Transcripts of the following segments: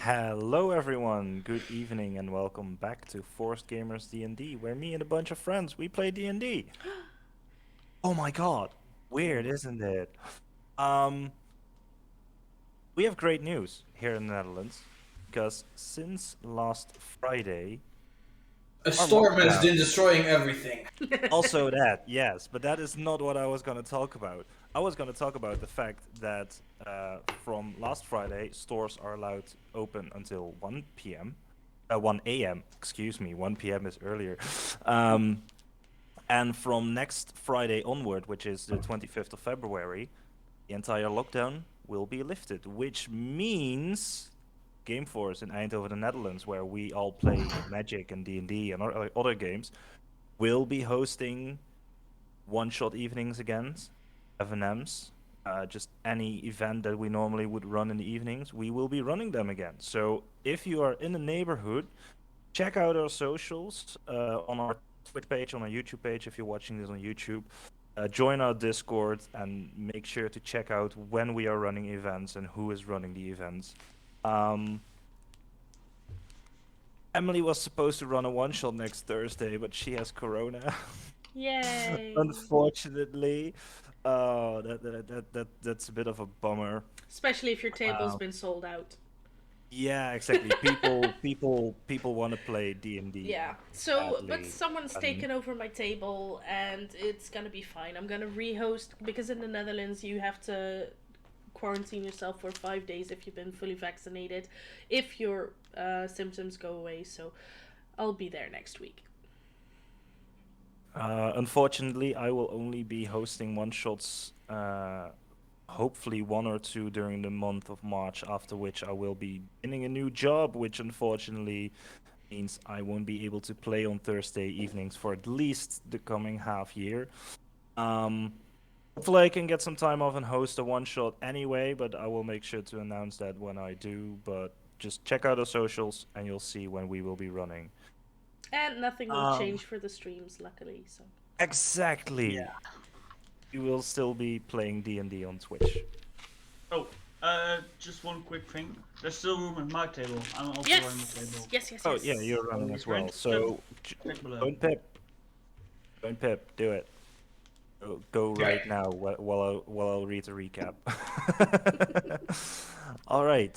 Hello everyone, good evening and welcome back to Forced Gamers D&D, where me and a bunch of friends, we play D&D. Oh my god, weird, isn't it? Um, we have great news here in the Netherlands, because since last Friday, A our storm has lockdown, been destroying everything. also that, yes, but that is not what I was going to talk about. I was going to talk about the fact that from last Friday, stores are allowed open until 1 p.m. 1 a.m. Excuse me, 1 p.m. is earlier. Um, and from next Friday onward, which is the 25th of February, the entire lockdown will be lifted, which means Gameforce in Eindhoven, the Netherlands, where we all play Magic and D&D and other games, will be hosting one-shot evenings again, FNMs. Just any event that we normally would run in the evenings, we will be running them again. So if you are in the neighborhood, check out our socials on our Twitch page, on our YouTube page if you're watching this on YouTube. Join our Discord and make sure to check out when we are running events and who is running the events. Um, Emily was supposed to run a one shot next Thursday, but she has corona. Yay! Unfortunately, that's a bit of a bummer. Especially if your table's Um, been sold out. yeah, exactly. People want to play D&D Yeah. So, but badly, someone's and taken over my table, and it's gonna be fine. I'm gonna rehost because in the Netherlands you have to quarantine yourself for 5 days if you've been fully vaccinated, if your symptoms go away. So, I'll be there next week. unfortunately, I will only be hosting one shots, hopefully one or two during the month of March, after which I will be beginning a new job, which unfortunately means I won't be able to play on Thursday evenings for at least the coming half year. Um, Hopefully I can get some time off and host a one shot anyway, but I will make sure to announce that when I do. But just check out our socials and you'll see when we will be running. And nothing will Um, change for the streams, luckily. So. exactly. You will still be playing D&D on Twitch. Oh, just one quick thing. There's still room at my table. I'm also running the Yes. table. Yes. Yes. Oh Yes. yeah, you're running as well. So Check below. don't Pip, don't Pip, do it. Go right now while I'll read the recap. All right.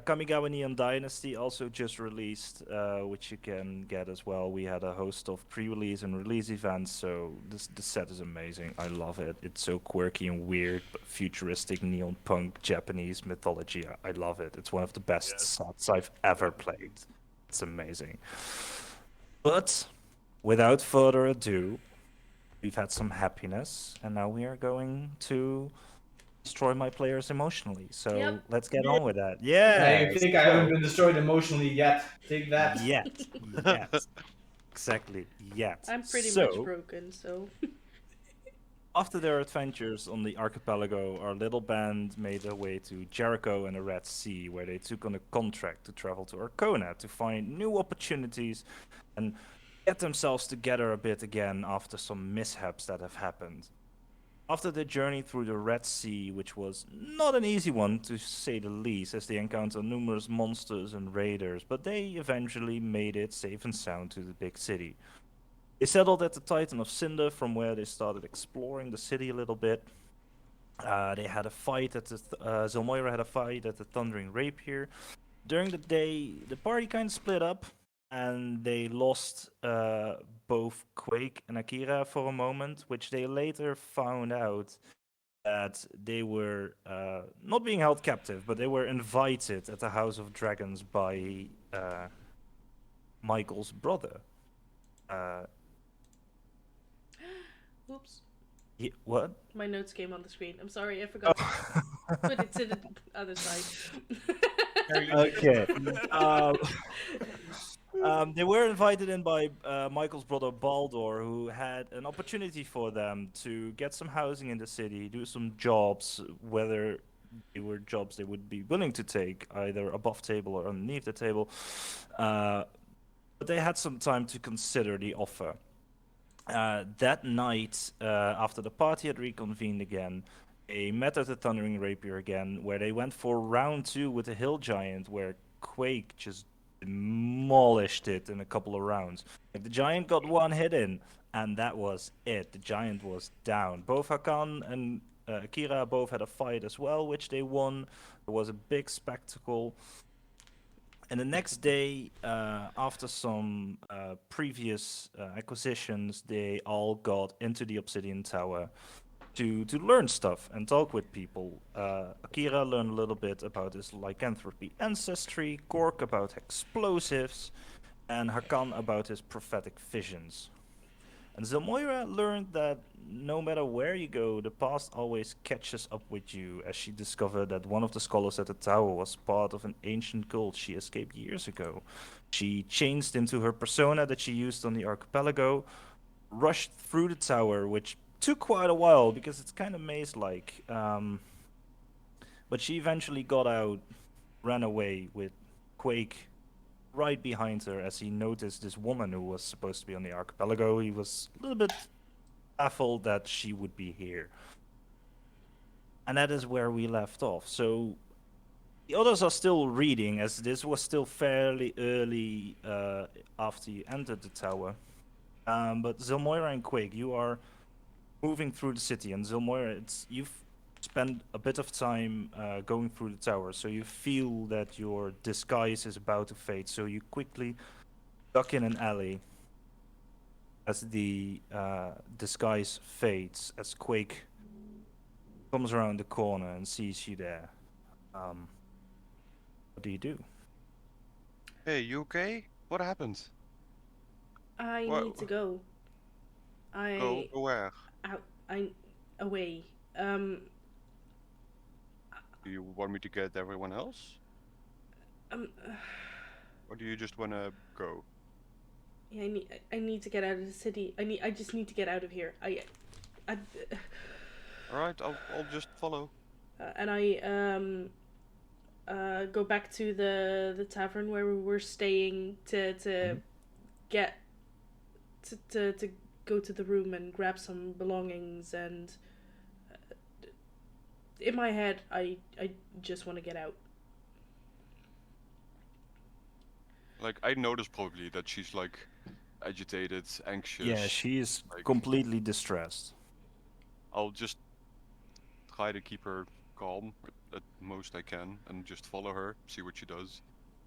Kamigawa Neon Dynasty also just released, which you can get as well. We had a host of pre-release and release events, so this set is amazing. I love it. It's so quirky and weird, but futuristic neon punk Japanese mythology. I love it. It's one of the best sets I've ever played. It's amazing. But without further ado, we've had some happiness, and now we are going to destroy my players emotionally. So Yep. let's get on with that. I Yes. think I haven't So been destroyed emotionally yet. Take that. yet, yes, exactly, yet. I'm pretty much So broken, so. after their adventures on the archipelago, our little band made their way to Jericho and the Red Sea, where they took on a contract to travel to Arcona to find new opportunities and get themselves together a bit again after some mishaps that have happened. After the journey through the Red Sea, which was not an easy one to say the least, as they encountered numerous monsters and raiders, but they eventually made it safe and sound to the big city. They settled at the Titan of Cinder, from where they started exploring the city a little bit. They had a fight at Zelmoira had a fight at the Thundering Rapier. During the day, the party kind of split up, and they lost both Quake and Akira for a moment, which they later found out that they were not being held captive, but they were invited at the House of Dragons by Michael's brother. Uh, Oops. what? My notes came on the screen. I'm sorry, I forgot to put it to the other side. Okay. Um, they were invited in by Michael's brother Baldur, who had an opportunity for them to get some housing in the city, do some jobs, whether they were jobs they would be willing to take, either above table or underneath the table. But they had some time to consider the offer. That night, after the party had reconvened again, They met at the Thundering Rapier again, where they went for round 2 with the Hill Giant, where Quake just demolished it in a couple of rounds. Like, the Giant got one hit in, and that was it. The Giant was down. Both Hakan and Akira both had a fight as well, which they won. There was a big spectacle. And the next day, after some previous acquisitions, they all got into the Obsidian Tower to learn stuff and talk with people. Akira learned a little bit about his lycanthropy ancestry, Kork about explosives, and Hakan about his prophetic visions. And Zelmoira learned that no matter where you go, the past always catches up with you, as she discovered that one of the scholars at the tower was part of an ancient cult she escaped years ago. She changed into her persona that she used on the archipelago, rushed through the tower, which took quite a while because it's kind of maze-like. But she eventually got out, ran away with Quake right behind her as he noticed this woman who was supposed to be on the archipelago. He was a little bit baffled that she would be here. And that is where we left off. So the others are still reading, as this was still fairly early after you entered the tower. But Zelmoira and Quake, you are moving through the city, and Zelmoira, you've spent a bit of time going through the tower, so you feel that your disguise is about to fade. So you quickly duck in an alley as the disguise fades, as Quake comes around the corner and sees you there. What do you do? Hey, you okay? What happened? I What- need to go. Go where? I'm away. Do you want me to get everyone else? Um, Or do you just wanna go? yeah, I need to get out of the city. I just need to get out of here. I Alright, I'll just follow. and I go back to the tavern where we were staying to get to go to the room and grab some belongings, and in my head I just want to get out. Like, I noticed probably that she's like agitated, anxious. Yeah, she is like- completely distressed. I'll just try to keep her calm at most I can and just follow her, see what she does.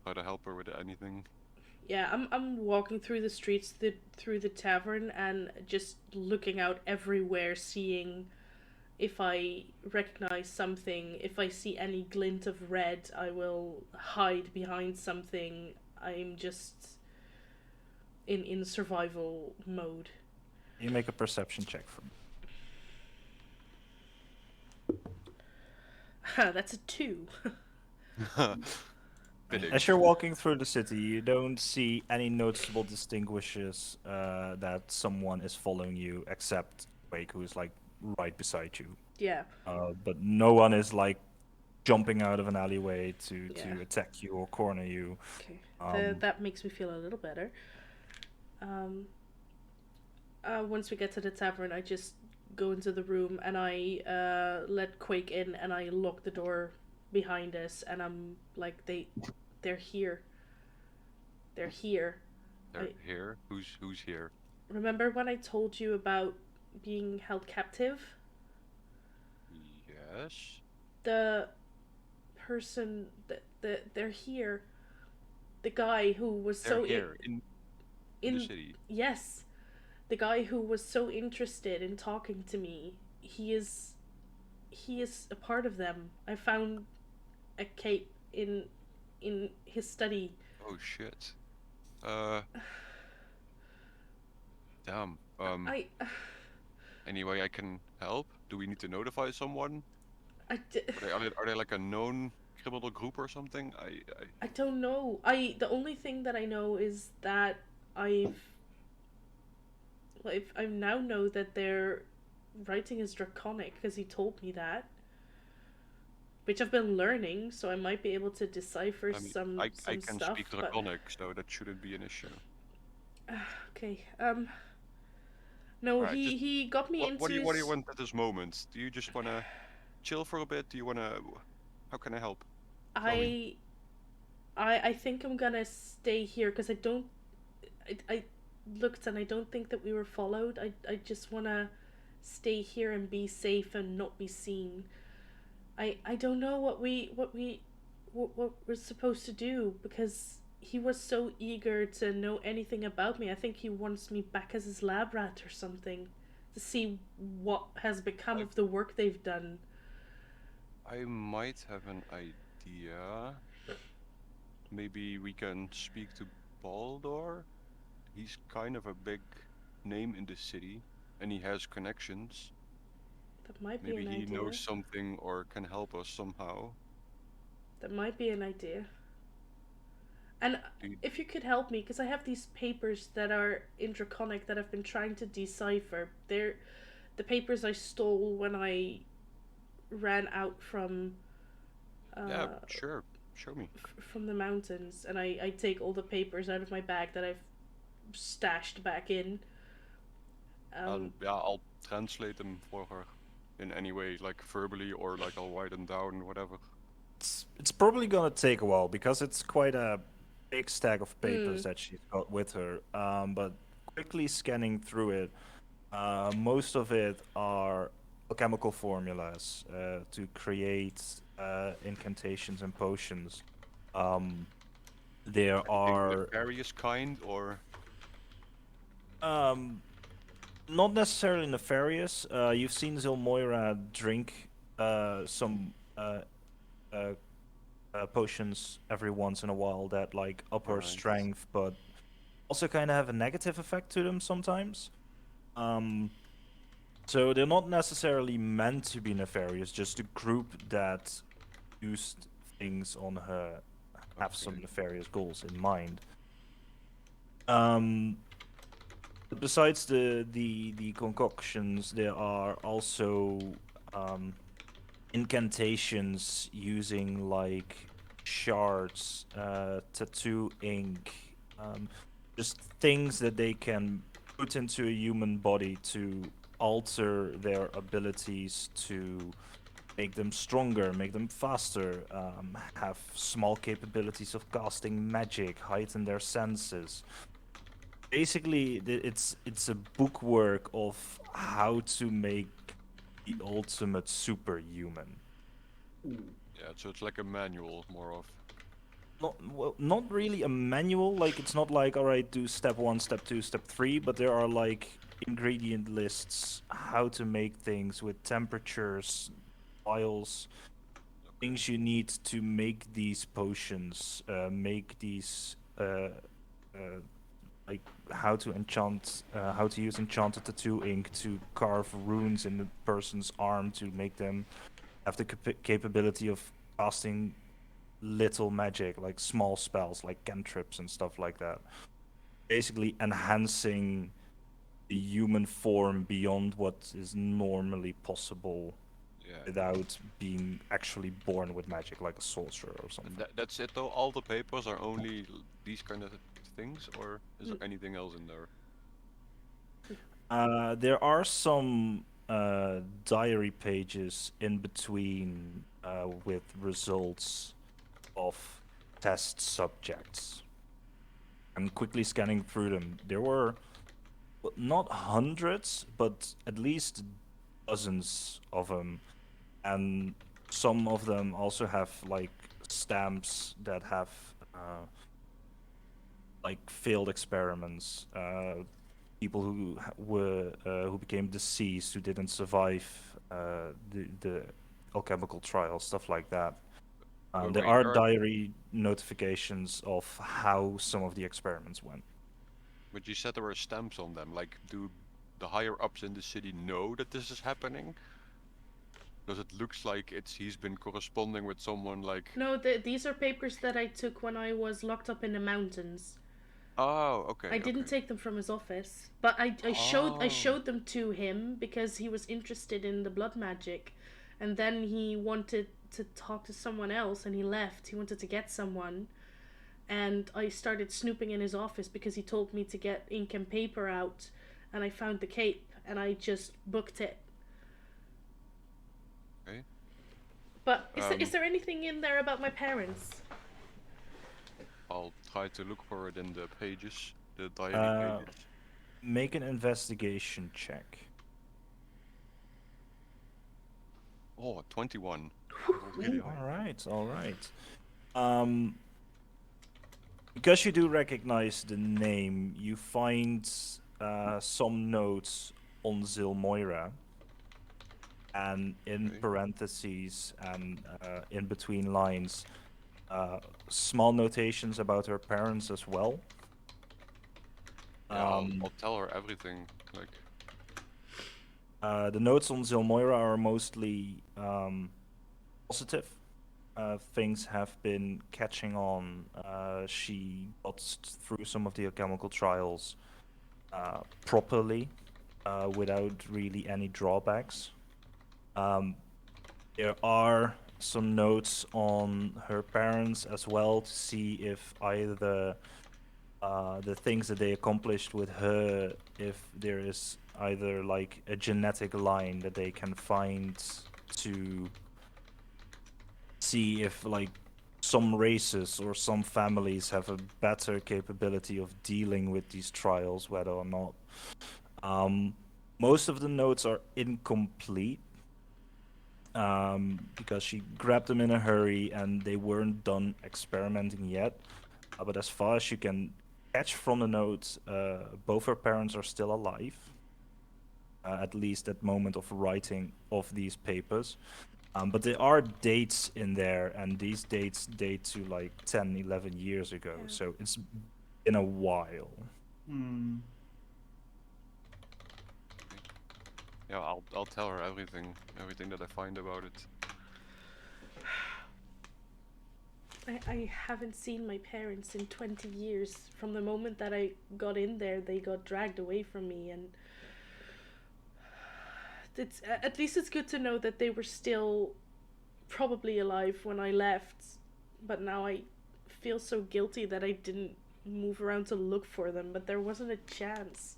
Try to help her with anything. Yeah, I'm walking through the streets through the tavern and just looking out everywhere, seeing if I recognize something. If I see any glint of red, I will hide behind something. I'm just in survival mode. You make a perception check for me. That's a 2. Fitting. As you're walking through the city, you don't see any noticeable distinguishes that someone is following you, except Quake, who's like right beside you. Yeah. But no one is like jumping out of an alleyway to Yeah. attack you or corner you. Okay. That makes me feel a little better. Once we get to the tavern, I just go into the room and I let Quake in and I lock the door behind us, and I'm like, they're here. They're here. They're here? Who's here? Remember when I told you about being held captive? Yes. The person they're here. The guy who was They're so here in the city. Yes. The guy who was so interested in talking to me, he is a part of them. I found a cape in his study. Oh shit. Damn. I Anyway, I can help. Do we need to notify someone? I d- Are they like a known criminal group or something? I don't know. The only thing that I know is that I now know that their writing is draconic, because he told me that. Which I've been learning, so I might be able to decipher I mean, some I can stuff. speak Draconic, so that shouldn't be an issue. Okay. No, Alright, he got me into. What do you want at this moment? Do you just wanna chill for a bit? Do you wanna? How can I help? Tell me. I think I'm gonna stay here because I don't. I looked and I don't think that we were followed. I just wanna stay here and be safe and not be seen. I don't know what we're supposed to do because he was so eager to know anything about me. I think he wants me back as his lab rat or something to see what has become of the work they've done. I might have an idea. Maybe we can speak to Baldor. He's kind of a big name in the city, and he has connections. That might be Maybe an he idea. knows something or can help us somehow. That might be an idea. And if you could help me, because I have these papers that are in Draconic that I've been trying to decipher. They're the papers I stole when I ran out from. Yeah, sure. Show me. From the mountains, and I take all the papers out of my bag that I've stashed back in. Yeah, I'll translate them for her in any way, like verbally or like I'll write them down, whatever. It's probably gonna take a while because it's quite a big stack of papers that she's got with her. But quickly scanning through it, most of it are chemical formulas to create incantations and potions. There Anything are nefarious kind or not necessarily nefarious. You've seen Zilmoira drink some potions every once in a while that like up her Alright. strength, but also kind of have a negative effect to them sometimes. So they're not necessarily meant to be nefarious. Just a group that used things on her have some Okay. nefarious goals in mind. Besides the concoctions, there are also incantations using like shards, tattoo ink, just things that they can put into a human body to alter their abilities, to make them stronger, make them faster, have small capabilities of casting magic, heighten their senses. Basically, it's a bookwork of how to make the ultimate superhuman. Yeah, so it's like a manual more of. Not really a manual. Like it's not like, all right, do step 1, step 2, step 3, but there are like ingredient lists, how to make things with temperatures, vials, things you need to make these potions, make these like how to enchant, how to use enchanted tattoo ink to carve runes in the person's arm to make them have the capability of casting little magic, like small spells, like cantrips and stuff like that. Basically, enhancing the human form beyond what is normally possible Yeah. without being actually born with magic, like a sorcerer or something. That's it though. All the papers are only these kind of things, or is there anything else in there? There are some diary pages in between with results of test subjects. I'm quickly scanning through them. There were not hundreds, but at least dozens of them, and some of them also have like stamps that have like failed experiments. People who became deceased, who didn't survive the alchemical trial, stuff like that. But There wait, are diary notifications of how some of the experiments went. But you said there were stamps on them. Like, do the higher ups in the city know that this is happening? Because it looks like he's been corresponding with someone like. No, these are papers that I took when I was locked up in the mountains. Oh, okay. I didn't take them from his office, but I showed them to him because he was interested in the blood magic, and then he wanted to talk to someone else and he left. He wanted to get someone, and I started snooping in his office because he told me to get ink and paper out, and I found the cape and I just booked it. Okay. But is there anything in there about my parents? I'll try to look for it in the pages, the diary Uh, pages. Make an investigation check. Oh, 21. Ooh. All right. Because you do recognize the name, you find some notes on Zilmoira, and in Okay. parentheses and in between lines, small notations about her parents as well. Yeah, I'll tell her everything. Like, The notes on Zilmoira are mostly positive. Things have been catching on. She got through some of the chemical trials properly, without really any drawbacks. There are some notes on her parents as well to see if either the things that they accomplished with her, if there is either like a genetic line that they can find to see if like some races or some families have a better capability of dealing with these trials, whether or not. Most of the notes are incomplete because she grabbed them in a hurry and they weren't done experimenting yet. But as far as you can catch from the notes, both her parents are still alive, at least at moment of writing of these papers. But there are dates in there, and these dates date to like 10, 11 years ago. Yeah. So it's been a while. Hmm. yeah, I'll tell her everything that I find about it. I haven't seen my parents in 20 years. From the moment that I got in there, they got dragged away from me, and it's at least it's good to know that they were still probably alive when I left. But now I feel so guilty that I didn't move around to look for them, but there wasn't a chance.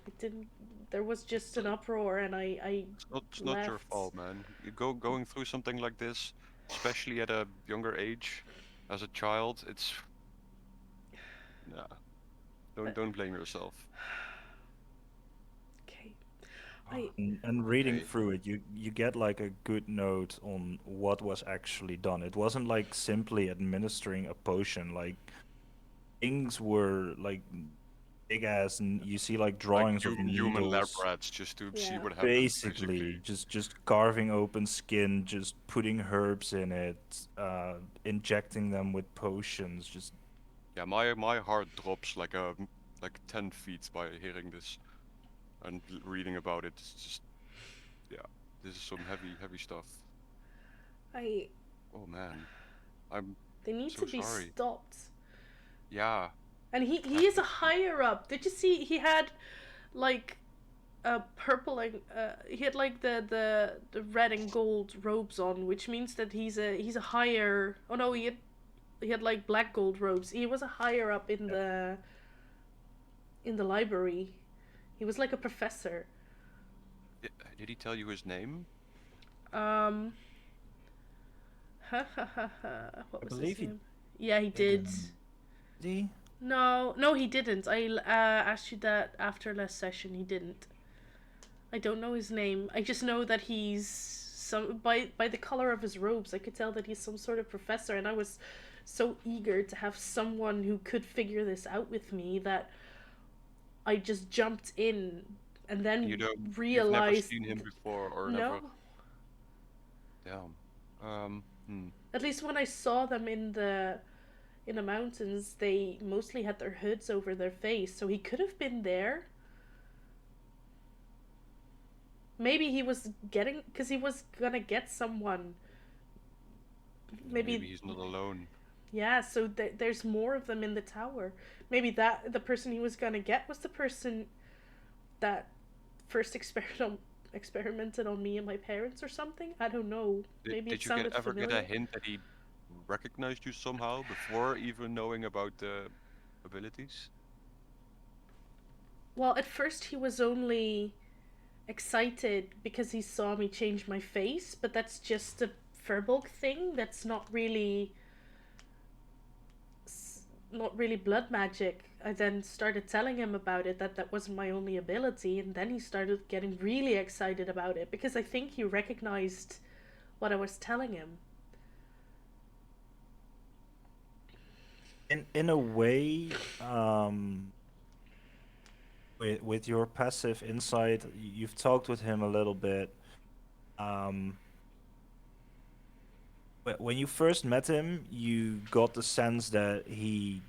I didn't. There was just an uproar, and I It's not your left. fault, man. You going through something like this, especially at a younger age, as a child. It's nah. Don't blame yourself. Okay. I And reading Okay. through it, you get like a good note on what was actually done. It wasn't like simply administering a potion. Like things were like big ass, and you see like Like drawings of human lab needles. rats, just to see Yeah. what happens. Basically, just carving open skin, just putting herbs in it, injecting them with potions. Just Yeah, my heart drops like 10 feet by hearing this and reading about it. It's just yeah, this is some heavy stuff. I Oh man, I'm they need so to be sorry. stopped. Yeah, And he is a higher up. Did you see he had like a purple and he had like the red and gold robes on, which means that he's a higher. Oh no, he had like black gold robes. He was a higher up in the library. He was like a professor. did he tell you his name? Um what I was believe his he name? Yeah, he did. did. No, he didn't. I asked you that after last session. He didn't. I don't know his name. I just know that he's some by the color of his robes. I could tell that he's some sort of professor, and I was so eager to have someone who could figure this out with me that I just jumped in and then You've never realized seen him before or no. never. Damn. At least when I saw them in the mountains, they mostly had their hoods over their face, so he could have been there. Maybe he was getting, because he was gonna get someone. Maybe he's not alone. yeah. So there's more of them in the tower. Maybe that the person he was gonna get was the person that first experimented on me and my parents or something. I don't know. Maybe it Did you sounded ever familiar. get a hint that he recognized you somehow before even knowing about the abilities? Well, at first he was only excited because he saw me change my face, but that's just a Furbolg thing that's not really blood magic. I then started telling him about it, that wasn't my only ability, and then he started getting really excited about it because I think he recognized what I was telling him. In a way, with your passive insight, you've talked with him a little bit. When you first met him, you got the sense that he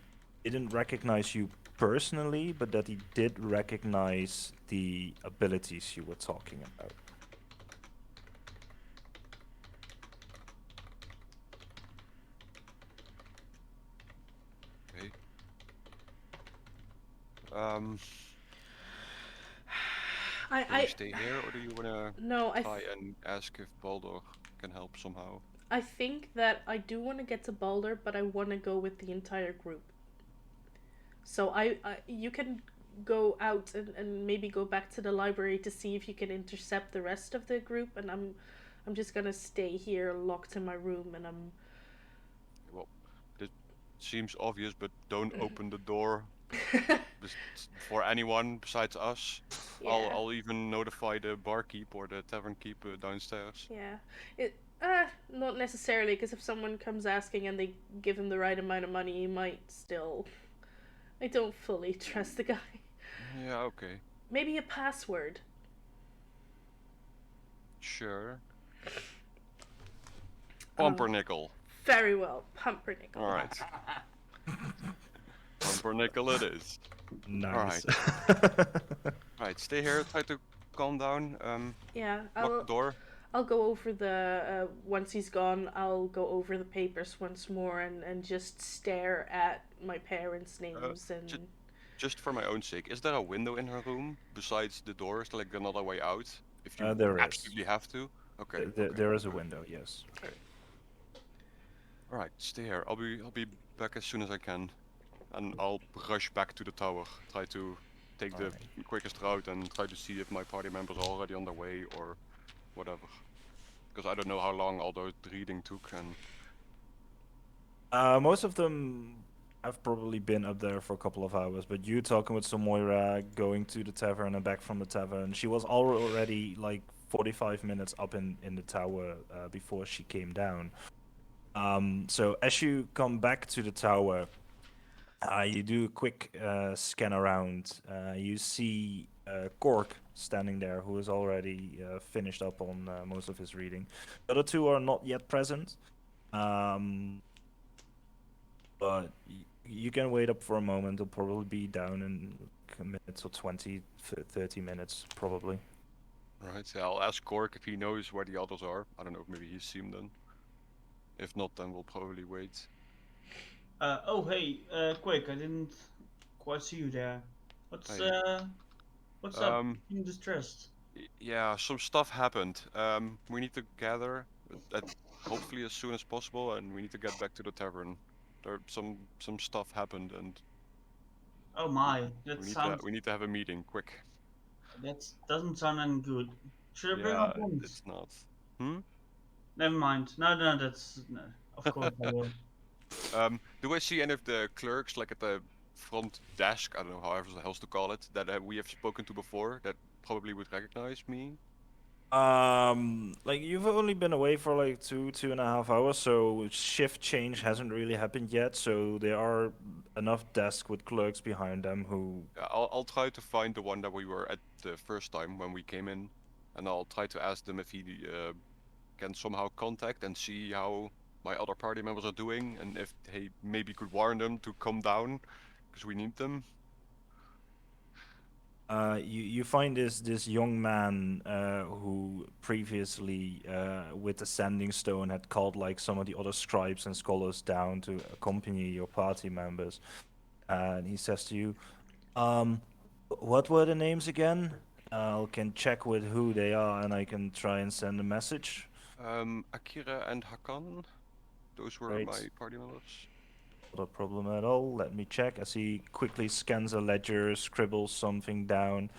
didn't recognize you personally, but that he did recognize the abilities you were talking about. Okay. Do you stay here, or do you wanna No, try and ask if Baldur can help somehow? I think that I do want to get to Baldur, but I want to go with the entire group. So you can go out and maybe go back to the library to see if you can intercept the rest of the group, and I'm just gonna stay here locked in my room, and I'm Well, it seems obvious, but don't open the door for anyone besides us. Yeah. I'll even notify the barkeep or the tavern keep downstairs. Yeah, not necessarily, because if someone comes asking and they give him the right amount of money, he might still. I don't fully trust the guy. Yeah, okay. Maybe a password. Sure. Pumpernickel. Very well, pumpernickel. Alright. Pumpernickel it is. Nice. Alright, stay here, try to calm down. Yeah, Lock the door. I'll go over the once he's gone. I'll go over the papers once more and just stare at my parents' names and. Just for my own sake, is there a window in her room besides the door? Is there like another way out? If you There is. absolutely have to. Okay. There is a window, yes. Okay. All right, stay here. I'll be back as soon as I can, and I'll rush back to the tower. Try to take the quickest route and try to see if my party members are already on their way or whatever. Because I don't know how long all those reading took, and most of them have probably been up there for a couple of hours. But you talking with Samoira, going to the tavern and back from the tavern, she was already like 45 minutes up in the tower before she came down. So as you come back to the tower, you do a quick scan around. You see Cork standing there, who is already finished up on most of his reading. The other two are not yet present, but you can wait up for a moment. They'll probably be down in minutes or 20, 30 minutes, probably. right. Yeah, I'll ask Cork if he knows where the others are. I don't know if maybe he's seen them. If not, then we'll probably wait. Oh hey, quick! I didn't quite see you there. What's Hey. what's up? You distressed? Yeah, some stuff happened. We need to gather hopefully as soon as possible, and we need to get back to the tavern. There some stuff happened, and Oh my, that sounds. we need to have a meeting quick. That doesn't sound any good. Should I bring Yeah, up bombs? it's not. Hmm. Never mind. No, that's no. Of course I will. Do I see any of the clerks like at the front desk? I don't know however the hell's to call it that we have spoken to before that probably would recognize me. Like you've only been away for like 2.5 hours, so shift change hasn't really happened yet. So there are enough desks with clerks behind them who. Yeah, I'll try to find the one that we were at the first time when we came in, and I'll try to ask them if he can somehow contact and see how my other party members are doing, and if he maybe could warn them to come down, because we need them. You find this young man who previously with the Sending Stone had called like some of the other scribes and scholars down to accompany your party members, and he says to you, "What were the names again? I can check with who they are, and I can try and send a message." Akira and Hakan, those were Right. my party members. Not a problem at all. Let me check as he quickly scans a ledger, scribbles something down.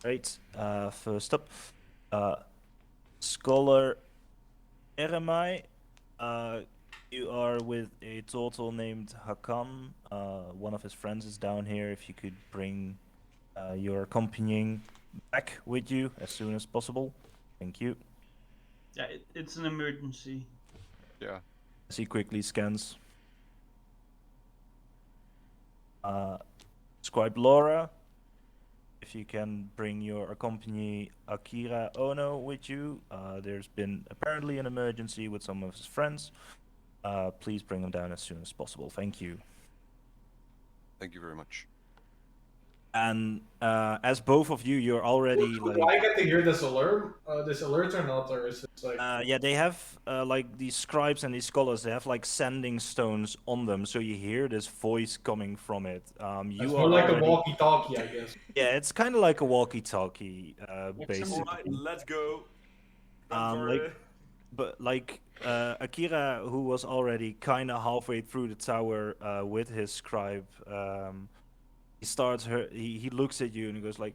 Right. First up, scholar Eremai, you are with a total named Hakan. One of his friends is down here. If you could bring your accompanying back with you as soon as possible. Thank you. Yeah, it's an emergency. Yeah. As he quickly scans. Scribe Laura, if you can bring your accompanying Akira Ono with you. There's been apparently an emergency with some of his friends. Please bring them down as soon as possible. Thank you. Thank you very much. And as both of you, you're already Do I like, get to hear this alert? This alert or not, or is it like? yeah, they have like these scribes and these scholars. They have like sending stones on them, so you hear this voice coming from it. It's You more are like already, a walkie-talkie, I guess. yeah, it's kind of like a walkie-talkie, Some- basically. Alright, let's go. Like, but like Akira, who was already kind of halfway through the tower with his scribe, he starts her. He looks at you and he goes like,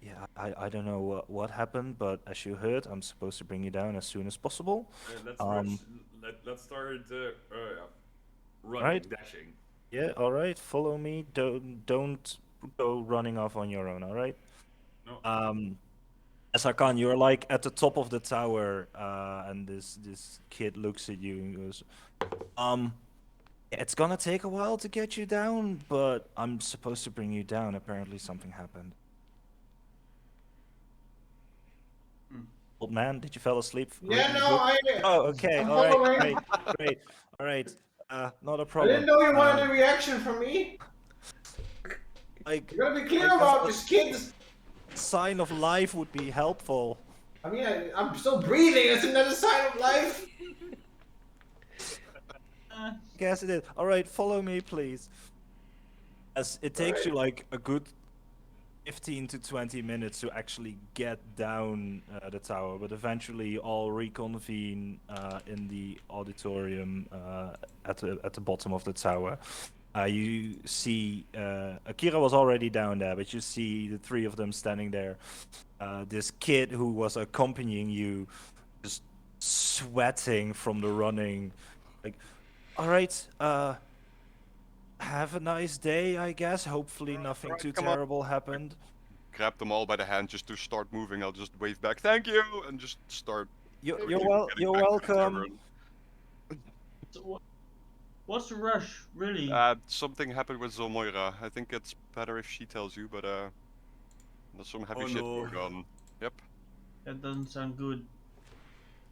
yeah, I don't know what happened, but as you heard, I'm supposed to bring you down as soon as possible. Let's start running, Right. dashing. Yeah, all right. Follow me. Don't go running off on your own. All right. No. As Hakan, you're like at the top of the tower, and this kid looks at you and goes, it's gonna take a while to get you down, but I'm supposed to bring you down. Apparently, something happened. Old man, did you fall asleep? Yeah, reading the no, book? Oh, okay. I'm All right. following. Great. Great. All right. Not a I problem. didn't know you wanted a reaction from me. Like, You gotta be clear like, about a this, kids. sign of life would be helpful. I mean, I'm still breathing. That's another sign of life. Guess it is. All right, follow me, please. As it takes you like a good 15 to 20 minutes to actually get down the tower, but eventually you all reconvene in the auditorium at the bottom of the tower. You see Akira was already down there, but you see the three of them standing there. This kid who was accompanying you, just sweating from the running, like, all right, have a nice day, I guess. Hopefully nothing Alright, too come on. terrible happened. Grab them all by the hand just to start moving. I'll just wave back, thank you, and just start. You're getting you're back to the welcome. tavern. So what's the rush, really? Something happened with Zolmoira. I think it's better if she tells you, but there's some heavy Oh, shit no. going on. Yep. That doesn't sound good.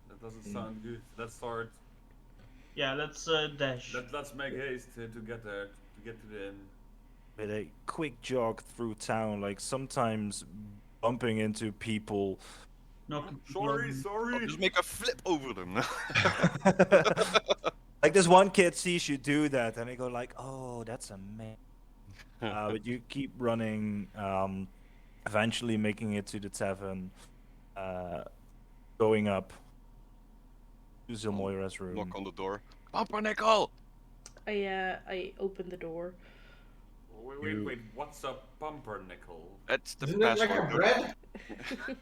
That doesn't sound good. Let's start. Yeah, let's dash. Let's make haste to get there, to get to the inn. With a quick jog through town, like sometimes bumping into people. Knock Sorry, I'll sorry. just make a flip over them. Like this one kid sees you do that, and they go like, "Oh, that's amazing." But you keep running, eventually making it to the tavern, going up to Zilmoira's room. Knock on the door. Pumpernickel! I opened the door. Wait, what's a pumpernickel? That's the Isn't it like a password. bread?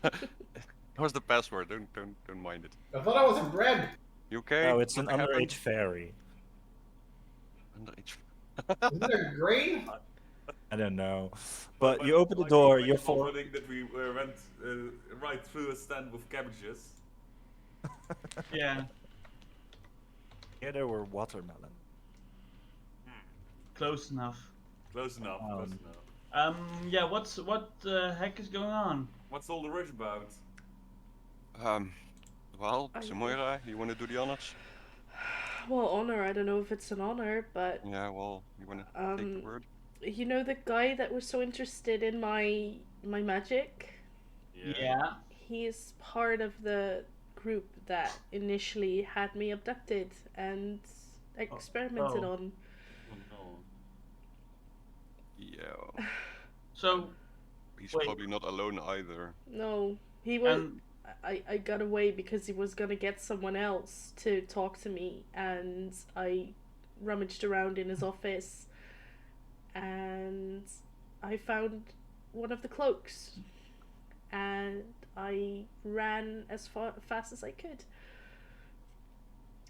That was the password. Don't mind it. I thought I was a bread. You okay? Oh, it's an Something happened? underage fairy. Underage. Isn't it a grain? I don't know, but you open the door. You're for. that we went right through a stand with cabbages. Yeah, Here there were watermelon. close enough. Close enough. Close enough. Yeah, what the heck is going on? What's all the rush about? Well, I- Samoira, you want to do the honors? Well, honor. I don't know if it's an honor, but Yeah, well, you want to take the word? you know the guy that was so interested in my magic. Yeah. He is part of the group that initially had me abducted and experimented Oh. on. Oh no. Yeah. So, He's Wait. probably not alone either. No, he was. and I got away because he was gonna get someone else to talk to me, and I rummaged around in his office, and I found one of the cloaks, and I ran as fast as I could.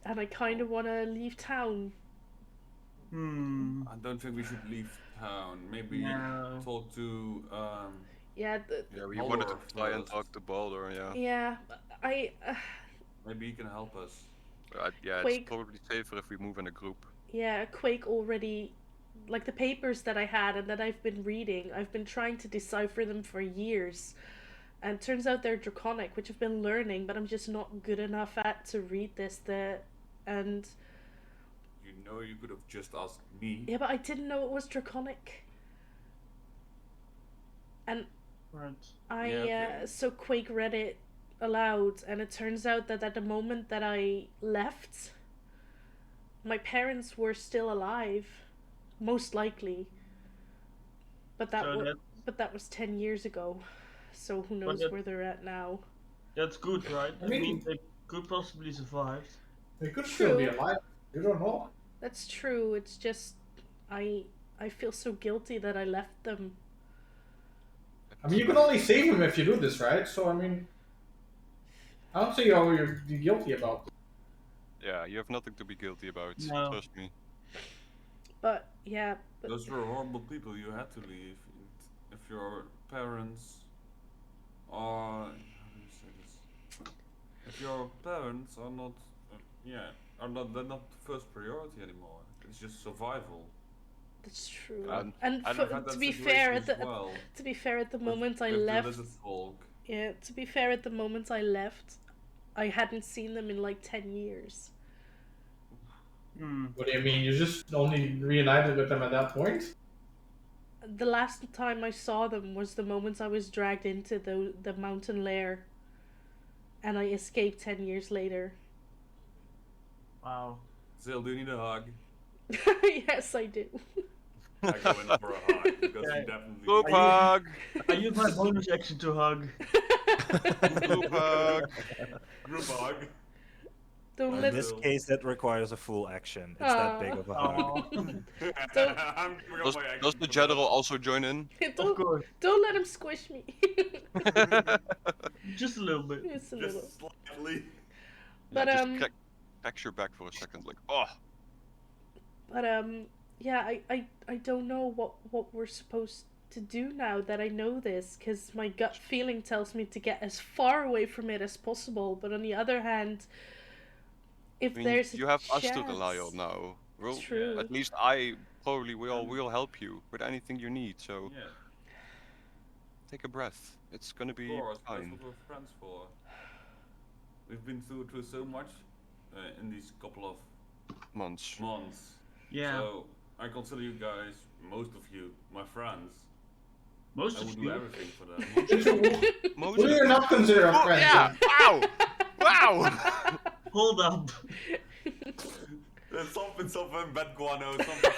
and I kind of want to leave town. Hmm. I don't think we should leave town. Maybe No. talk to Yeah, Yeah, we wanted to Baldur try and first. talk to Baldur, yeah. yeah. I Maybe he can help us. Yeah, it's Quake. probably safer if we move in a group. Yeah, Quake already, like the papers that I had and that I've been reading, I've been trying to decipher them for years. And it turns out they're draconic, which I've been learning, but I'm just not good enough at to read this. And You know, you could have just asked me. yeah, but I didn't know it was draconic. And Right. I Yeah, okay. so Quake read it aloud, and it turns out that at the moment that I left, my parents were still alive, most likely. But that So was that- but that was 10 years ago. So who knows that- where they're at now? That's good, right? I It mean- means they could possibly survive. They could still be True. alive. You don't know. That's true. It's just I feel so guilty that I left them. I mean, you can only save him if you do this, right? So, I mean, I don't see how you're guilty about. Yeah, you have nothing to be guilty about, No. trust me. But yeah, but Those were horrible people. You had to leave. If your parents are, how do you say this? If your parents are not, they're not first priority anymore. It's just survival. that's true. And- And and for, I've had that to be situation fair, as well to be fair, at the with- moment I with the left, lizard folk. yeah, to be fair, at the moment I left, I hadn't seen them in like 10 years. Hmm. What do you mean? You just only reunited with them at that point? The last time I saw them was the moment I was dragged into the mountain lair, and I escaped 10 years later. Wow. Zil, do you need a hug? Yes, I do. I go in for a hug because Yeah. you definitely. Group Are you- hug! I use my bonus action to hug. Group hug! Group hug. Don't In let In this Little. case, that requires a full action. It's that big of a hug. Aw. Don't- I'm giving up Does, my action does the for general also join in? Of don't course. don't let him squish me. Just a little bit. Just a that. little. Just slightly. But, Just cracks your back for a second, like, oh! But yeah, I don't know what we're supposed to do now that I know this, because my gut feeling tells me to get as far away from it as possible. But on the other hand, if I mean, there's you have us to chance, rely on now. Well, True. at least I probably will help you with anything you need, so Yeah, take a breath. It's gonna of be course. That's fine. what we're friends for. We've been through so much in these couple of Months. months. Yeah. So I consider you guys, most of you, my friends. Most I would of do you. everything for them. Most Who do you not consider a Oh, friend? yeah! Wow! Wow! Hold up. There's something bad guano, something.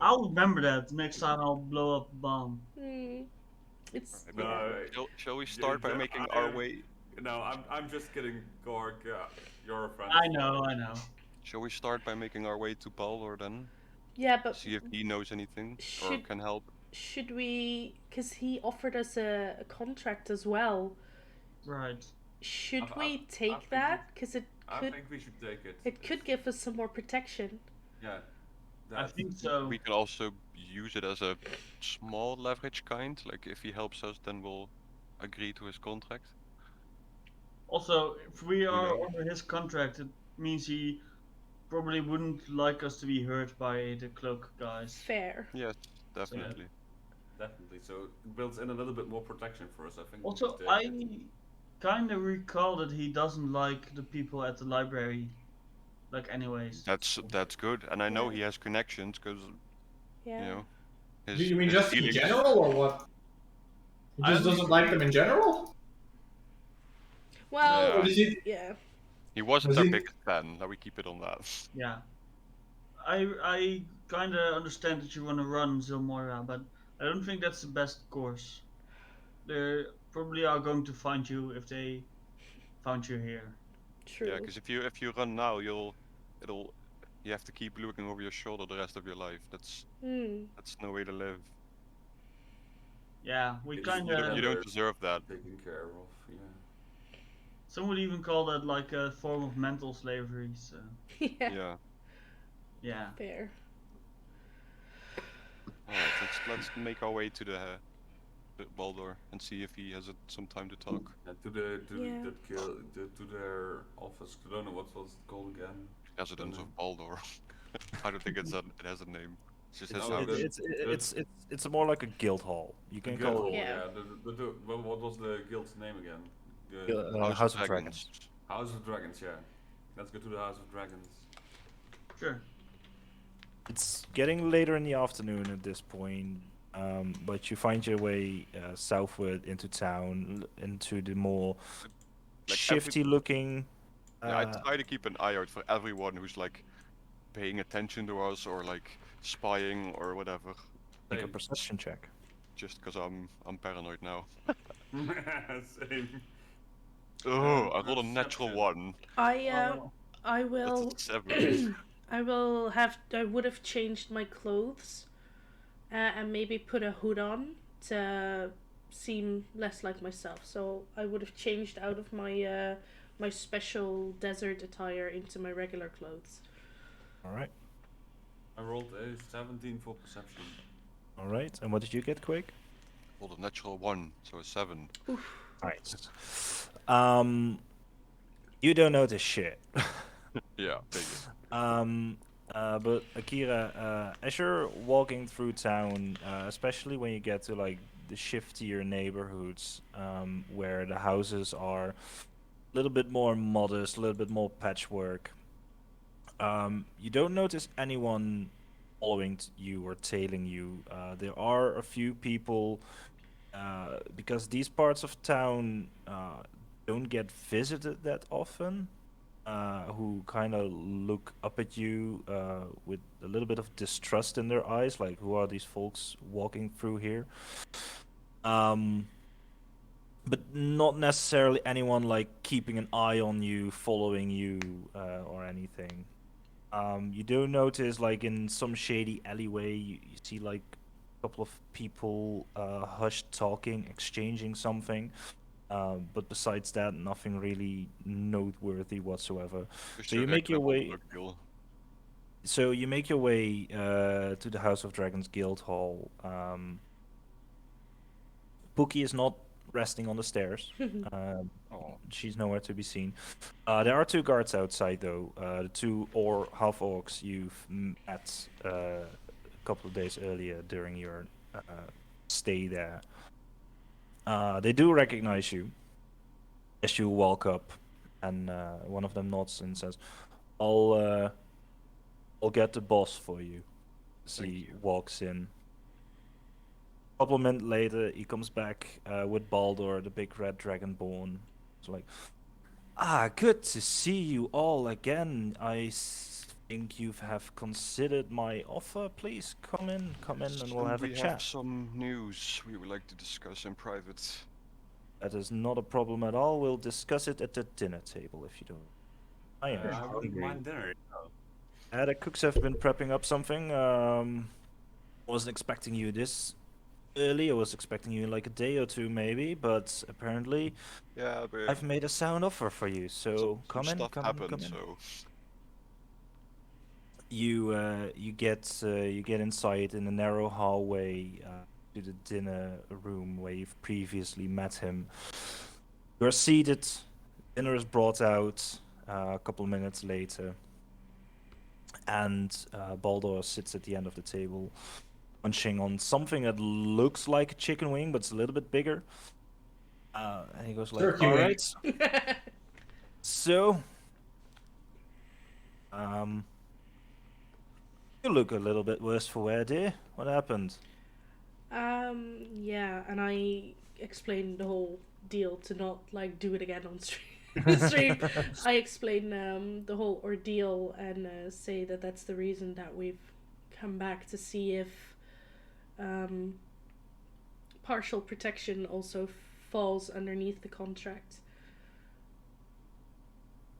I'll remember that next time I'll blow up a bomb. Hmm. It's Alright, yeah. No, Shall we start by yeah, making I our am- way? no, I'm just kidding, Gork. You're a friend. I know. Shall we start by making our way to Baldur then? Yeah, but See if he knows anything or Should- can help. should we? Because he offered us a contract as well. Right. Should I- we I take think that? Because it I could think we should take it. it could give us some more protection. Yeah. I that- think so. We can also use it as a small leverage kind. Like if he helps us, then we'll agree to his contract. Also, if we are know? under his contract, it means he probably wouldn't like us to be hurt by the cloak guys. Fair. Yes, definitely. Definitely. So it builds in a little bit more protection for us. I think. we Also, should take I it. kind of recall that he doesn't like the people at the library. Like, anyways. That's good, and I know Yeah. he has connections because Yeah. you know. His, Do you mean his just in dealings- general, or what? He I just don't doesn't like them in general? Well, Yeah. Or is he... yeah. He wasn't Was our he- biggest fan. Now we keep it on that. Yeah. I kind of understand that you want to run Zilmora, but I don't think that's the best course. They probably are going to find you if they found you here. True. Yeah, because if you run now, you have to keep looking over your shoulder the rest of your life. That's no way to live. Yeah, we It's- kind You of. don't deserve that. Taken care of. Yeah. Some would even call that like a form of mental slavery. So Yeah, Yeah. yeah. fair. All right. Let's make our way to the Baldor and see if he has some time to talk. And Yeah. to their office. I don't know what was it called again. Residence of name. Baldor. I don't think it has a name. It's just his It's, Oh, house. it's more like a guild hall. You The can guild call hall, it Yeah. what was the guild's name again? House of Dragons. Dragons. House of Dragons, yeah. Let's go to the House of Dragons. Sure. It's getting later in the afternoon at this point, but you find your way southward into town, into the more Like shifty-looking. Yeah, I try to keep an eye out for everyone who's like paying attention to us or like spying or whatever. Make a Same. perception check. Just because I'm paranoid now. Same. Oh, I rolled a natural Perception. one. I That's will a 7. I would have changed my clothes and maybe put a hood on to seem less like myself. So I would have changed out of my my special desert attire into my regular clothes. All right. I rolled a 17 for perception. All right. And what did you get, Quake? Rolled a natural 1, so a 7. Nice. You don't notice shit. Yeah, big. But Akira, as you're walking through town, especially when you get to like the shiftier neighborhoods, where the houses are a little bit more modest, a little bit more patchwork, you don't notice anyone following you or tailing you. There are a few people, because these parts of town don't get visited that often, who kind of look up at you with a little bit of distrust in their eyes, like, who are these folks walking through here? But not necessarily anyone like keeping an eye on you, following you, or anything. You do notice, like, in some shady alleyway, you see like a couple of people hushed talking, exchanging something. But besides that, nothing really noteworthy whatsoever. Just So a you make your regular way. Bulldog deal. So you make your way to the House of Dragons Guild Hall. Pookie is not resting on the stairs. She's nowhere to be seen. There are two guards outside, though. The two or half orcs you've met a couple of days earlier during your stay there. They do recognize you as you walk up, and one of them nods and says, "I'll get the boss for you." As he walks in. A couple of minutes later, he comes back with Baldur, the big red dragonborn. It's like, good to see you all again. Think you have considered my offer. Please come in, and we'll have a we chat. have some news we would like to discuss in private. That is not a problem at all. We'll discuss it at the dinner table if you don't. I am I wouldn't hungry. mind dinner. The cooks have been prepping up something. Wasn't expecting you this early. I was expecting you in like a day or two maybe, but apparently Yeah, but I've made a sound offer for you. So come in, stuff come happened, in. so You get inside in a narrow hallway to the dinner room where you've previously met him. You're seated. Dinner is brought out a couple of minutes later, and Baldur sits at the end of the table, munching on something that looks like a chicken wing, but it's a little bit bigger. And he goes like, Turkey "All wing." right, so, you look a little bit worse for wear, dear. What happened?" Yeah, and I explained the whole deal to not like do it again on stream. I explain the whole ordeal and say that that's the reason that we've come back to see if partial protection also falls underneath the contract.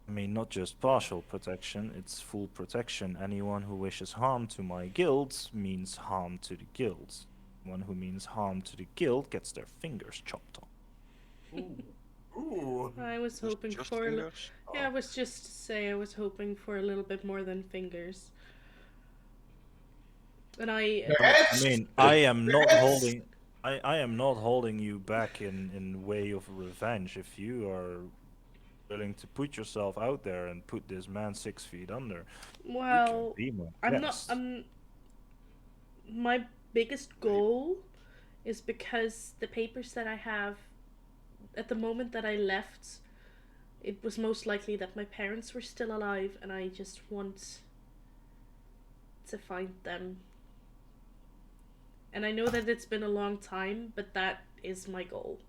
I mean, not just partial protection, it's full protection. Anyone who wishes harm to my guild means harm to the guild. One who means harm to the guild gets their fingers chopped off. Ooh. Ooh. I was hoping Just for fingers? yeah, I Oh, was just to say I was hoping for a little bit more than fingers. And Your I heads! mean, I am not Yes! holding. I am not holding you back in way of revenge. If you are willing to put yourself out there and put this man 6 feet under, you can well, be my I'm not. guest. My biggest goal is because the papers that I have at the moment that I left, it was most likely that my parents were still alive, and I just want to find them. And I know that it's been a long time, but that is my goal.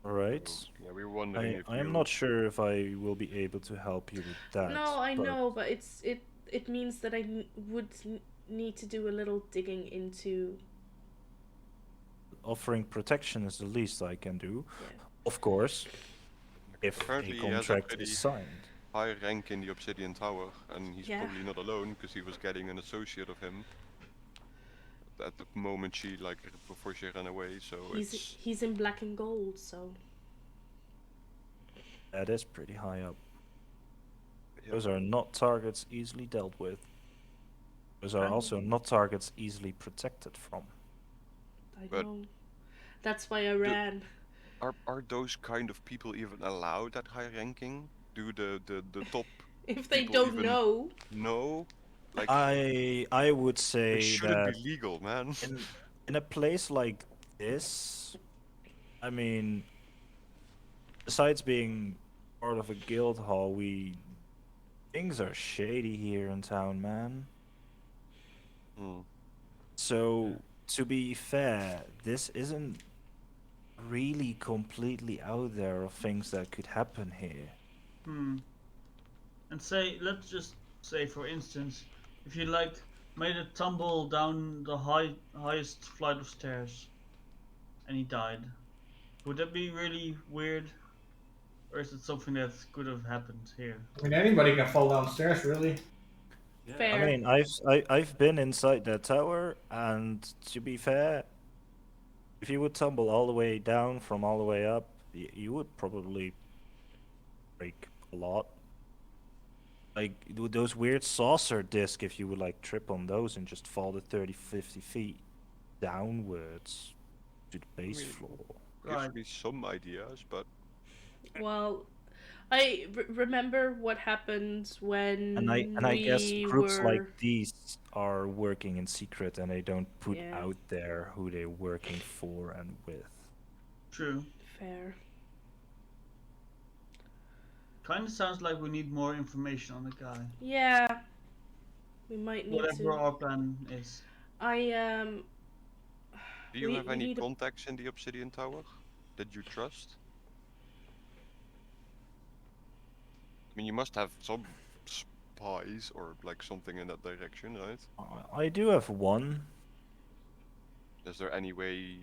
All right. yeah, we were wondering if I am you. not sure if I will be able to help you with that. No, I but know, but it means that I would need to do a little digging into. offering protection is the least I can do. Yeah. Of course, if Apparently, a he has a contract pretty is signed. high rank in the Obsidian Tower, and he's Yeah. probably not alone because he was getting an associate of him at the moment before she ran away. So it's He's in black and gold, so That is pretty high up. yeah, Those are not targets easily dealt with. Those are Okay. also not targets easily protected from. I But- know. That's why I ran. are those kind of people even allowed at high ranking? Do the top If they people don't even know, know? Like I would it say shouldn't that be legal, man. in a place like this, I mean, besides being part of a guild hall, things are shady here in town, man. Hmm. So to be fair, this isn't really completely out there of things that could happen here. And let's just say, for instance, if you made a tumble down the highest flight of stairs, and he died, would that be really weird, or is it something that could have happened here? I mean, anybody can fall downstairs, really. Yeah. I fair. mean, I've been inside that tower, and to be fair, if you would tumble all the way down from all the way up, you would probably break a lot. Like those weird saucer disc, if you would like trip on those and just fall to 30, 50 feet downwards to the base mean, floor. Gives Right. me some ideas, but Well, I remember what happened when And I guess we groups were. like these are working in secret and they don't put Yeah. out there who they're working for and with. True. Fair. Kind of sounds like we need more information on the guy. Yeah. We might need Whatever to. our plan is. I do you We- have we any need a- contacts in the Obsidian Tower that you trust? I mean, you must have some spies or like something in that direction, right? I do have one. Is there any way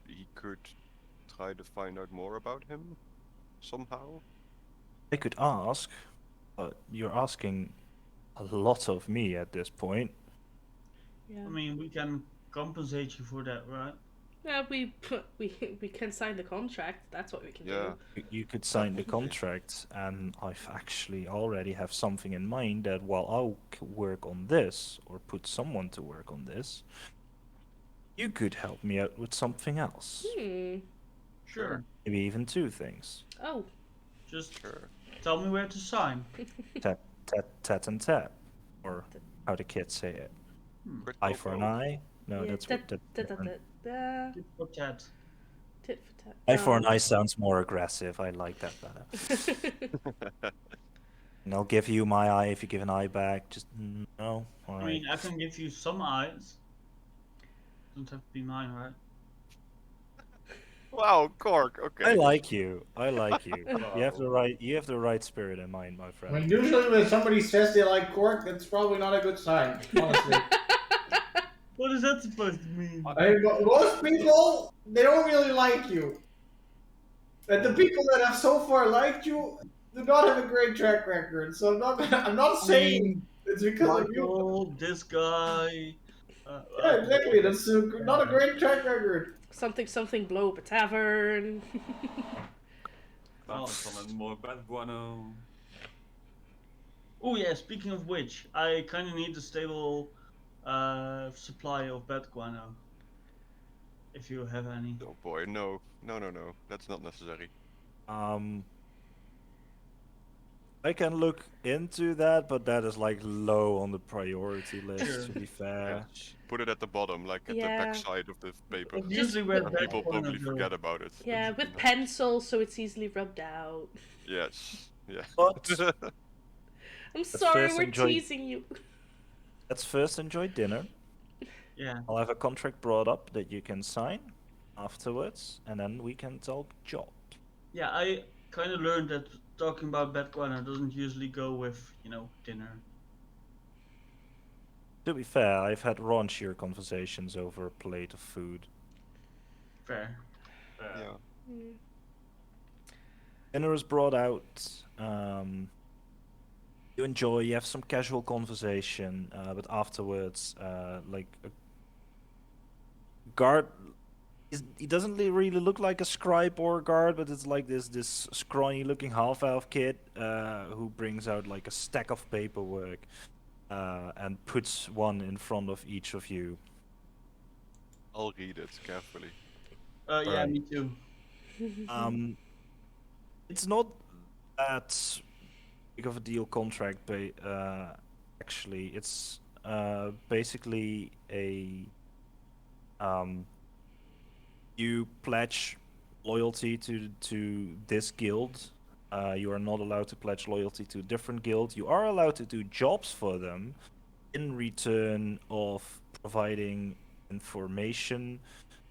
he could try to find out more about him somehow? I could ask, but you're asking a lot of me at this point. Yeah. I mean, we can compensate you for that, right? Yeah, we can sign the contract. That's what we can Yeah. do. You could sign the Definitely. contract, and I've actually already have something in mind that while I'll work on this or put someone to work on this, you could help me out with something else. Sure. Maybe even two things. Oh, Just Sure. tell me where to sign. Tat, tat, tat, and tat. Or how the kids say it. Quid Eye pro for an quo. eye? No, yeah. that's da- what. That's da- da- different. da- da. Tit for tat. Tit for tat. Eye for an eye sounds more aggressive. I like that better. And I'll give you my eye if you give an eye back. Just no. All I right. mean, I can give you some eyes. Doesn't have to be mine, right? Wow, Cork. Okay. I like you. I like you. You have Wow. the right. You have the right spirit in mind, my I friend. mean, usually when somebody says they like cork, that's probably not a good sign, honestly. What is that supposed to mean? I mean, most people, they don't really like you. And the people that have so far liked you do not have a great track record. So I'm not saying it's because of you. Michael, this guy. Yeah, exactly. That's not a great track record. something blow up a tavern. Well, Summon more bad guano. oh yeah, speaking of which, I kind of need a stable supply of bed guano. If you have any. Oh boy, no. No. That's not necessary. Um, I can look into that, but that is like low on the priority list. Sure. To be fair, Yes. Put it at the bottom, like at the Yeah. back side of the paper. That's usually where with- And bed people guano probably go. forget about it. That Yeah, should be with nice. pencil, so it's easily rubbed out. Yes. Yeah. but I'm sorry, first we're enjoy- teasing you. let's first enjoy dinner. Yeah. I'll have a contract brought up that you can sign afterwards, and then we can talk job. Yeah, I kind of learned that talking about bed guano doesn't usually go with, dinner. To be fair, I've had raunchier conversations over a plate of food. Fair. Yeah. Mm. Dinner is brought out. You enjoy. You have some casual conversation, but afterwards, like a guard. He doesn't really look like a scribe or a guard, but it's like this scrawny-looking half-elf kid who brings out like a stack of paperwork and puts one in front of each of you. I'll read it carefully. Yeah, Right. me too. It's not that big of a deal contract, but actually, it's basically a you pledge loyalty to this guild. You are not allowed to pledge loyalty to a different guild. You are allowed to do jobs for them in return of providing information.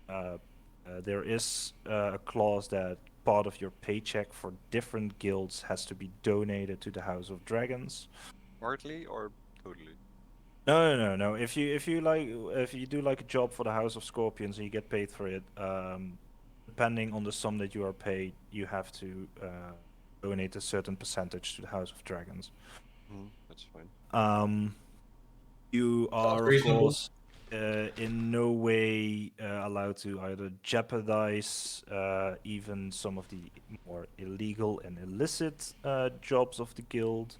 There is a clause that part of your paycheck for different guilds has to be donated to the House of Dragons. Partly or totally? No. If you do like a job for the House of Scorpions and you get paid for it, depending on the sum that you are paid, you have to donate a certain percentage to the House of Dragons. That's fine. You are of reasonable. course in no way allowed to either jeopardize even some of the more illegal and illicit jobs of the guild.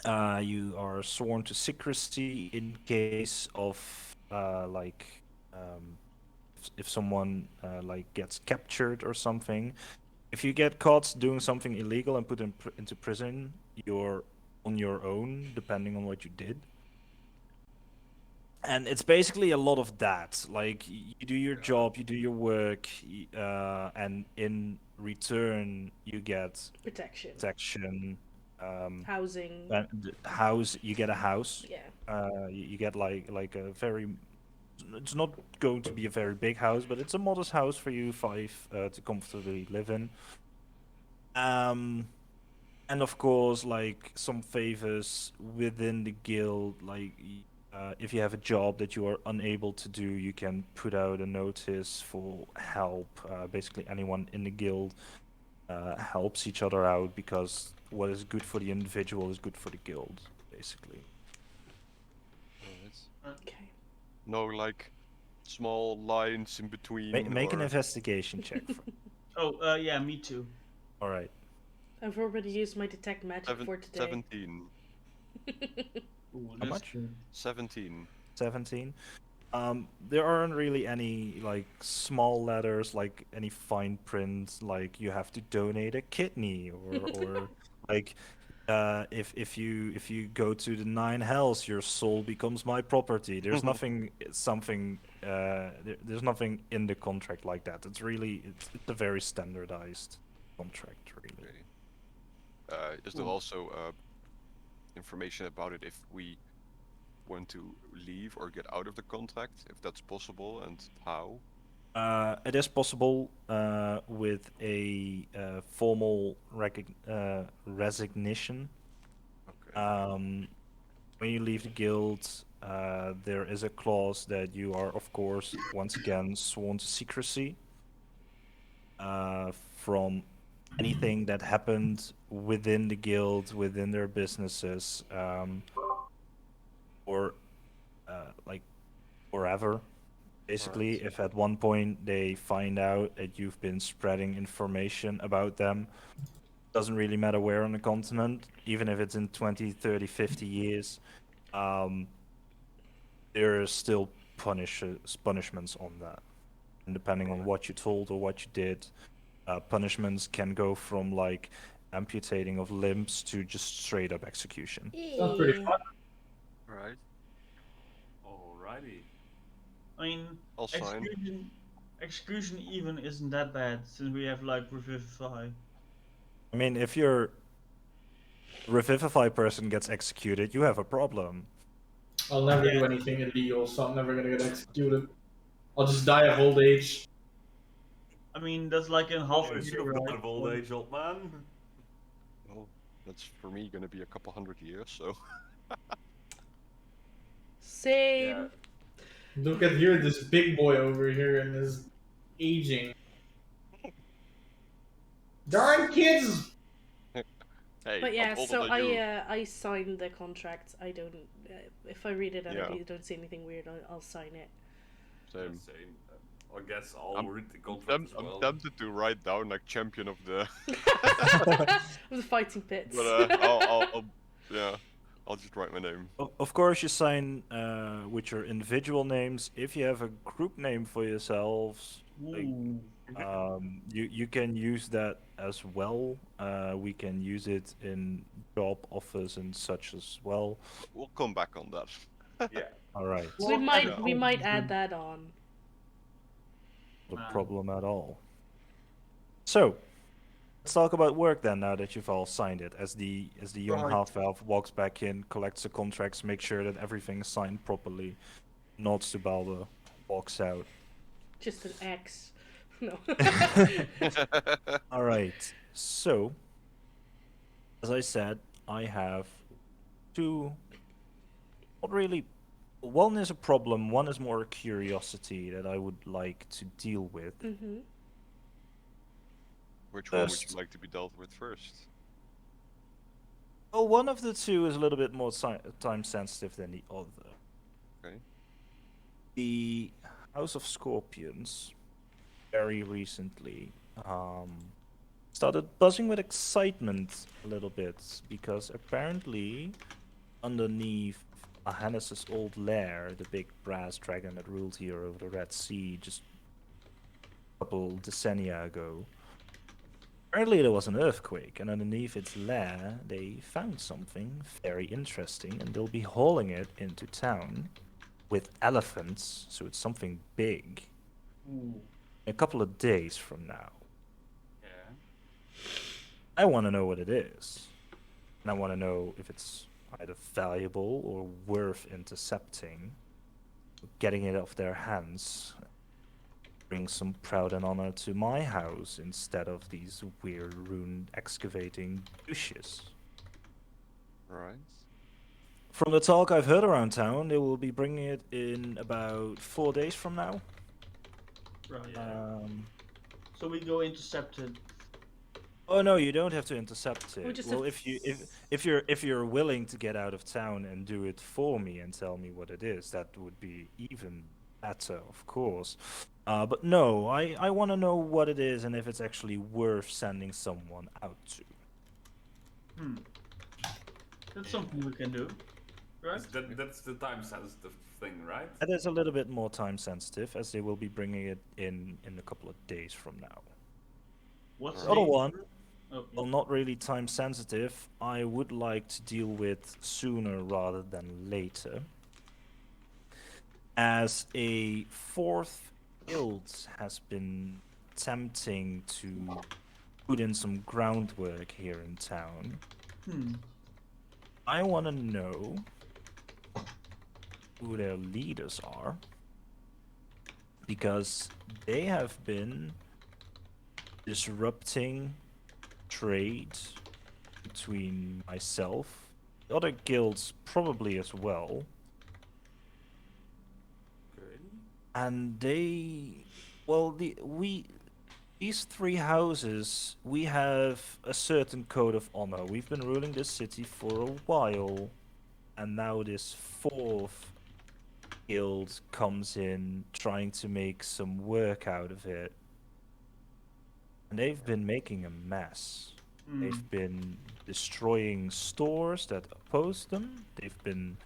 You are sworn to secrecy in case of if someone like gets captured or something. If you get caught doing something illegal and put into prison, you're on your own, depending on what you did. And it's basically a lot of that. Like you do your job, you do your work, and in return you get Protection. protection. Housing. You get a house. Yeah. You get like a very. It's not going to be a very big house, but it's a modest house for you five to comfortably live in. And of course, like some favors within the guild, like if you have a job that you are unable to do, you can put out a notice for help. Basically, anyone in the guild helps each other out because what is good for the individual is good for the guild, basically. Alright. Okay. No, like small lines in between. Make an or... investigation check. Oh, yeah, me too. All right. I've already used my detect magic for today. 17. Ooh, How that's much? good. 17. 17. There aren't really any like small letters, like any fine print, like you have to donate a kidney or like if you go to the nine hells, your soul becomes my property. There's nothing there's nothing in the contract like that. It's a very standardized contract, really. Okay. Is there also information about it if we want to leave or get out of the contract, if that's possible, and how? It is possible with a formal resignation. Okay. When you leave the guild, there is a clause that you are, of course, once again sworn to secrecy from anything that happened within the guild, within their businesses, or like forever. Basically, Alright. if at one point they find out that you've been spreading information about them, doesn't really matter where on the continent, even if it's in 20, 30, 50 years, um, there are still punishments on that. And depending on what you told or what you did, punishments can go from like amputating of limbs to just straight up execution. Sounds pretty Eh. fun. Right. Alrighty. I mean, I'll sign. execution even isn't that bad since we have like revivify. I mean, if your revivify person gets executed, you have a problem. I'll never do anything illegal, so I'm never gonna get executed. I'll just die of old age. I mean, that's like in half Oh, a you should year, have right? died of old age, old man. Well, that's for me gonna be a couple hundred years, so. Same. Yeah. Look at here, this big boy over here and his aging. Darn kids! Hey, But yeah, I'm older so than you. I signed the contract. I don't. If I read it and Yeah. I don't see anything weird, I'll sign it. Same. Same. I guess I'll I'm- read the contract as well. I'm tempted to write down like champion of the, Of the fighting pits. but yeah, I'll just write my name. Of course, you sign with your individual names. If you have a group name for yourselves, like, Ooh. you can use that as well. We can use it in job offers and such as well. We'll come back on that. Yeah. All right, we Well, might yeah. we might add that on. no Wow. problem at all. So, let's talk about work then. Now that you've all signed it, as the young Right. half elf walks back in, collects the contracts, makes sure that everything is signed properly, nods to Balder, walks out. Just an X. No. All right. So, as I said, I have two. Not really. One is a problem. One is more a curiosity that I would like to deal with. Mhm. Which one would First. you like to be dealt with first? Well, one of the two is a little bit more time sensitive than the other. Okay. The House of Scorpions very recently started buzzing with excitement a little bit because apparently underneath Ahanis's old lair, the big brass dragon that ruled here over the Red Sea just a couple decennia ago, apparently there was an earthquake, and underneath its lair they found something very interesting, and they'll be hauling it into town with elephants, so it's something big, Ooh. in a couple of days from now. Yeah. I want to know what it is. And I want to know if it's either valuable or worth intercepting. Getting it off their hands brings some pride and honor to my house instead of these weird rune excavating douches. Right. From the talk I've heard around town, they will be bringing it in about 4 days from now. Right. Yeah. So we go intercepted. Oh no, you don't have to intercept We it. just Well, have- if you're willing to get out of town and do it for me and tell me what it is, that would be even better, of course. But no, I want to know what it is and if it's actually worth sending someone out to. That's something we can do, right? That's the time sensitive thing, right? That is a little bit more time sensitive, as they will be bringing it in a couple of days from now. What's The other the- one, Oh, well, not really time sensitive, I would like to deal with sooner rather than later. As a fourth guild has been attempting to put in some groundwork here in town, I want to know who their leaders are, because they have been disrupting trade between myself, the other guilds probably as well, Okay. and they, well, these three houses, we have a certain code of honor. We've been ruling this city for a while, and now this fourth guild comes in trying to make some work out of it. And they've been making a mess. They've been destroying stores that oppose them. They've been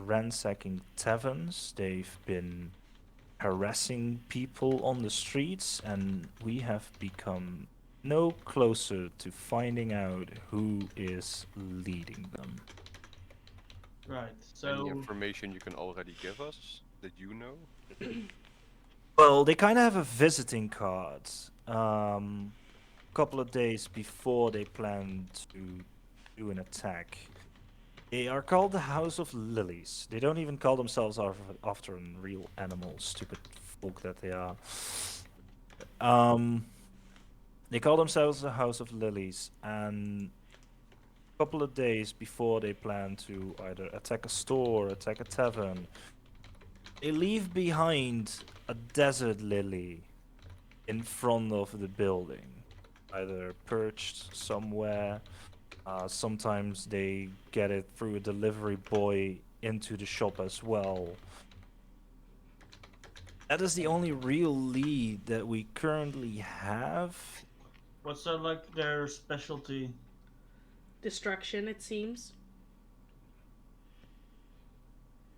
ransacking taverns. They've been harassing people on the streets, and we have become no closer to finding out who is leading them. Right. Any So information you can already give us that you know? Well, they kind of have a visiting card. Couple of days before they plan to do an attack. They are called the House of Lilies. They don't even call themselves after a real animal, stupid folk that they are. They call themselves the House of Lilies, and a couple of days before they plan to either attack a store, attack a tavern, they leave behind a desert lily in front of the building, either perched somewhere. Sometimes they get it through a delivery boy into the shop as well. That is the only real lead that we currently have. what's that like their specialty? Destruction, it seems.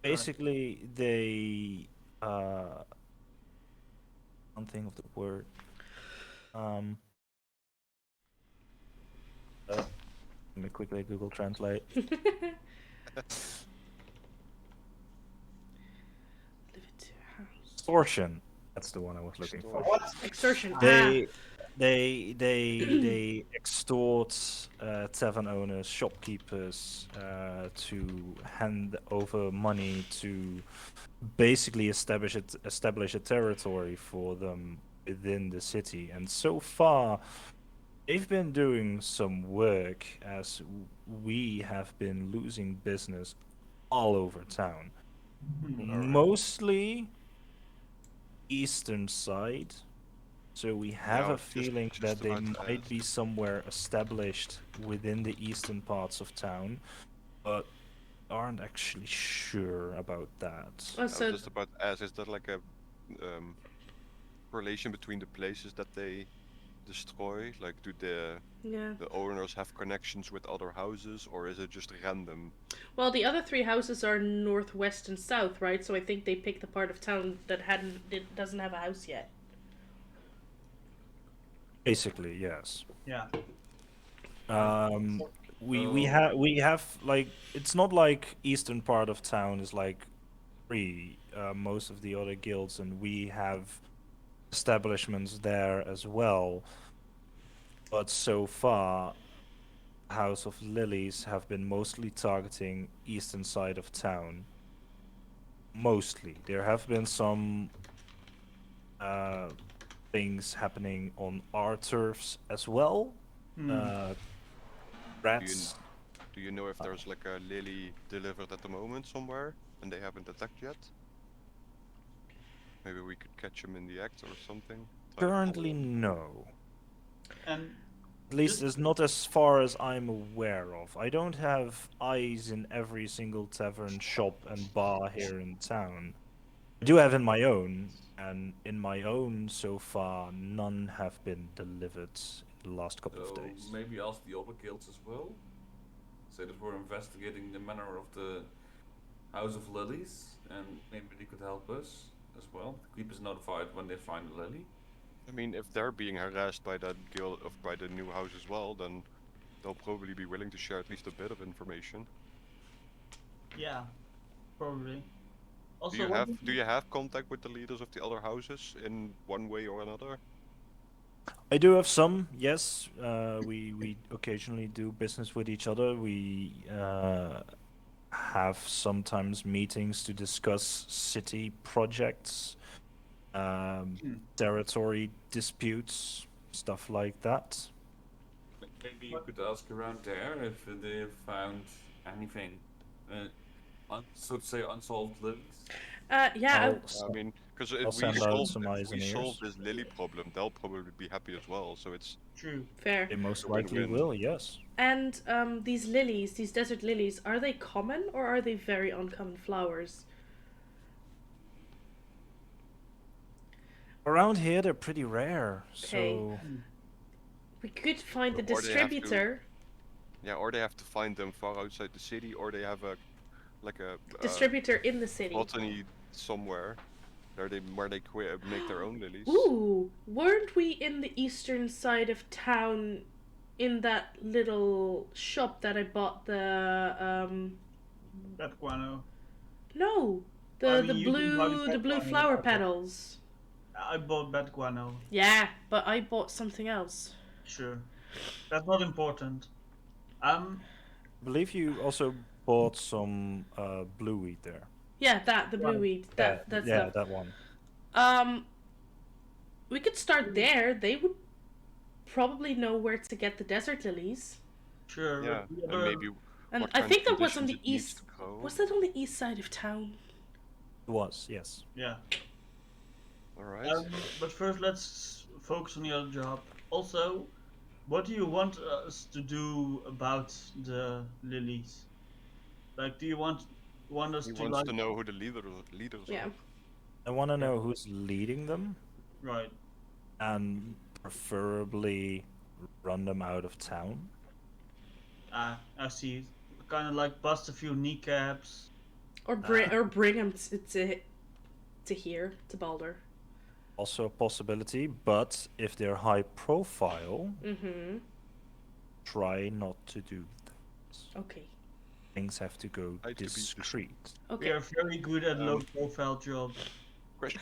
Basically, they can't think of the word. Let me quickly Google Translate. Leave it to house. Extortion. That's the one I was looking for. What? Extortion. They extort tavern owners, shopkeepers to hand over money to basically establish a territory for them within the city. And so far, they've been doing some work as we have been losing business all over town. Mostly eastern side. So we have Yeah, a feeling just that they about to might ask. be somewhere established within the eastern parts of town, but aren't actually sure about that. Oh, I was so just about to ask, is there like a relation between the places that they destroy? Like, do yeah. the owners have connections with other houses, or is it just random? Well, the other three houses are northwest and south, right? So I think they picked the part of town that doesn't have a house yet. Basically, yes. Yeah. We have like it's not like eastern part of town is like free. Most of the other guilds, and we have establishments there as well. But so far, House of Lilies have been mostly targeting eastern side of town. Mostly, there have been some things happening on our turfs as well. Rats. Do you know if there's like a lily delivered at the moment somewhere and they haven't attacked yet? Maybe we could catch them in the act or something. Try to follow Currently, them. no. And At least Just- it's not as far as I'm aware of. I don't have eyes in every single tavern, shop, and bar here in town. I do have in my own, and in my own so far, none have been delivered in the last couple of So days. maybe ask the other guilds as well. Say that we're investigating the manner of the House of Lilies, and maybe they could help us as well. Keep us notified when they find a lily. I mean, if they're being harassed by that guild of by the new house as well, then they'll probably be willing to share at least a bit of information. yeah, probably. Also, Do you have contact with the leaders of the other houses in one way or another? I do have some, yes. We occasionally do business with each other. We have sometimes meetings to discuss city projects, territory disputes, stuff like that. Maybe you could ask around there if they have found anything, so to say, unsolved lilies. Yeah. I'll I mean, because I'll if send out some eyes if we and solve ears. this lily problem, they'll probably be happy as well. So it's True. Fair. They most a likely win-win. will, yes. And these lilies, these desert lilies, are they common or are they very uncommon flowers? Around here, they're pretty rare. Okay. So We could find the Or they have to- distributor. Yeah, or they have to find them far outside the city, or they have a Distributor in the city. botany somewhere where they make their own lilies. Ooh, weren't we in the eastern side of town in that little shop that I bought That guano. no, I mean, you can buy the that blue one in flower the petals. I bought bad guano. Yeah, but I bought something else. Sure. That's not important. I believe you also bought some blue wheat there. Yeah, the blue weed. That stuff. that one. We could start there. They would probably know where to get the desert lilies. Sure. Yeah, but the and other- maybe And what I kind think of that was on conditions the it needs east. to grow. Was that on the east side of town? It was, yes. Yeah. All right. But first, let's focus on the other job. Also, what do you want us to do about the lilies? Like, do you want us He to wants like? to know who the leaders Yeah. are. I want to know who's leading them, Right. and preferably run them out of town. I see. Kind of like bust a few kneecaps. Or bring them to here, to Balder. Also a possibility, but if they're high profile, Mm-hmm. try not to do this. Okay. Things have to go Try to be discreet. We Okay. are very good at low-profile jobs.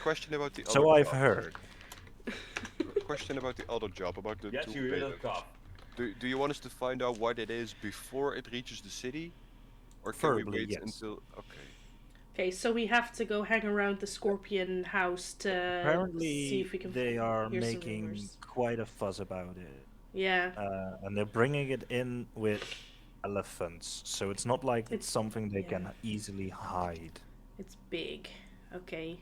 Question about the So other I've job. heard. Question about the other job, about the Yes, two you hear that payloads. cough. Do you want us to find out what it is before it reaches the city? Or can we Preferably, wait yes. until... Okay. Okay, so we have to go hang around the Scorpion house to see Apparently, if we can they are hear some making rumors. quite a fuss about it. Yeah. And they're bringing it in with elephants, so it's not like it's It's- something they yeah. can easily hide. It's big. Okay.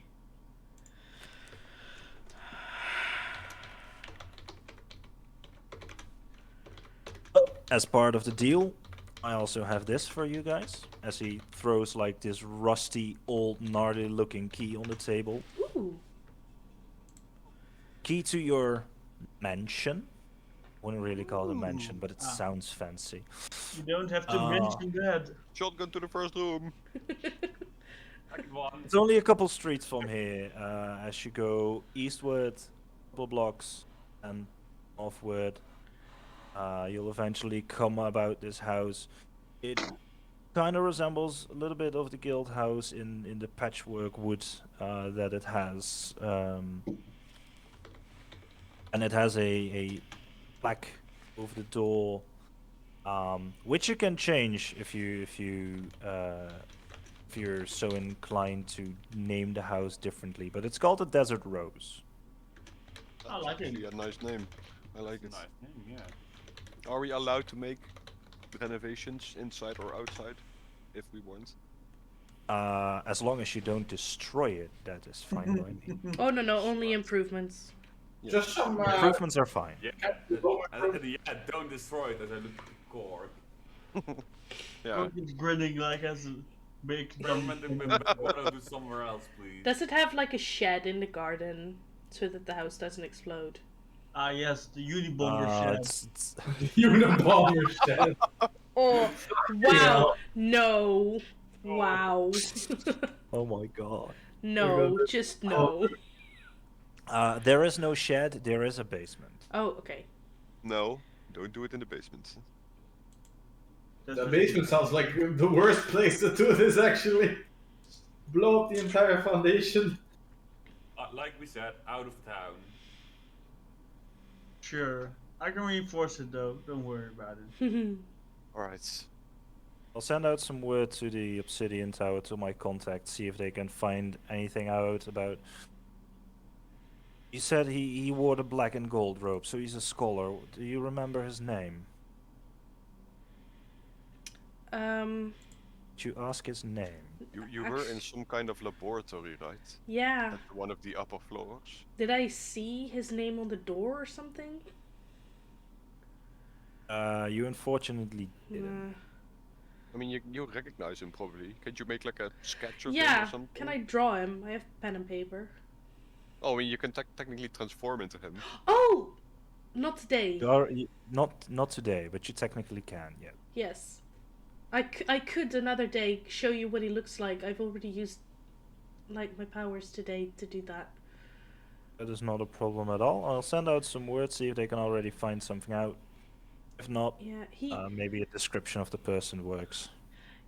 As part of the deal, I also have this for you guys. As he throws like this rusty, old, gnarly-looking key on the table. Ooh. Key to your mansion. Wouldn't really call it a mansion, but it Ah. sounds fancy. You don't have to mention that. Shotgun to the first room! Second one. It's only a couple streets from here. As you go eastward, couple blocks, and northward, you'll eventually come about this house. It kind of resembles a little bit of the guild house in the patchwork wood that it has, and it has a plaque over the door, which you can change if you're so inclined to name the house differently. But it's called the Desert Rose. I like it. Actually a nice name. I like it. Nice name, yeah. Are we allowed to make renovations inside or outside? If we want. As long as you don't destroy it, that is fine by me. Oh no, only improvements. Yeah. Just some. Improvements are fine. Yeah, yeah, don't destroy it as I look at the core. Yeah. He's grinning like as a big Recommend dumb. to do somewhere else, please. Does it have like a shed in the garden so that the house doesn't explode? Ah yes, the Unibomber shed. It's Unabomber shed. Oh, wow. No. Wow. oh my god. No, just no. There is no shed. There is a basement. Oh, okay. No, don't do it in the basement. That's The what- basement sounds like the worst place to do this, actually. Blow up the entire foundation. Like we said, out of town. Sure. I can reinforce it though, don't worry about it. Alright. I'll send out some word to the Obsidian Tower to my contacts, see if they can find anything out about. You said he wore the black and gold robe, so he's a scholar. Do you remember his name? Did you ask his name? You were in some kind of laboratory, right? Yeah. At one of the upper floors. Did I see his name on the door or something? You unfortunately didn't. I mean, you recognize him probably. Can't you make like a sketch of him or Yeah. something? Can I draw him? I have pen and paper. Oh, I mean, you can technically transform into him. Oh, not today. Not today, but you technically can. Yeah. Yes. I could another day show you what he looks like. I've already used like my powers today to do that. That is not a problem at all. I'll send out some words, see if they can already find something out. If not, Yeah, maybe a description of the person works.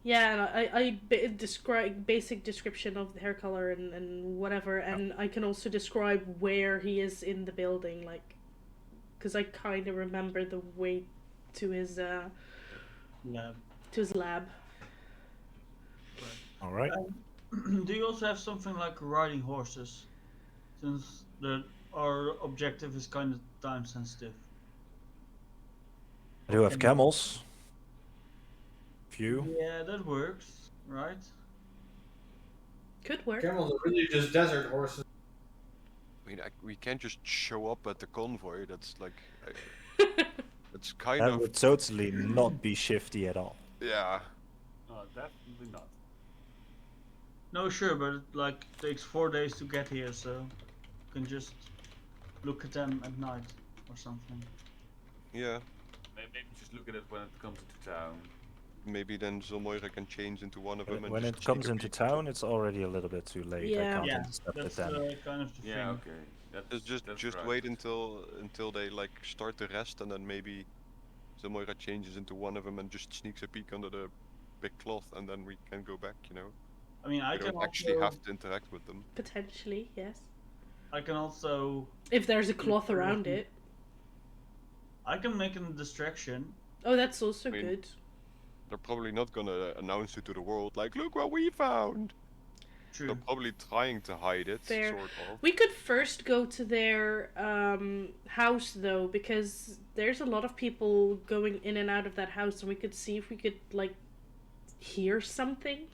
Yeah, and I describe basic description of the hair color and whatever, and I can also describe where he is in the building, like, because I kind of remember the way to his Lab. lab. All right. Do you also have something like riding horses? Since our objective is kind of time sensitive. I do have camels. Few. Yeah, that works, right? Could work. Camels are really just desert horses. I mean, we can't just show up at the convoy. That's like, it's kind That of would totally not be shifty at all. yeah. No, definitely not. No, sure, but it like takes 4 days to get here, so you can just look at them at night or something. Yeah. Maybe just look at it when it comes to town. Maybe then Zolmoira can change into one of them. And When just it comes sneak a into peek. town, it's already a little bit too late. Yeah. I can't Yeah, intercept it that's then. kind of the Yeah, thing. okay. That's Just right. wait until they like start the rest, and then maybe Zolmoira changes into one of them and just sneaks a peek under the big cloth, and then we can go back. You know, I mean, I we can don't actually also, have to interact with them. Potentially, yes. I can also, If there's a cloth around it. I can make a distraction. Oh, that's also I mean, good. They're probably not gonna announce it to the world like, look what we found. True. They're probably trying to hide it, Fair. sort of. We could first go to their house though, because there's a lot of people going in and out of that house, and we could see if we could like hear something.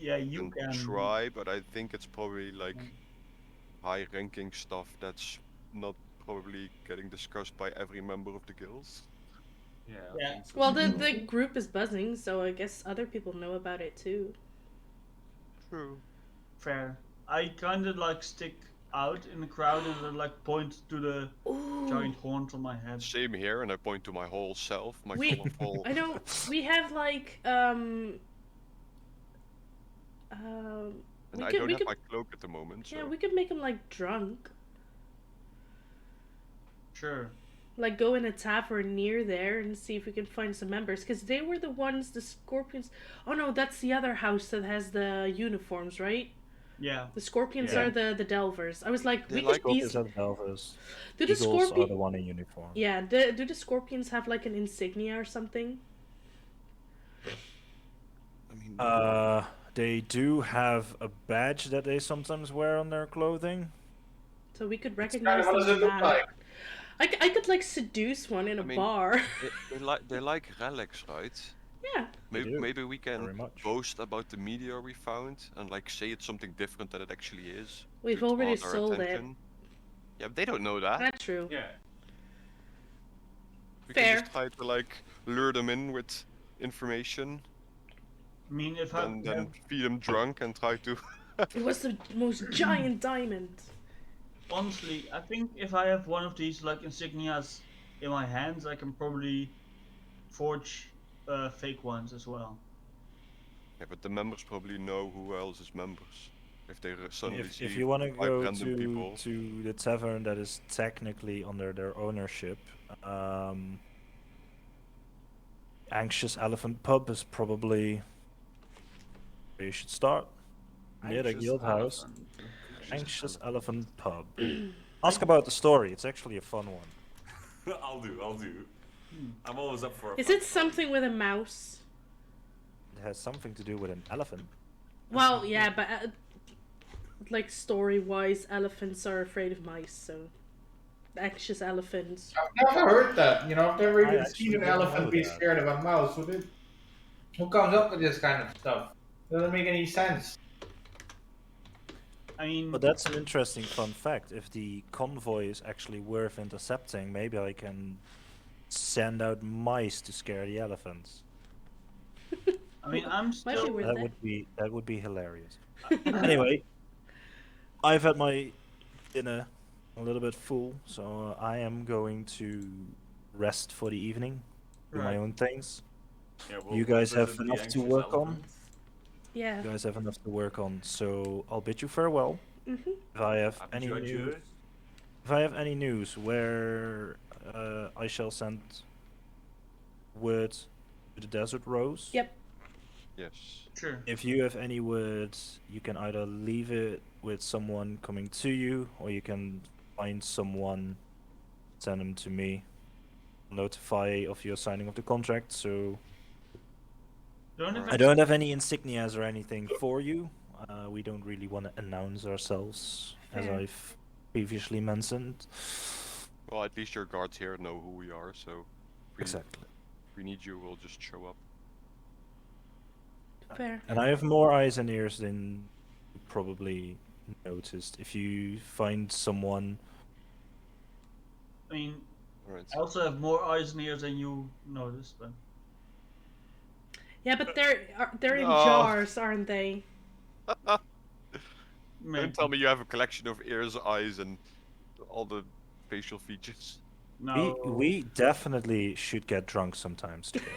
Yeah, you can can try, but I think it's probably like high-ranking stuff that's not probably getting discussed by every member of the guilds. Yeah. Yeah. I think so Well, too. the group is buzzing, so I guess other people know about it too. True. Fair. I kind of like stick out in the crowd and then like point to the Ooh. giant horns on my head. Same here, and I point to my whole self, my We- colorful. I know we have like And we I could don't we have could my cloak at the moment, so yeah we could make them like drunk, Sure. like go in a tavern near there and see if we can find some members, because they were the ones, the scorpions. Oh no, that's the other house that has the uniforms, right? Yeah. The scorpions Yeah. are the delvers. I was like, They we like could be. Scorpions and Delvers. Do the Eagles are the scorpion? one in uniform. Yeah. Do the scorpions have like an insignia or something? I mean, They do have a badge that they sometimes wear on their clothing. So we could Kind recognize of what them does on it look that. like? I could like seduce one in a I mean, bar. they like relics, right? Yeah. They do. Maybe we Very can much. boast about the meteor we found and like say it's something different than it actually is. We've to draw already their sold it. attention. Yeah, but they don't know that. That's true. Yeah. We Fair. can just try to like lure them in with information, I mean, if I then feed them drunk and try to. It was the most giant diamond. honestly, I think if I have one of these like insignias in my hands, I can probably forge fake ones as well. Yeah, but the members probably know who else is members. If they suddenly see If you want to 5 go random people. to the tavern that is technically under their ownership, Anxious Elephant Pub is probably where you should start. Near the Anxious guild house. elephant. Anxious Elephant Pub. Ask about the story. It's actually a fun one. I'll do. I'm always up for. Is it something with a mouse? It has something to do with an elephant. Well, yeah, but like story-wise, elephants are afraid of mice, so anxious elephants. I've never heard that. You know, I've never I even actually seen an didn't know elephant be that. scared of a mouse. Who comes up with this kind of stuff? Doesn't make any sense. I mean, But that's an interesting fun fact. If the convoy is actually worth intercepting, maybe I can send out mice to scare the elephants. I'm Might be still. worth That it. would be hilarious. Anyway, I've had my dinner, a little bit full, so I am going to rest for the evening, do my Right. own things. Yeah, You we'll guys have visit the enough to anxious work on. elephant. Yeah. You guys have enough to work on, so I'll bid you farewell. Mm-hmm. If I have Happy any to news, cheers. if I have any news where I shall send word to the Desert Rose. Yep. Yes. Sure. If you have any words, you can either leave it with someone coming to you, or you can find someone, send them to me, notify of your signing of the contract. So Don't have I Alright. don't have any insignias or anything for you. We don't really want to announce ourselves, as Fair. I've previously mentioned. Well, at least your guards here know who we are, so Exactly. if we need you, we'll just show up. Fair. And I have more eyes and ears than you probably noticed. If you find someone, I mean, Alright. I also have more eyes and ears than you noticed, but Yeah, but they're in No. jars, aren't they? maybe. Don't tell me you have a collection of ears, eyes, and all the facial features. No. we definitely should get drunk sometimes together.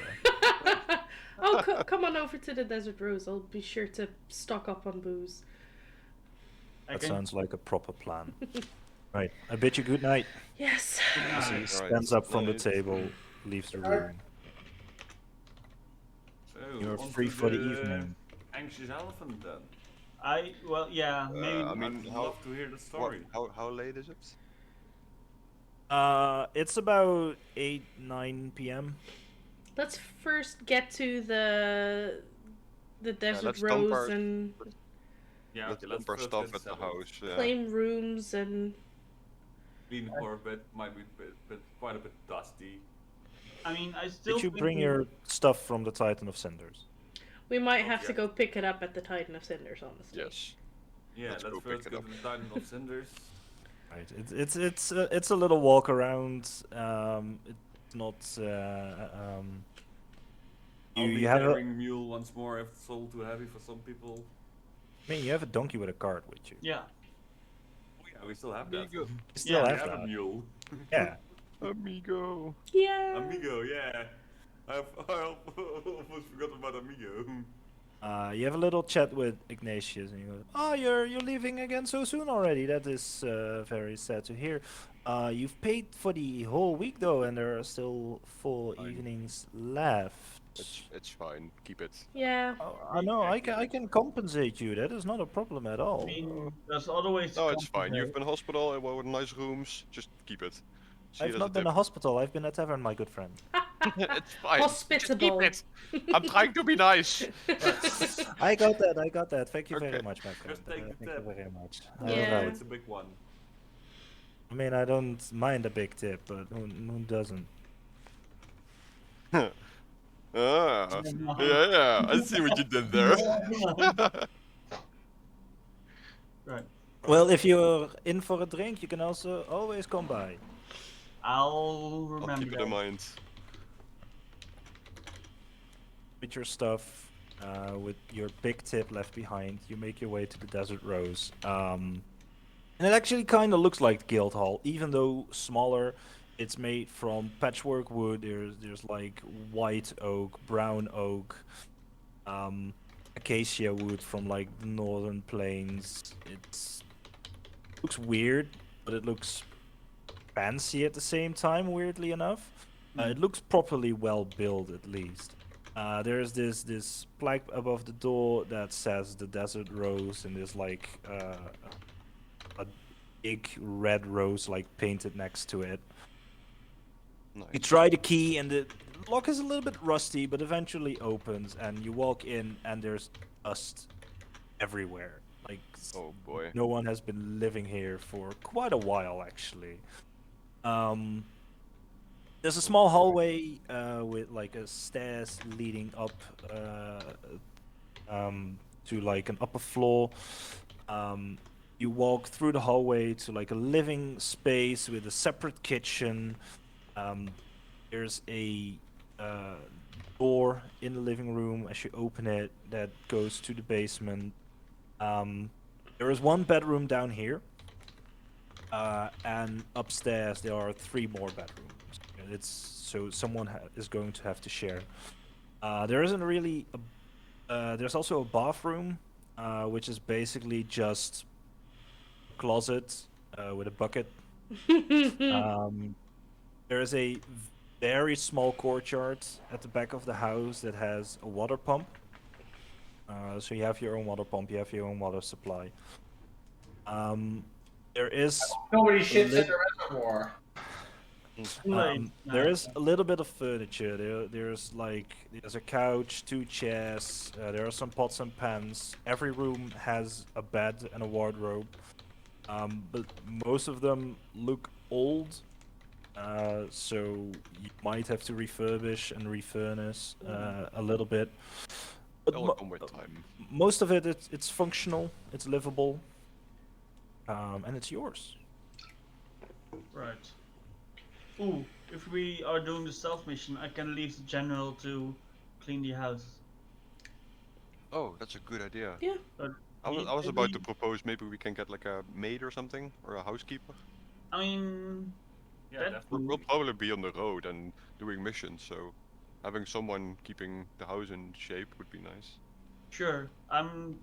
Oh, come on over to the Desert Rose. I'll be sure to stock up on booze. I That can. sounds like a proper plan. Right, I bid you good night. Yes. As he Night. stands up from the Night. table, leaves the Alright. room. So, You're on free to for the evening. Anxious elephant then. Well, yeah, maybe. I mean, I'd how- love to hear the story. How late is it? It's about 8-9 p.m. Let's first get to the Desert let's dump Rose our- and Yeah, Let's okay, let's dump our first stuff get at the settled. house. Yeah. claim rooms and Clean for a bit, might be quite a bit dusty. I mean, I still. Did you think bring we- your stuff from the Titan of Cinders? we might Not have to yet. go pick it up at the Titan of Cinders, honestly. Yes. Yeah, Let's let's go first pick it go up. to the Titan of Cinders. Right. It's a little walk around. It's not. I'll be You have a. carrying mule once more if it's all too heavy for some people. I mean, you have a donkey with a cart with you. Yeah. Oh yeah, we still have that. Amigo. You still We have have that. a mule. Yeah. Amigo. Yeah. Amigo, yeah. I almost forgot about Amigo. You have a little chat with Ignatius, and you go, "Oh, you're leaving again so soon already. That is very sad to hear. You've paid for the whole week though, and there are still 4 Fine. evenings left. It's fine. Keep it. Yeah. Oh, I know. I can compensate you. That is not a problem at I all. mean, there's other ways to No, it's fine. compensate. You've been hospital with nice rooms. Just keep it. See it I've as not been tip. a hospital. I've been a tavern, my good friend. It's fine. Hospitable. Just keep it. I'm trying to be nice. I got that. I got that. Thank you very Okay. much, my friend. Just take the Thank you tip. very much. Yeah. Alright. It's a big one. I mean, I don't mind a big tip, but who doesn't? Ah, yeah. I see what you did there. Right. Well, if you're in for a drink, you can also always come by. I'll remember I'll keep it that. in mind. With your stuff, with your big tip left behind, you make your way to the Desert Rose. And it actually kind of looks like Guildhall, even though smaller. It's made from patchwork wood. There's like white oak, brown oak, acacia wood from like the northern plains. It looks weird, but it looks fancy at the same time. Weirdly enough, it looks properly well built at least. There's this plaque above the door that says the Desert Rose, and there's like a big red rose like painted next to it. You Nice. try the key, and the lock is a little bit rusty, but eventually opens, and you walk in, and there's dust everywhere. Like Oh boy. no one has been living here for quite a while, actually. There's a small hallway with like a stairs leading up to like an upper floor. You walk through the hallway to like a living space with a separate kitchen. There's a door in the living room as you open it that goes to the basement. There is one bedroom down here, and upstairs there are 3 more bedrooms. And it's so someone is going to have to share. There isn't really there's also a bathroom, which is basically just a closet with a bucket. Um, there is a very small courtyard at the back of the house that has a water pump. So you have your own water pump, you have your own water supply. There is Nobody a shits in lit- the reservoir. Too late. there is a little bit of furniture. There's a couch, 2 chairs. There are some pots and pans. Every room has a bed and a wardrobe. But most of them look old. So you might have to refurbish and refurnish a little bit. But That'll come with time. most of it's functional, it's livable, and it's yours. Right. Ooh, if we are doing the stealth mission, I can leave the general to clean the house. Oh, that's a good idea. Yeah. But I was he- about to he- propose maybe we can get like a maid or something, or a housekeeper. I mean, Yeah, That- definitely. We'll probably be on the road and doing missions, so having someone keeping the house in shape would be nice. sure. I'm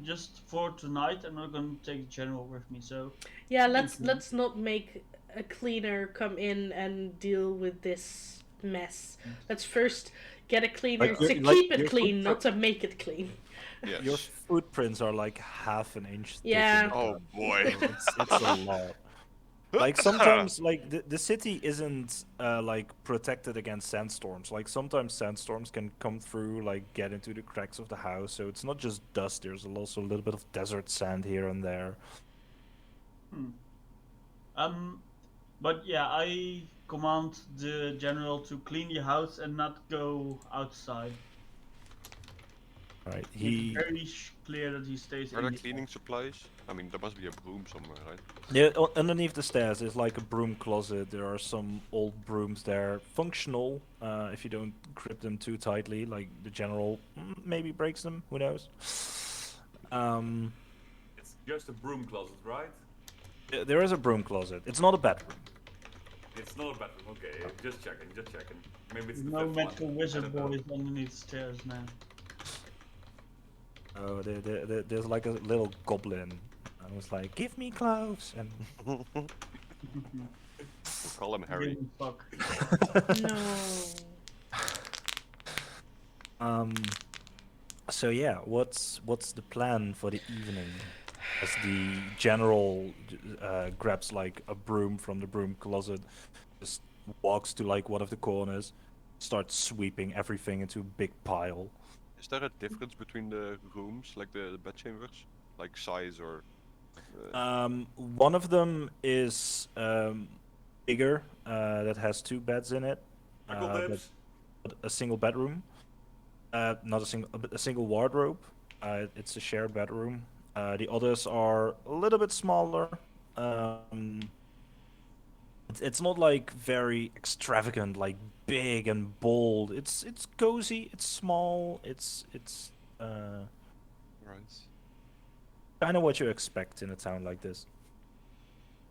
just for tonight. I'm not gonna take the general with me. So Yeah, Mhm. let's not make a cleaner come in and deal with this mess. Let's first get a cleaner Like to your- like keep it your clean, footprint- not to make it clean. Yes. Your footprints are like half an inch thick. Yeah. in the Oh, ground, boy. so it's a lot. Like sometimes, like the city isn't like protected against sandstorms. Like sometimes sandstorms can come through, like get into the cracks of the house. So it's not just dust. There's also a little bit of desert sand here and there. but yeah, I command the general to clean the house and not go outside. Right? Make it very clear that he stays Are in there the cleaning supplies? I mean, there must be a broom somewhere, right? Yeah, underneath the stairs is like a broom closet. There are some old brooms there, functional if you don't grip them too tightly. Like the general maybe breaks them. Who knows? It's just a broom closet, right? There is a broom closet. It's not a bedroom. It's not a bedroom. Okay, just checking, just checking. Maybe it's There's the no fifth one. magical I wizard don't know. boys underneath the stairs now. Oh, there's like a little goblin. I was like, give me clothes, and We'll call him Harry. Giving fuck. No. So yeah, what's the plan for the evening? As the general grabs like a broom from the broom closet, just walks to like one of the corners, starts sweeping everything into a big pile. Is there a difference between the rooms, like the bed chambers? Like size or... One of them is bigger, that has 2 beds in it, Michael but Bibbs. a single bedroom. Not a single wardrobe. It's a shared bedroom. The others are a little bit smaller. It's not like very extravagant, like big and bold. It's cozy. It's small. It's Right. kind of what you expect in a town like this.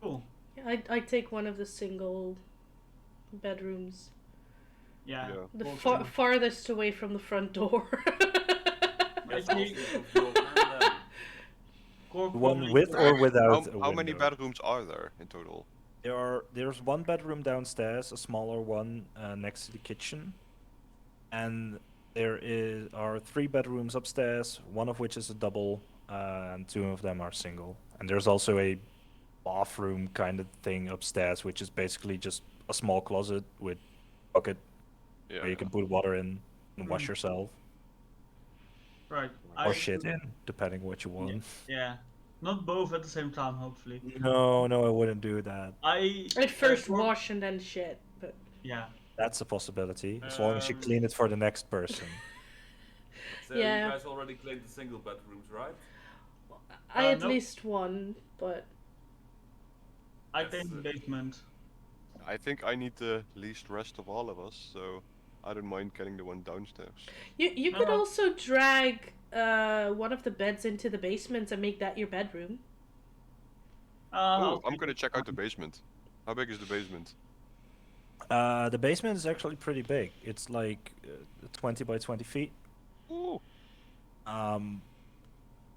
Cool. Yeah, I take one of the single bedrooms, Yeah. Yeah. the also- farthest away from the front door. Yes, I also think- of your and, Corp The one probably with or without a How many window? bedrooms are there in total? There's one bedroom downstairs, a smaller one next to the kitchen, and are 3 bedrooms upstairs, one of which is a double, and 2 of them are single. And there's also a bathroom kind of thing upstairs, which is basically just a small closet with bucket Yeah. where you can put water in and wash yourself Right. or shit in, depending what you want. Yeah. Not both at the same time, hopefully. No, I wouldn't do that. I'd first Corp- wash and then shit, but Yeah. That's a possibility, as long as you Um, clean it for the next person. so Yeah. you guys already cleaned the single bedrooms, right? I at nope. least one, but I Yes, think the basement. I think I need the least rest of all of us, so I don't mind getting the one downstairs. You could Uh, also drag one of the beds into the basement and make that your bedroom. Oh, I'll I'm take gonna it. check out the basement. How big is the basement? The basement is actually pretty big. It's like 20 by 20 feet. Oh, Um,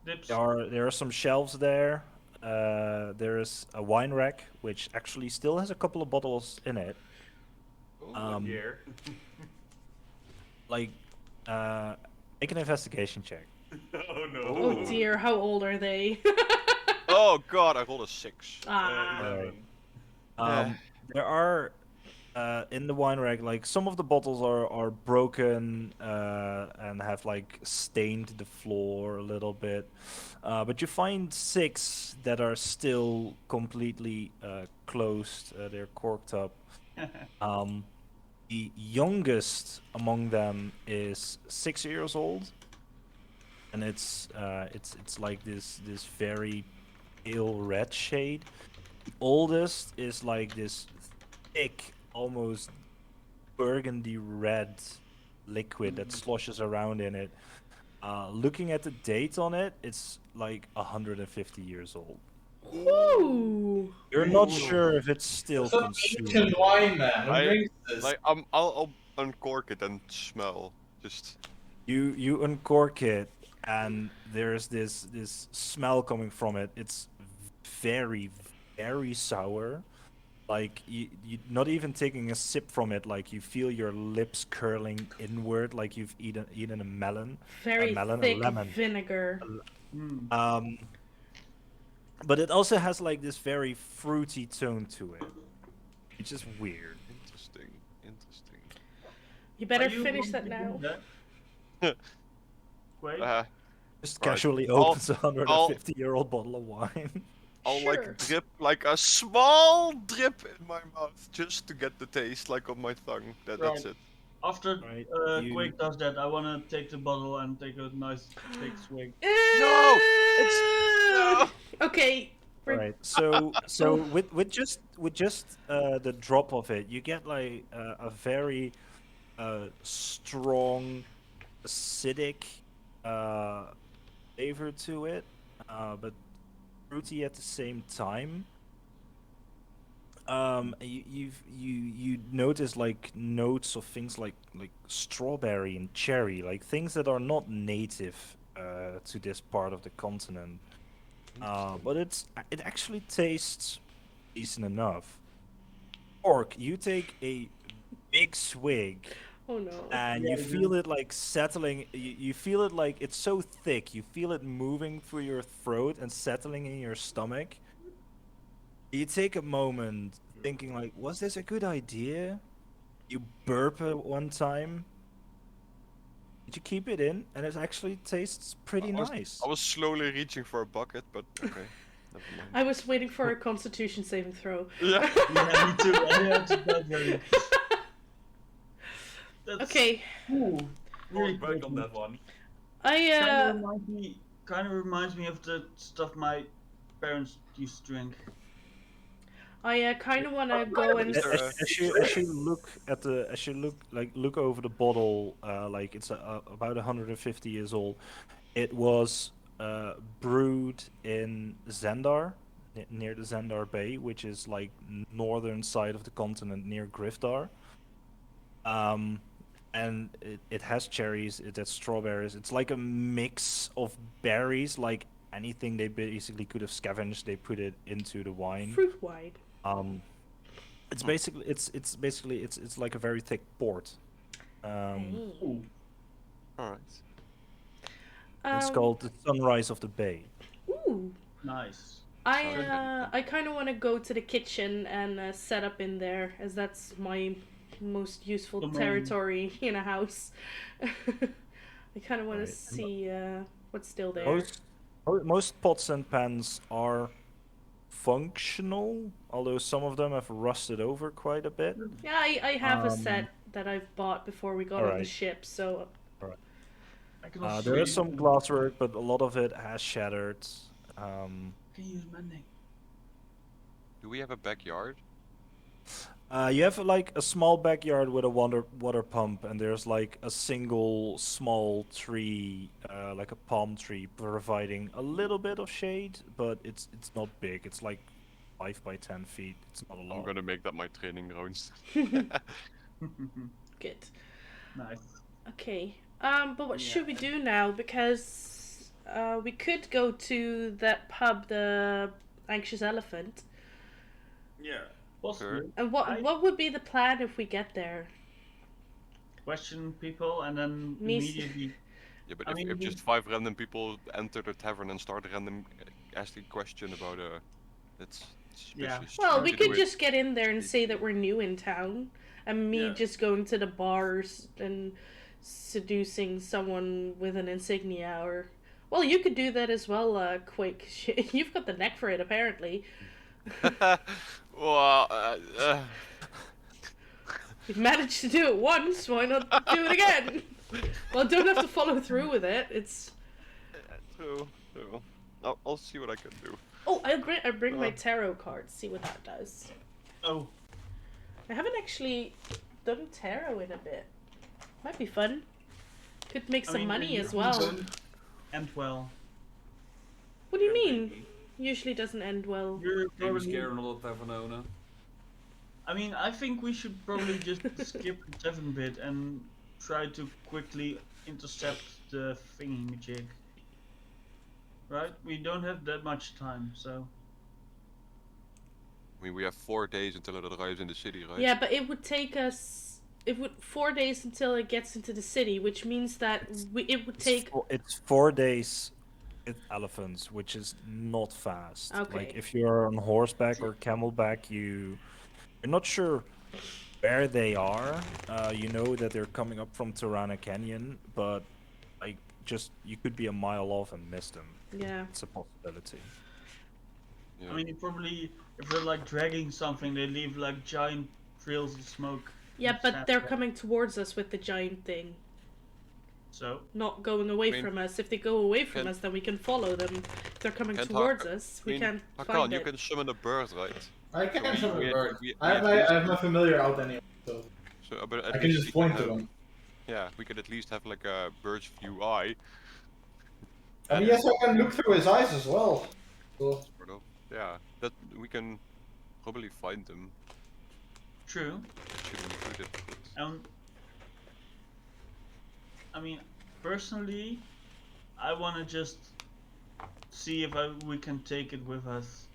Dips. there are some shelves there. There is a wine rack, which actually still has a couple of bottles in it. oh, Um, Year. Like, uh, make an investigation check. Oh no. Oh Ooh. dear, how old are they? oh god, I rolled a 6. Ah. 11. There are in the wine rack, like some of the bottles are broken and have like stained the floor a little bit, but you find 6 that are still completely closed. They're corked up. Um, the youngest among them is 6 years old, and it's like this very pale red shade. The oldest is like this thick, almost burgundy red liquid that sloshes around in it. Looking at the date on it, it's like 150 years old. Ooh. You're not Ooh. sure if it's still Some consumed. ancient wine, man. Who I- drinks this? Like, I'll uncork it and smell. Just. You uncork it, and there's this smell coming from it. It's very very sour. Like you not even taking a sip from it, like you feel your lips curling inward, like you've eaten a melon, Very a thick lemon. vinegar. Hmm. But it also has like this very fruity tone to it, which is weird. Interesting. Interesting. You better Are you finish going that to now. do that? Wait. Just Right. casually I'll- opens a 150-year-old bottle of wine. I'll Sure. like drip like a small drip in my mouth just to get the taste like on my tongue. That's Right. it. After Right, Quake does that, I want to take the bottle and take a nice big swig. No! It's no! Okay. we're- Right. So with just the drop of it, you get like a very strong acidic flavor to it, but fruity at the same time. You notice like notes of things like strawberry and cherry, like things that are not native to this part of the continent. But it actually tastes decent enough. Orc, you take a big swig Oh no. and Yeah, you I feel do. it like settling. You feel it like it's so thick. You feel it moving through your throat and settling in your stomach. You take a moment thinking like, was this a good idea? You burp it one time. Did you keep it in? And it actually tastes pretty I was, nice. I was slowly reaching for a bucket, but okay. Never mind. I was waiting for a Constitution saving throw. Yeah. Yeah, me too. I had to that very. That's, Okay. Ooh, really Fall back on good. that one. I Kind of reminds me of the stuff my parents used to drink. I kind of want to go and Is there a- As you look at the look over the bottle, like it's about 150 years old. It was brewed in Zendar, near the Zendar Bay, which is like northern side of the continent near Grifdar. And it has cherries, it has strawberries. It's like a mix of berries, like anything they basically could have scavenged, they put it into the wine. fruit wine. It's basically it's like a very thick port. Ooh, Alright. It's Um, called the Sunrise of the Bay. Ooh. nice. I kind of want to go to the kitchen and set up in there, as that's my most useful Domain. territory in a house. I kind of want Right. to see what's still there. Most pots and pans are functional, although some of them have rusted over quite a bit. Yeah, I have a Um, set that I've bought before we got on the alright. ship, so I can also There is use- some glasswork, but a lot of it has shattered. Can use mending. Do we have a backyard? You have like a small backyard with a water pump, and there's like a single small tree, like a palm tree, providing a little bit of shade, but it's not big. It's like 5 by 10 feet. It's not a I'm lot. gonna make that my training grounds. Good. Nice. Okay. But what Yeah. should we do now? Because we could go to that pub, the Anxious Elephant. Yeah. Possibly. And what would be the plan if we get there? Question people and then Me- immediately. Yeah, but I if, mean, if just 5 random people enter the tavern and start random asking question about that's Yeah. suspicious. Well, You we should could do it just get in there and say that sneakily. we're new in town, and me Yeah. just going to the bars and seducing someone with an insignia, or well, you could do that as well, Quake. You've got the neck for it, apparently. Well, You've managed to do it once. Why not do it again? Well, don't have to follow through with it. It's true. I'll see what I can do. oh, I bring my tarot cards. See what that does. Oh, I haven't actually done tarot in a bit. Might be fun. Could make I some mean, money you as well. don't end well. What do you mean? Usually doesn't end well. You're Maybe probably. scare another tavern owner. I mean, I think we should probably just skip the tavern bit and try to quickly intercept the thingy jig. Right? We don't have that much time, so. I mean, we have 4 days until it arrives in the city, right? Yeah, but it would take us. It would 4 days until it gets into the city, which means that it would take. It's 4 days with elephants, which is not fast. Okay. Like if you're on horseback or camelback, you're not sure where they are. You know that they're coming up from Tirana Canyon, but like just you could be a mile off and miss them. Yeah. It's a possibility. Yeah. I mean, you probably, if they're like dragging something, they leave like giant trails of smoke. Yeah, and but sand they're there. coming towards us with the giant thing, So, not going away I mean, from us. If they go away from can- us, then we can follow them. If they're coming Can't towards Hak- us, I we mean, can't Hakan, find you it. can summon a bird, right? I can summon we- a bird. we- I have we at my least- familiar out anyway, so So, but at I can least just we point to have- them. Yeah, we could at least have like a bird's view eye. I mean, yes, I can look through his eyes as well. So, Sort of. Yeah, that we can probably find them. true. It shouldn't be too difficult. I mean, personally, I want to just see if we can take it with us.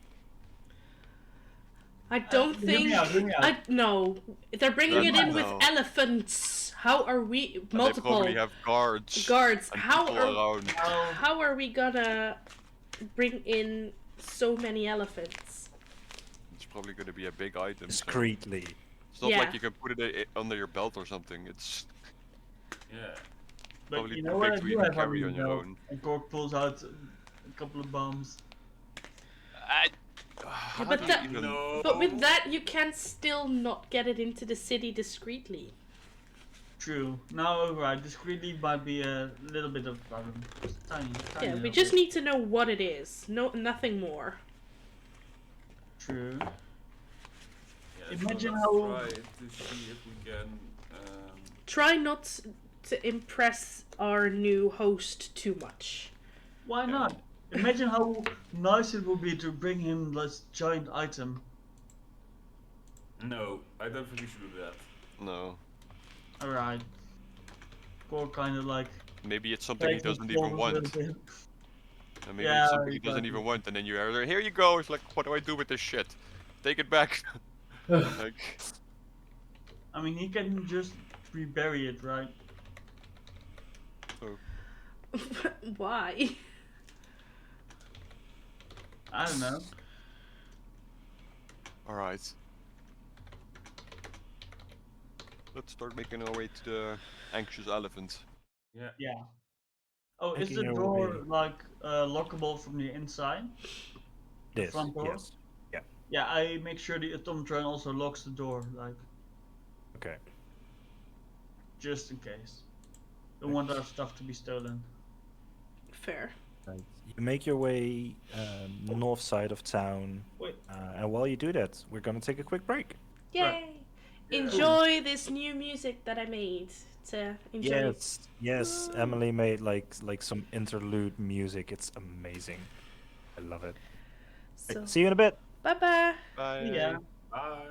I don't hear me think. out, hear me out. No, they're bringing it in with No. elephants. How are we And they multiple probably have guards. guards? And How people are around. how are we gonna bring in so many elephants? It's probably going to be a big item. so Discreetly. It's not Yeah. like you can put it under your belt or something. It's Yeah. But probably you too know what big I for do you to have carry on on your belt? own. And Cork pulls out a couple of bombs. How but do you that- even- No. But with that, you can still not get it into the city discreetly. True. Now, right, discreetly might be a little bit of a problem. Just tiny, tiny. Yeah, we little just bit. need to know what it is. No, nothing more. True. Yeah, Imagine so how- let's try to see if we can. Try not to impress our new host too much. Why not? Imagine how nice it would be to bring him this giant item. No, I don't think we should do that. No. Alright. Cork kind of like. Maybe it's something he takes his doesn't even forward a want. little bit. And maybe Yeah, it's something he doesn't exactly. even want, and then you are there. Here you go. It's like, what do I do with this shit? Take it back. Like, I mean, he can just rebury it, right? Why? I don't know. all right. Let's start making our way to the anxious elephant. Yeah. Yeah. Oh, is the Making our door way. like lockable from the inside? This, front door? yes. Yeah, I make sure the automatron also locks the door, like, Okay. just in case. Don't want our stuff to be stolen. Fair. Right. You make your way north side of town, Wait. and while you do that, we're gonna take a quick break. Yay! enjoy this new music that I made to enjoy. Yes. Emily made like some interlude music. It's amazing. I love it. So, See you in a bit. bye bye. Bye. Yeah. Bye.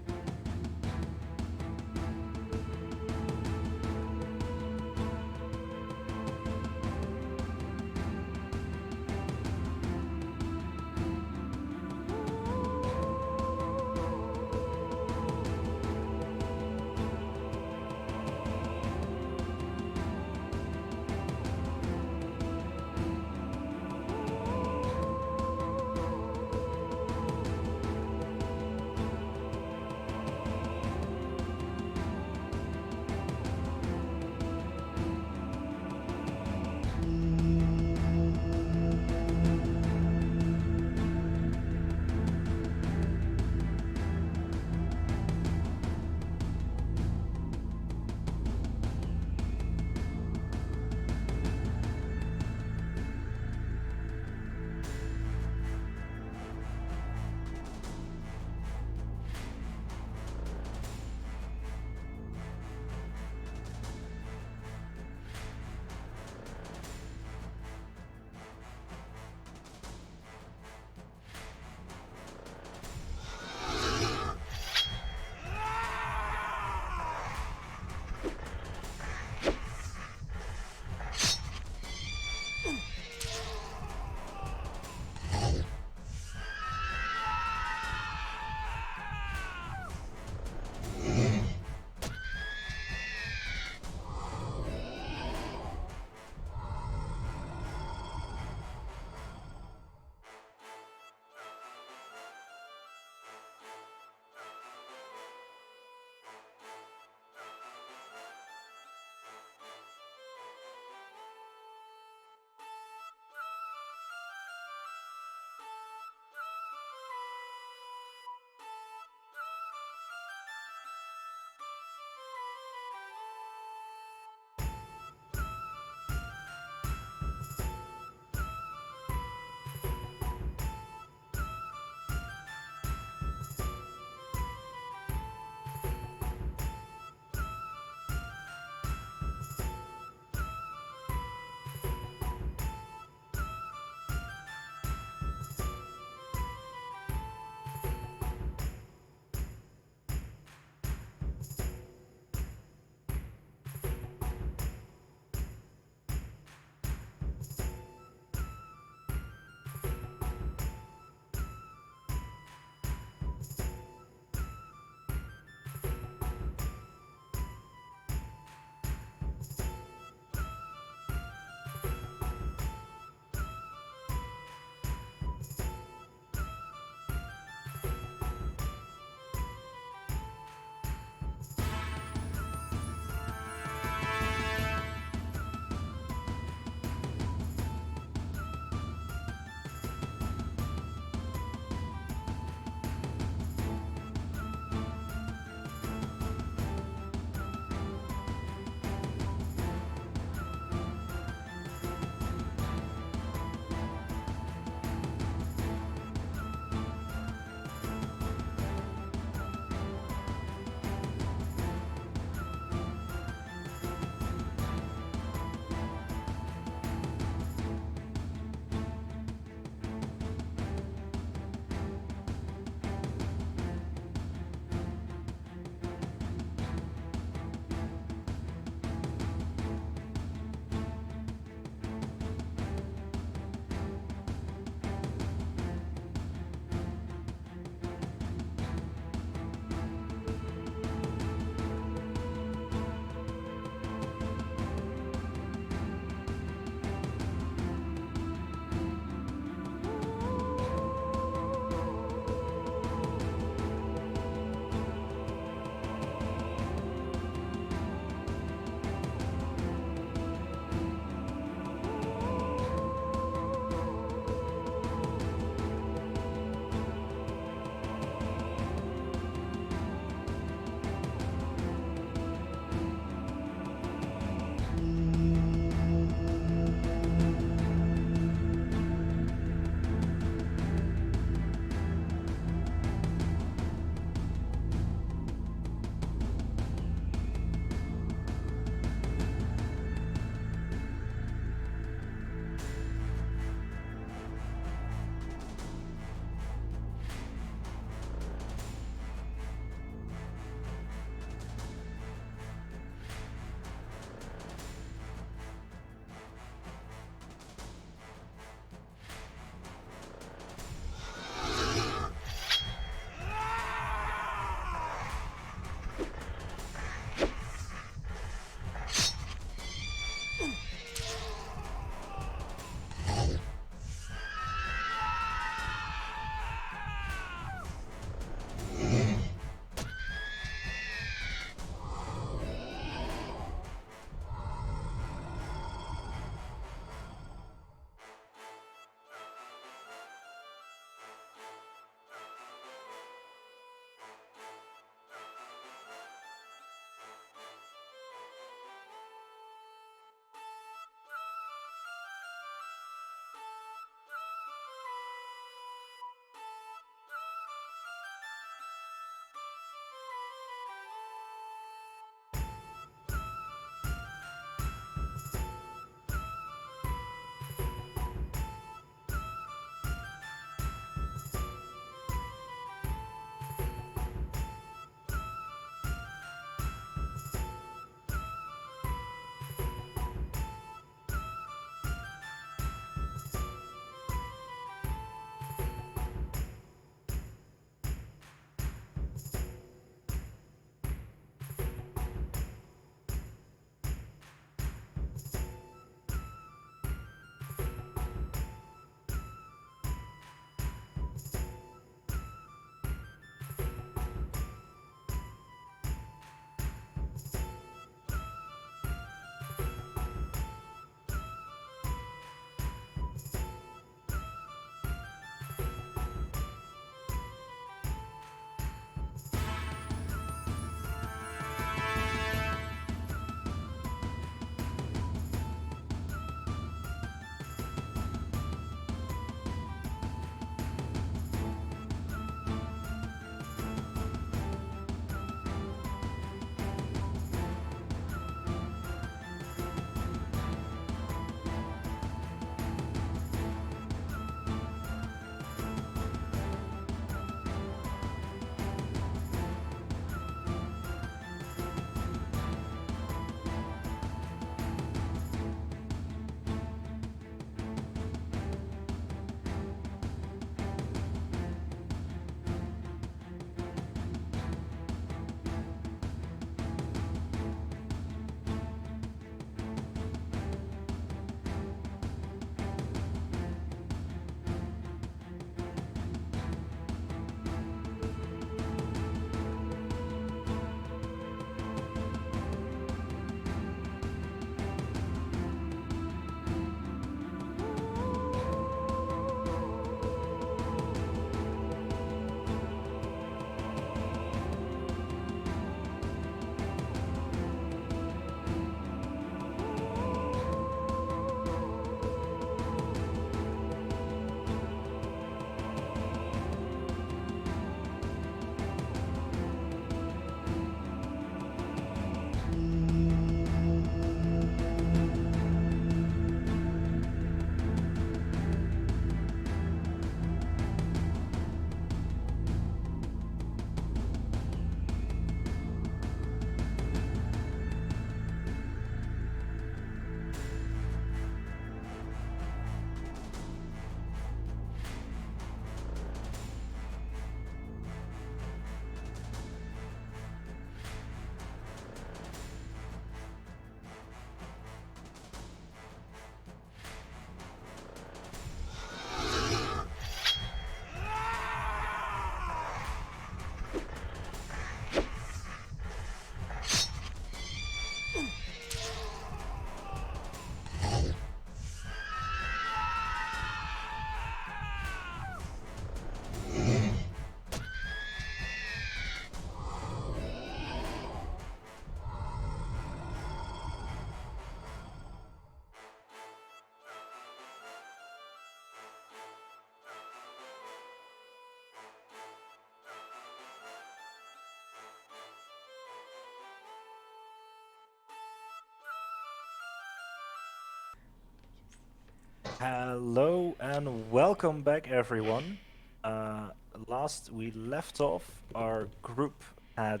Hello and welcome back, everyone. Uh, Last we left off, our group had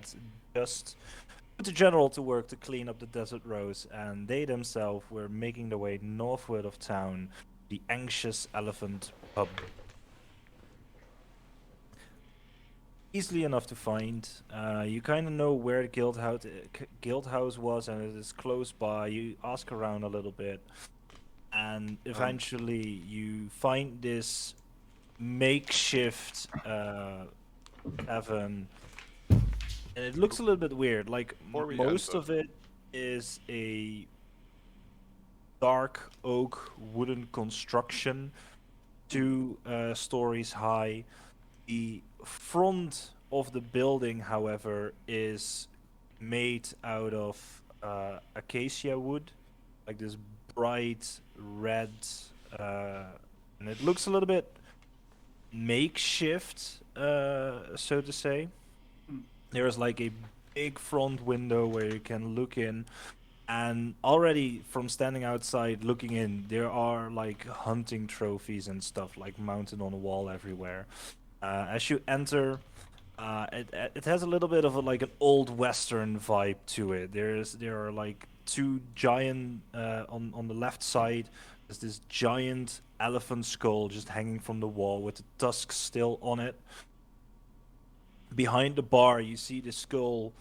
just put the general to work to clean up the desert roads, and they themselves were making their way northward of town, the Anxious Elephant Pub. Easily enough to find. You kind of know where the guild house was, and it is close by. You ask around a little bit, and eventually you find this makeshift tavern, and it looks a little bit weird. Like Before we most enter, of it is a dark oak wooden construction, 2 stories high. The front of the building, however, is made out of acacia wood, like this bright red, uh, and it looks a little bit makeshift, so to say. There's like a big front window where you can look in, and already from standing outside looking in, there are like hunting trophies and stuff like mounted on the wall everywhere. As you enter, it has a little bit of like an old western vibe to it. There are like 2 giant on the left side. There's this giant elephant skull just hanging from the wall with the tusks still on it. Behind the bar, you see the skull.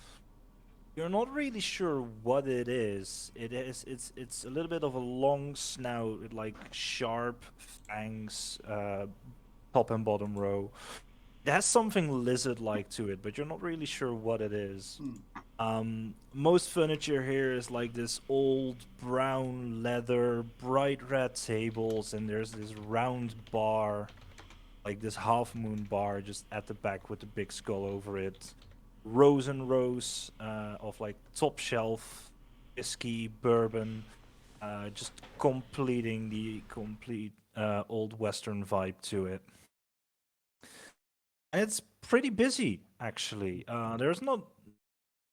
You're not really sure what it is. It's a little bit of a long snout with like sharp fangs, top and bottom row. It has something lizard-like to it, but you're not really sure what it is. Most furniture here is like this old brown leather, bright red tables, and there's this round bar, like this half moon bar, just at the back with the big skull over it. Rows and rows of like top shelf whiskey, bourbon, just completing the complete old western vibe to it. And it's pretty busy, actually. There's not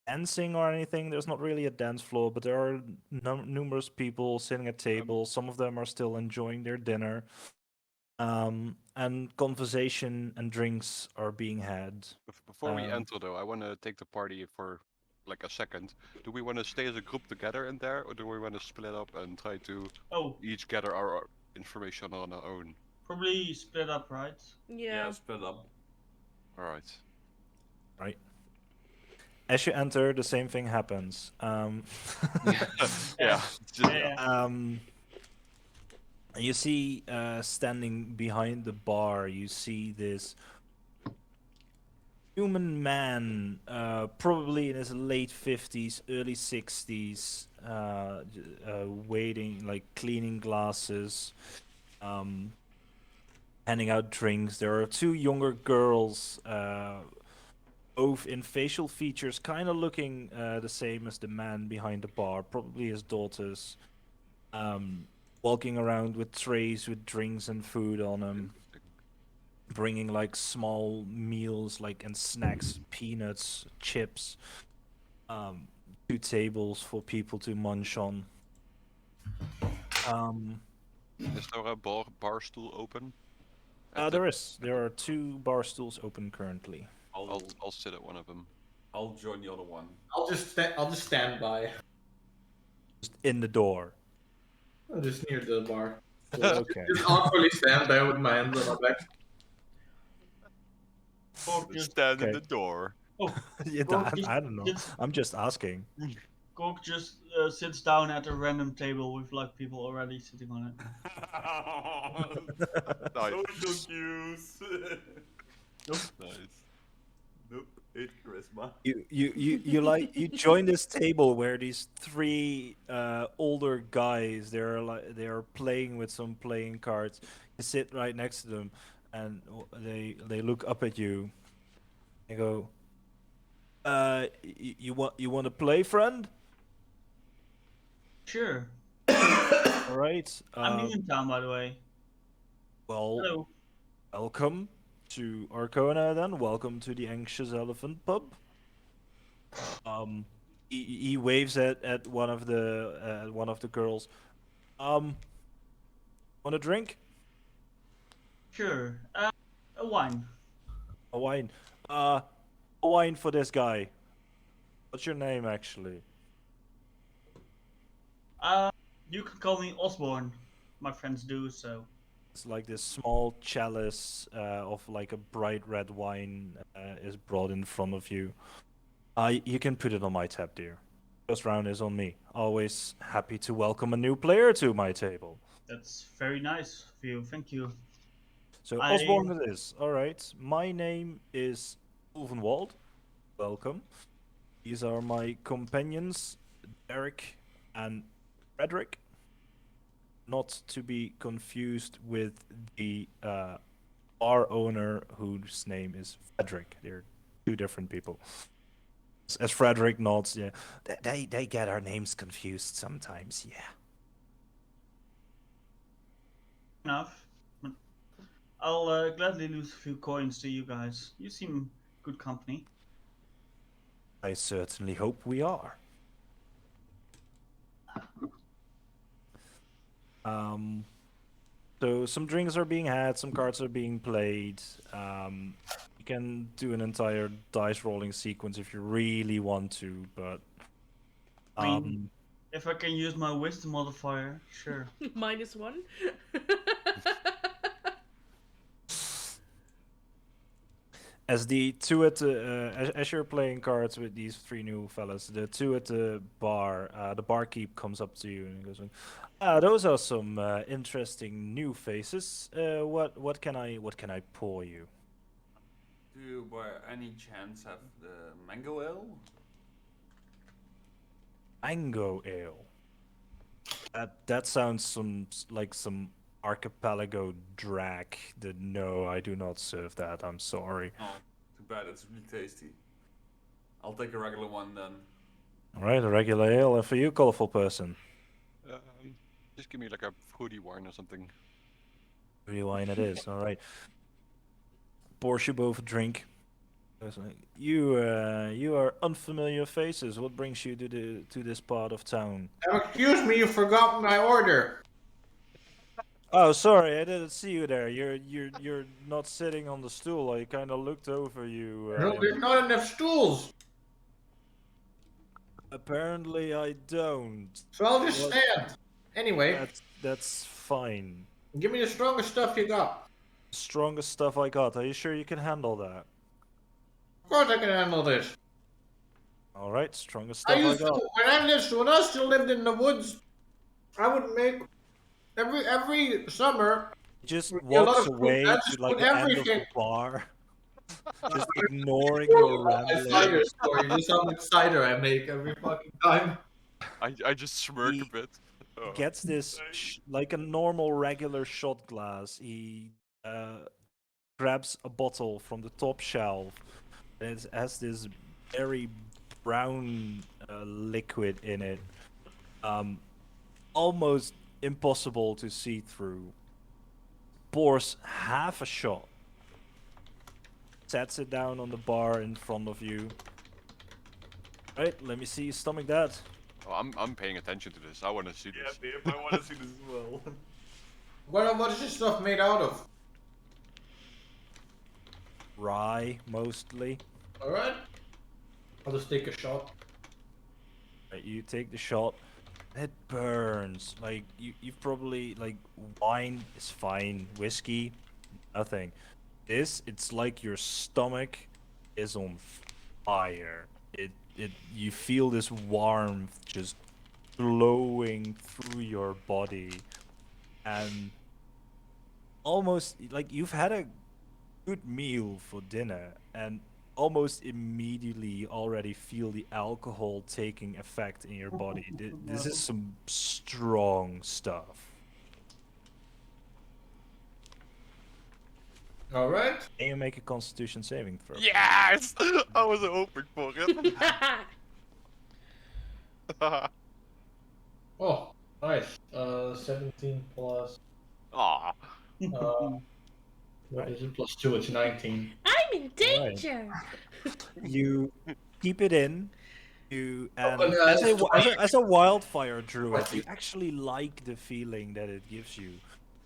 dancing or anything. There's not really a dance floor, but there are numerous people sitting at tables. Some of them are still enjoying their dinner. And conversation and drinks are being had. before we Um, enter though, I want to take the party for like a second. Do we want to stay as a group together in there, or do we want to split up and try to Oh, each gather our information on our own? probably split up, right? Yeah. split up. All right. right. As you enter, the same thing happens. Yeah. Just, Yeah. You see, standing behind the bar, you see this human man, probably in his late 50s, early 60s, waiting, like cleaning glasses, um, handing out drinks. There are 2 younger girls, both in facial features, kind of looking the same as the man behind the bar, probably his daughters, um, walking around with trays with drinks and food on them, bringing like small meals like and snacks, peanuts, chips, um, 2 tables for people to munch on. Um, is there a bar stool open? At the- there are 2 bar stools open currently. I'll sit at one of them. I'll join the other one. I'll just stand by. Just in the door. I'm just near the bar. Okay. Just awkwardly stand there with my hands on my back. Gork just, Stand in Okay. the door. Yeah, Gork just I don't know. sits- I'm just asking. Gork just sits down at a random table with like people already sitting on it. Nice. Social cues. Nice. Nope, 8 charisma. You join this table where these 3 older guys they're playing with some playing cards. You sit right next to them, and they look up at you. They go, you want to play, friend? Sure. All right. I'm new in town, by the way. Well, Hello. welcome to Arcona. Then welcome to the Anxious Elephant Pub. He waves at one of the girls. Want a drink? Sure. A wine. A wine. A wine for this guy. What's your name, actually? You can call me Osborne. My friends do so. It's like this small chalice of like a bright red wine is brought in front of you. You can put it on my tab, dear. First round is on me. Always happy to welcome a new player to my table. That's very nice of you. Thank you. So I Osborne it is. All right. My name is Ulvenwald. Welcome. These are my companions, Derek and Frederick. Not to be confused with the bar owner whose name is Frederick. They're two different people. As Frederick nods, yeah, they get our names confused sometimes. Yeah. enough. I'll gladly lose a few coins to you guys. You seem good company. I certainly hope we are. So some drinks are being had, some cards are being played. You can do an entire dice rolling sequence if you really want to, but I mean, if I can use my wisdom modifier, sure. -1. as the two at the as you're playing cards with these three new fellas, the two at the bar, the barkeep comes up to you and goes, those are some interesting new faces. What can I pour you? Do you by any chance have the mango ale? Mango ale. That sounds like some archipelago drag. No, I do not serve that. I'm sorry. Oh, too bad. It's really tasty. I'll take a regular one then. All right, a regular ale. And for you, colorful person, Just give me like a fruity wine or something. fruity wine it is. All right. Pours you both a drink. You are unfamiliar faces. What brings you to this part of town? Excuse me, you forgot my order. Oh, sorry, I didn't see you there. You're not sitting on the stool. I kind of looked over you. No, there's not enough stools. Apparently, I don't. So I'll just What? stand. Anyway, That's fine. give me the strongest stuff you got. Strongest stuff I got. Are you sure you can handle that? Of course I can handle this. All right, strongest I stuff I used to, got. when I still lived in the woods, I would make every summer. Just With a lot walks of food, away I to just like put the end of the everything- bar, just ignoring your My cider rambling. story. Just how much cider I make every fucking time. I just smirk a bit. Oh. Gets this like a normal regular shot glass. He grabs a bottle from the top shelf. It has this very brown liquid in it, almost impossible to see through. Pours half a shot, sets it down on the bar in front of you. Right, let me see you stomach that. Oh, I'm paying attention to this. I want to see this. I want to see this as well. What is this stuff made out of? Rye, mostly. Alright. I'll just take a shot. Right, you take the shot. It burns. Like you've probably like wine is fine, whiskey, nothing. It's like your stomach is on fire. You feel this warmth just flowing through your body, and almost like you've had a good meal for dinner, and almost immediately already feel the alcohol taking effect in your body. This is some strong stuff. Alright. Can you make a Constitution saving throw? Yes! I was hoping for it. Oh, nice. 17 plus. Aw. What is it? Plus 2, it's 19. I'm in danger. You keep it in. You and but, as a wildfire druid, you actually like the feeling that it gives you.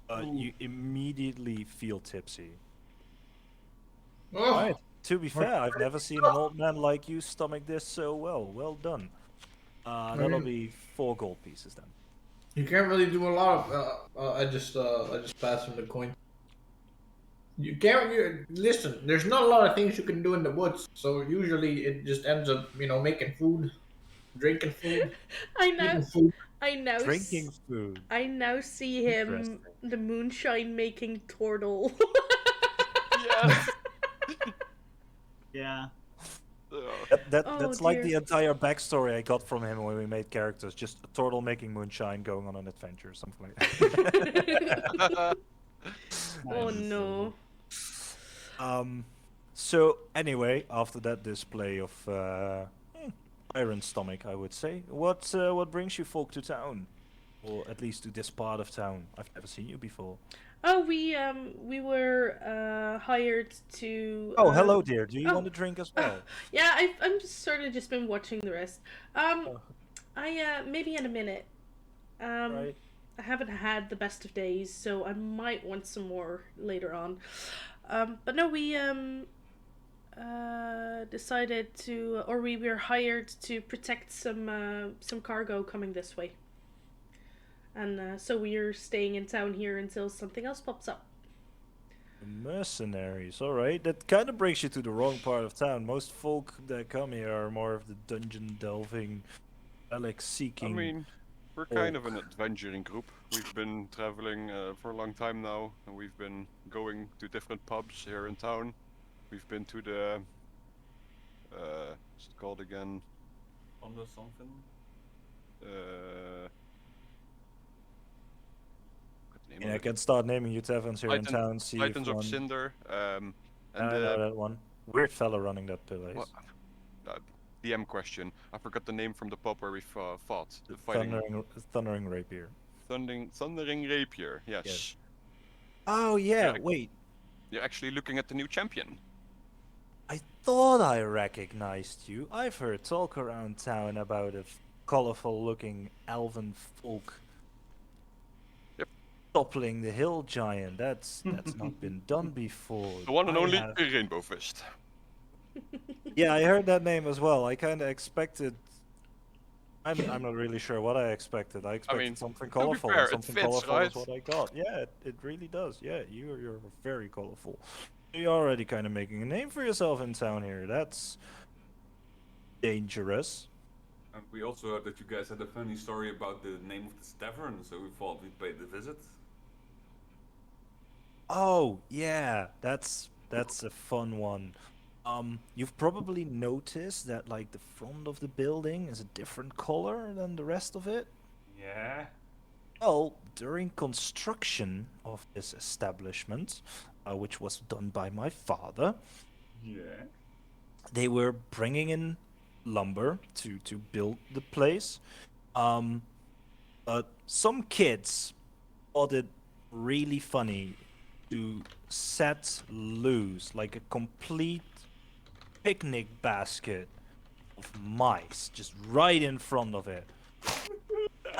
You immediately feel tipsy. Oh, Right. To be fair, I've never seen an old man like you stomach this so well. Well done. That'll be 4 gold pieces then. you can't really do a lot of. I just passed him the coin. You can't listen. There's not a lot of things you can do in the woods, so usually it just ends up, making food, drinking food, I now, eating food. I now, Drinking food. I now see him, Interesting. the moonshine making turtle. Yes. Yeah. Oh, That's like the dear. entire backstory I got from him when we made characters. Just a turtle making moonshine, going on an adventure, something like that. Oh no. So anyway, after that display of iron stomach, I would say, what brings you folk to town, or at least to this part of town? I've never seen you before. Oh, we were hired to. Oh, hello, dear. Do you oh. want a drink as well? Yeah, I'm just sort of just been watching the rest. I maybe in a minute. Right. I haven't had the best of days, so I might want some more later on. But no, we decided to, or we were hired to protect some cargo coming this way. And so we're staying in town here until something else pops up. Mercenaries, all right. That kind of brings you to the wrong part of town. Most folk that come here are more of the dungeon delving, relic I seeking. mean, we're kind of an adventuring group. We've been traveling for a long time now, and we've been going to different pubs here in town. We've been to the what's it called again? Under something. What's the name Yeah, of I it? can start naming you taverns here in Titan- town. See Titans if of one. Cinder. And I know that one. Weird fella running that place. What? DM question. I forgot the name from the pub where we fought. The fighting. Thundering rapier. Thundering Rapier. Yes. Yes. Oh yeah. Yeah. Wait. You're actually looking at the new champion. I thought I recognized you. I've heard talk around town about a colorful-looking elven folk. Yep. Toppling the hill giant. That's not been done before. The one and I only have- Rainbow Fist. Yeah, I heard that name as well. I kind of expected. I'm not really sure what I expected. I expected mean, something to be colorful. fair, And it something fits, colorful right? is what I got. Yeah, it really does. Yeah, you're very colorful. You're already kind of making a name for yourself in town here. That's dangerous. And we also heard that you guys had a funny story about the name of this tavern, so we thought we'd pay the visit. Oh yeah, that's a fun one. You've probably noticed that like the front of the building is a different color than the rest of it. Yeah. Well, during construction of this establishment, which was done by my father, Yeah. they were bringing in lumber to build the place. But some kids thought it really funny to set loose like a complete picnic basket of mice just right in front of it.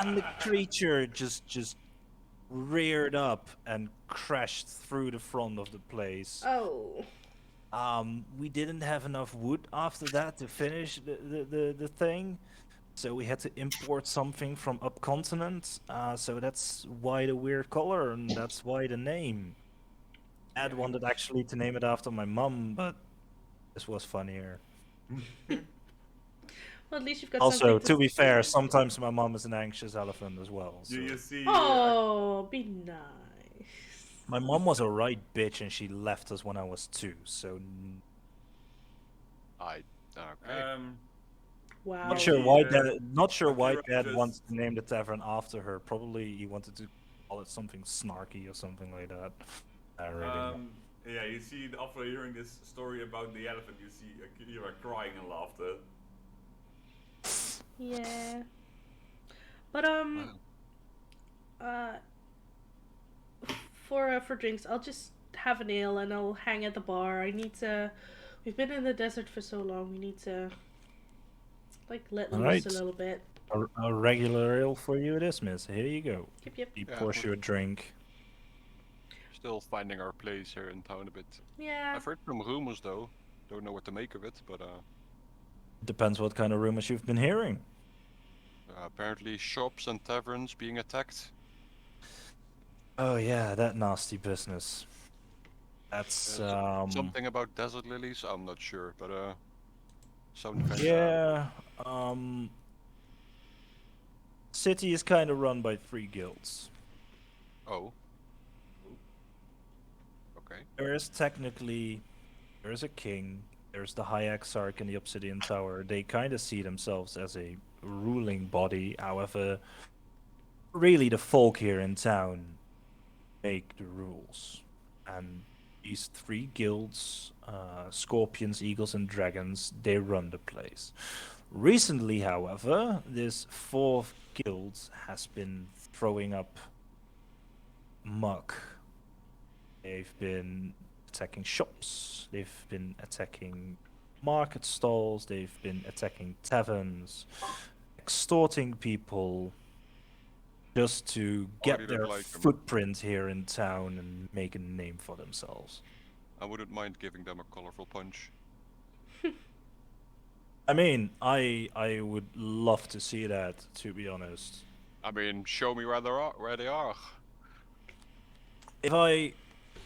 And the creature just reared up and crashed through the front of the place. Oh. We didn't have enough wood after that to finish the thing, so we had to import something from up continent. So that's why the weird color, and that's why the name. Dad wanted actually to name it after my mum, but this was funnier. Well, at least you've got Also, something to be fair, sometimes my mum is an anxious elephant as well. So. You see. Oh, be nice. My mum was a right bitch, and she left us when I was 2. So Okay. Wow. not sure why Yeah. dad. Not sure why Akira dad just- wants to name the tavern after her. Probably he wanted to call it something snarky or something like that. I really don't know. Yeah, you see, after hearing this story about the elephant, you see Akira crying and laughter. Yeah. But for drinks, I'll just have an ale and I'll hang at the bar. I need to. We've been in the desert for so long. We need to like let loose Alright. a little bit. A regular ale for you it is, miss. Here you go. Yep, yep. He Yeah, pours what- you a drink. Still finding our place here in town a bit. Yeah. I've heard some rumors though. Don't know what to make of it, but Depends what kind of rumors you've been hearing. apparently shops and taverns being attacked. Oh yeah, that nasty business. That's Something about desert lilies. I'm not sure, but sound kind of yeah. City is kind of run by 3 guilds. Oh. Okay. There's a king. There's the High Exarch and the Obsidian Tower. They kind of see themselves as a ruling body. However, really the folk here in town make the rules. And these 3 guilds, Scorpions, Eagles, and Dragons, they run the place. Recently, however, this 4th guild has been throwing up muck. They've been attacking shops, they've been attacking market stalls, they've been attacking taverns, extorting people just to Why get do you their like 'em? footprint here in town and make a name for themselves. I wouldn't mind giving them a colorful punch. I mean, I would love to see that, to be honest. I mean, show me where they are. If I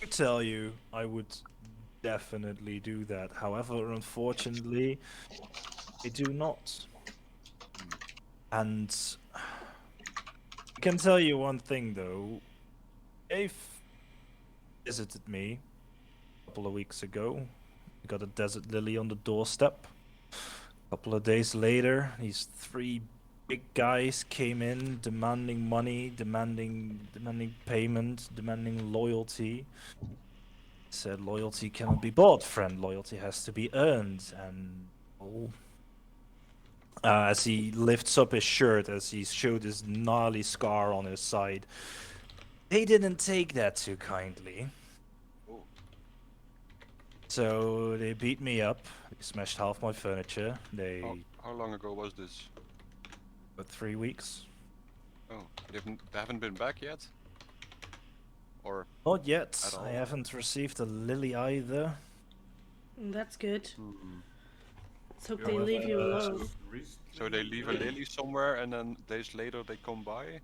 could tell you, I would definitely do that. However, unfortunately, I do not. And I can tell you one thing though. Dave visited me a couple of weeks ago. We got a desert lily on the doorstep. A couple of days later, these 3 big guys came in demanding money, demanding payment, demanding loyalty. Said loyalty cannot be bought, friend. Loyalty has to be earned. And as he lifts up his shirt, as he showed his gnarly scar on his side, they didn't take that too kindly. Oh. So they beat me up. They smashed half my furniture. They How long ago was this? About 3 weeks. Oh, they haven't been back yet? Or Not yet. At all. I haven't received a lily either. That's good. Let's hope they Yeah, leave you alone. just recently, so they leave a lily somewhere and then days later they come by?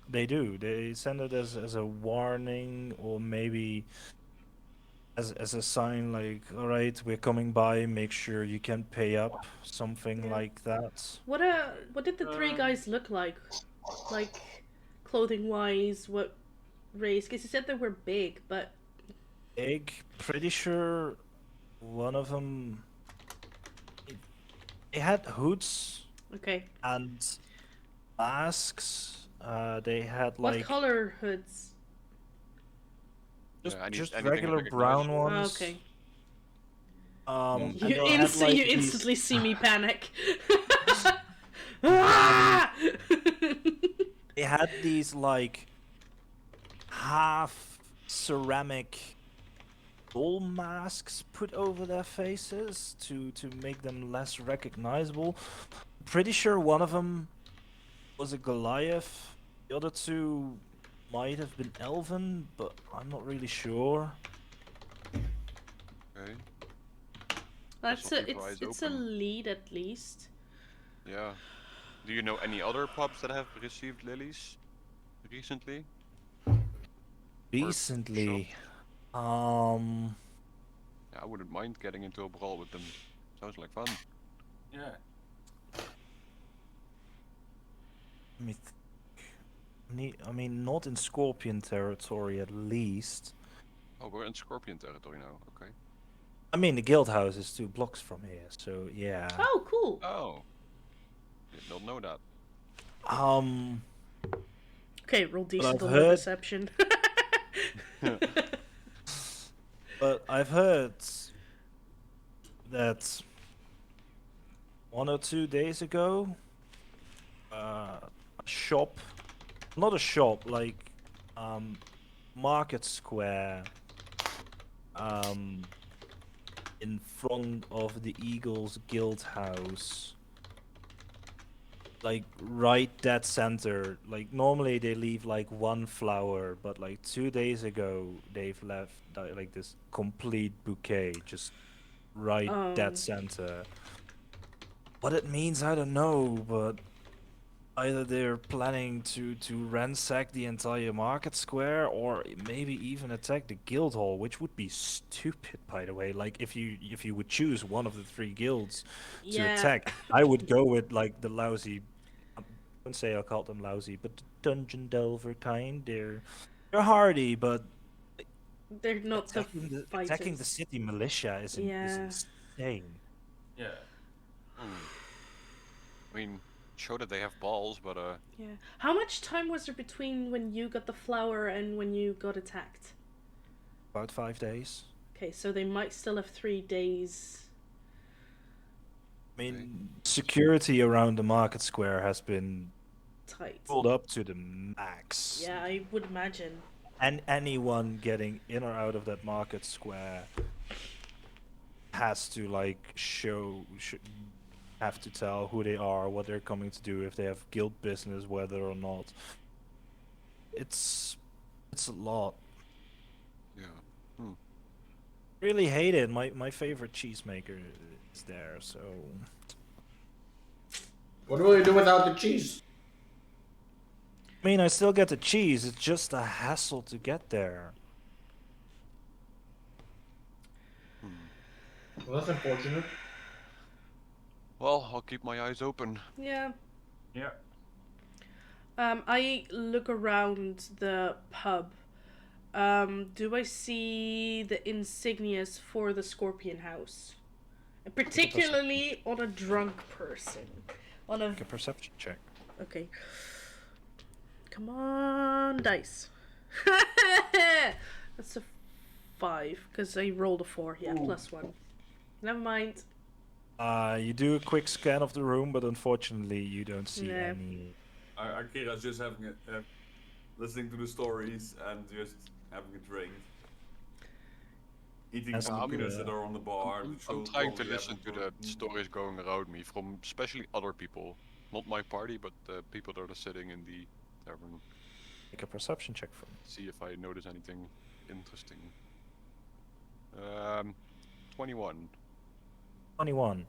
They do. They send it as a warning, or maybe as a sign like, all right, we're coming by, make sure you can pay up, something Yeah. like that. What did the 3 guys look like? Like, clothing wise, what race? Because you said they were big, but Pretty sure one of them. They had hoods okay. and masks. They had What like color hoods? just, Yeah, just anything regular brown recognizable. ones. Okay. And You, they had, like, you these- instantly see me panic. Ah! They had these like half ceramic doll masks put over their faces to make them less recognizable. Pretty sure one of them was a Goliath. The other 2 might have been elven, but I'm not really sure. Okay. That's Guess we'll keep a, our it's eyes it's a open. lead at least. Yeah. Do you know any other pubs that have received lilies recently? Recently, Yeah, I wouldn't mind getting into a brawl with them. Sounds like fun. Yeah. let me I mean, not in Scorpion territory at least. Oh, we're in Scorpion territory now. Okay. I mean, the guild house is 2 blocks from here, so yeah. Oh, cool. Oh. Did not know that. Okay, roll decent I've on the heard- deception. But I've heard that 1 or 2 days ago, a shop, not a shop, like market square, in front of the Eagles Guild House, like right dead center. Like normally they leave like one flower, but like 2 days ago they've left like this complete bouquet just right dead center. What it means, I don't know, but either they're planning to ransack the entire market square or maybe even attack the guild hall, which would be stupid, by the way. Like if you would choose one of the three guilds to Yeah. attack, I would go with like the lousy. I wouldn't say I called them lousy, but the dungeon delver kind. They're hardy, but They're not the attacking the fighters. city militia is Yeah. insane. Yeah. Hmm. I mean, show that they have balls, but Yeah. How much time was there between when you got the flower and when you got attacked? About 5 days. Okay, so they might still have 3 days. I mean, security around the market square has been Tight. pulled up to the max. Yeah, I would imagine. And anyone getting in or out of that market square has to like have to tell who they are, what they're coming to do, if they have guild business, whether or not. It's a lot. yeah. Really hate it. My favorite cheesemaker is there, so What will you do without the cheese? I mean I still get the cheese, it's just a hassle to get there. Well, that's unfortunate. Well, I'll keep my eyes open. Yeah. Yeah. I look around the pub. Do I see the insignias for the Scorpion House? Particularly on a drunk person. On a... Make a perception check. Okay. Come on, dice. That's a 5, because I rolled a 4. Yeah, +1. Never mind. You do a quick scan of the room, but unfortunately you don't see No. any. Akira's just having listening to the stories and just having a drink. Eating As some I'm, peanuts that are on the bar. I'm which will trying to probably listen to happen the for- stories going around me from especially other people, not my party, but the people that are sitting in the tavern. Make a perception check for me. See if I notice anything interesting. 21. 21.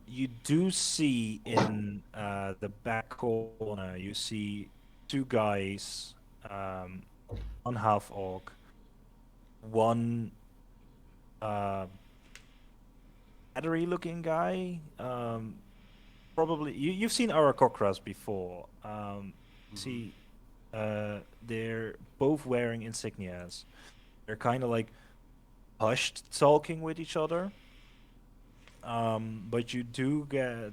You do see in the back corner, you see two guys, one half orc, one battery looking guy. Probably you've seen Arakokras before. See, they're both wearing insignias. They're kind of like hushed talking with each other. But you do get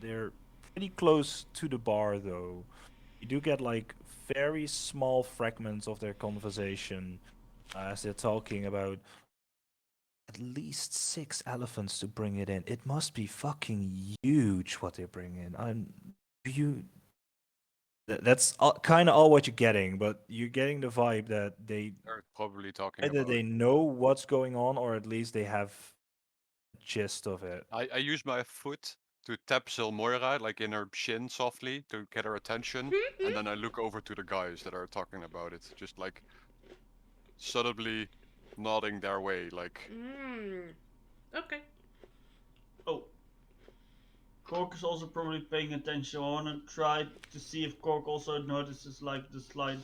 they're pretty close to the bar though. You do get like very small fragments of their conversation as they're talking about at least 6 elephants to bring it in. It must be fucking huge what they bring in. That's kind of all what you're getting, but you're getting the vibe that They're probably talking either about. they know what's going on or at least they have a gist of it. I use my foot to tap Silmoira like in her shin softly to get her attention, and then I look over to the guys that are talking about it, just like subtly nodding their way, like. Okay. Oh. Cork is also probably paying attention. I want to try to see if Cork also notices like the slight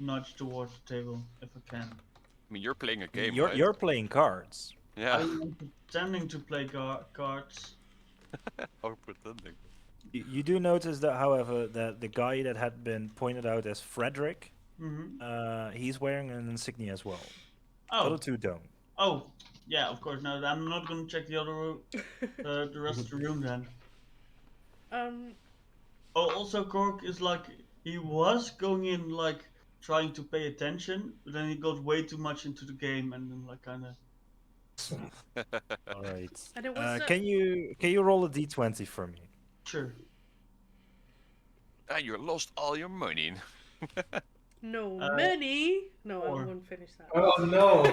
nudge towards the table, if I can. I mean, you're playing a game, You're right? you're playing cards. Yeah. I'm pretending to play cards. I'm pretending. You do notice that, however, that the guy that had been pointed out as Frederick, he's wearing an insignia as well. The Oh. other two don't. Oh. Yeah, of course. No, I'm not going to check the other room, the rest of the room then. Oh, also Cork is like, he was going in like trying to pay attention, but then he got way too much into the game and then like kind of. All right. And it was Can you roll a d20 for me? Sure. Ah, you lost all your money. no money. No, I 4. won't finish that. Oh no!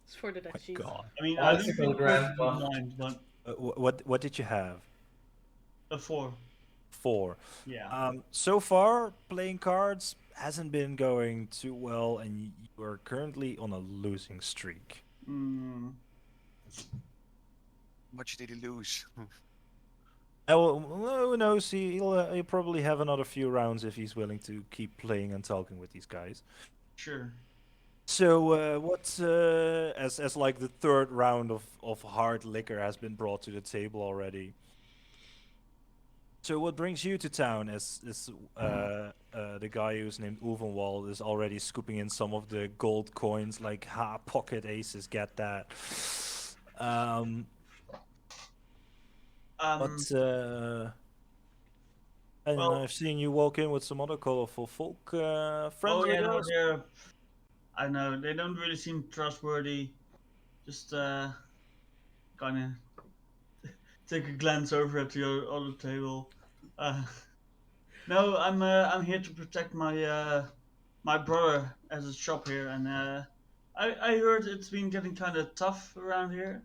It's for the My Dutchies. God. I mean, Bicycle I don't think grandpa. mind, but What did you have? A 4. 4. Yeah. So far, playing cards hasn't been going too well, and you are currently on a losing streak. Mm, Much did he lose? Well, who knows? He'll probably have another few rounds if he's willing to keep playing and talking with these guys. sure. So, as like the third round of hard liquor has been brought to the table already. So, what brings you to town? As the guy who's named Uvenwald is already scooping in some of the gold coins, like pocket aces, get that. But and Well, I've seen you walk in with some other colorful folk friends oh of yeah, no, yours. I know they don't really seem trustworthy. Just kind of take a glance over at your other table. Uh, no, I'm here to protect my brother as a shop here, and I heard it's been getting kind of tough around here.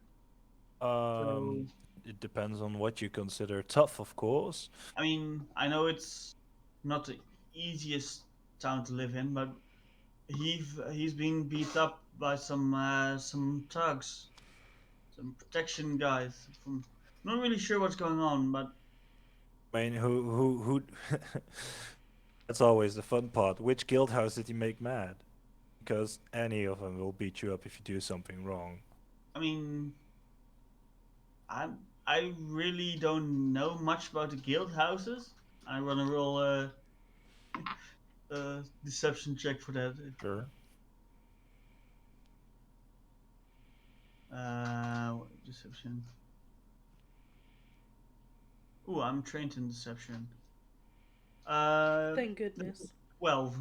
So It depends on what you consider tough, of course. I mean, I know it's not the easiest town to live in, but he's being beat up by some thugs, some protection guys. From not really sure what's going on, but I mean, who? That's always the fun part. Which guild house did you make mad? Because any of them will beat you up if you do something wrong. I mean, I I really don't know much about the guild houses. I want to roll a deception check for that. Sure. Deception. Ooh, I'm trained in deception. Thank goodness. 12.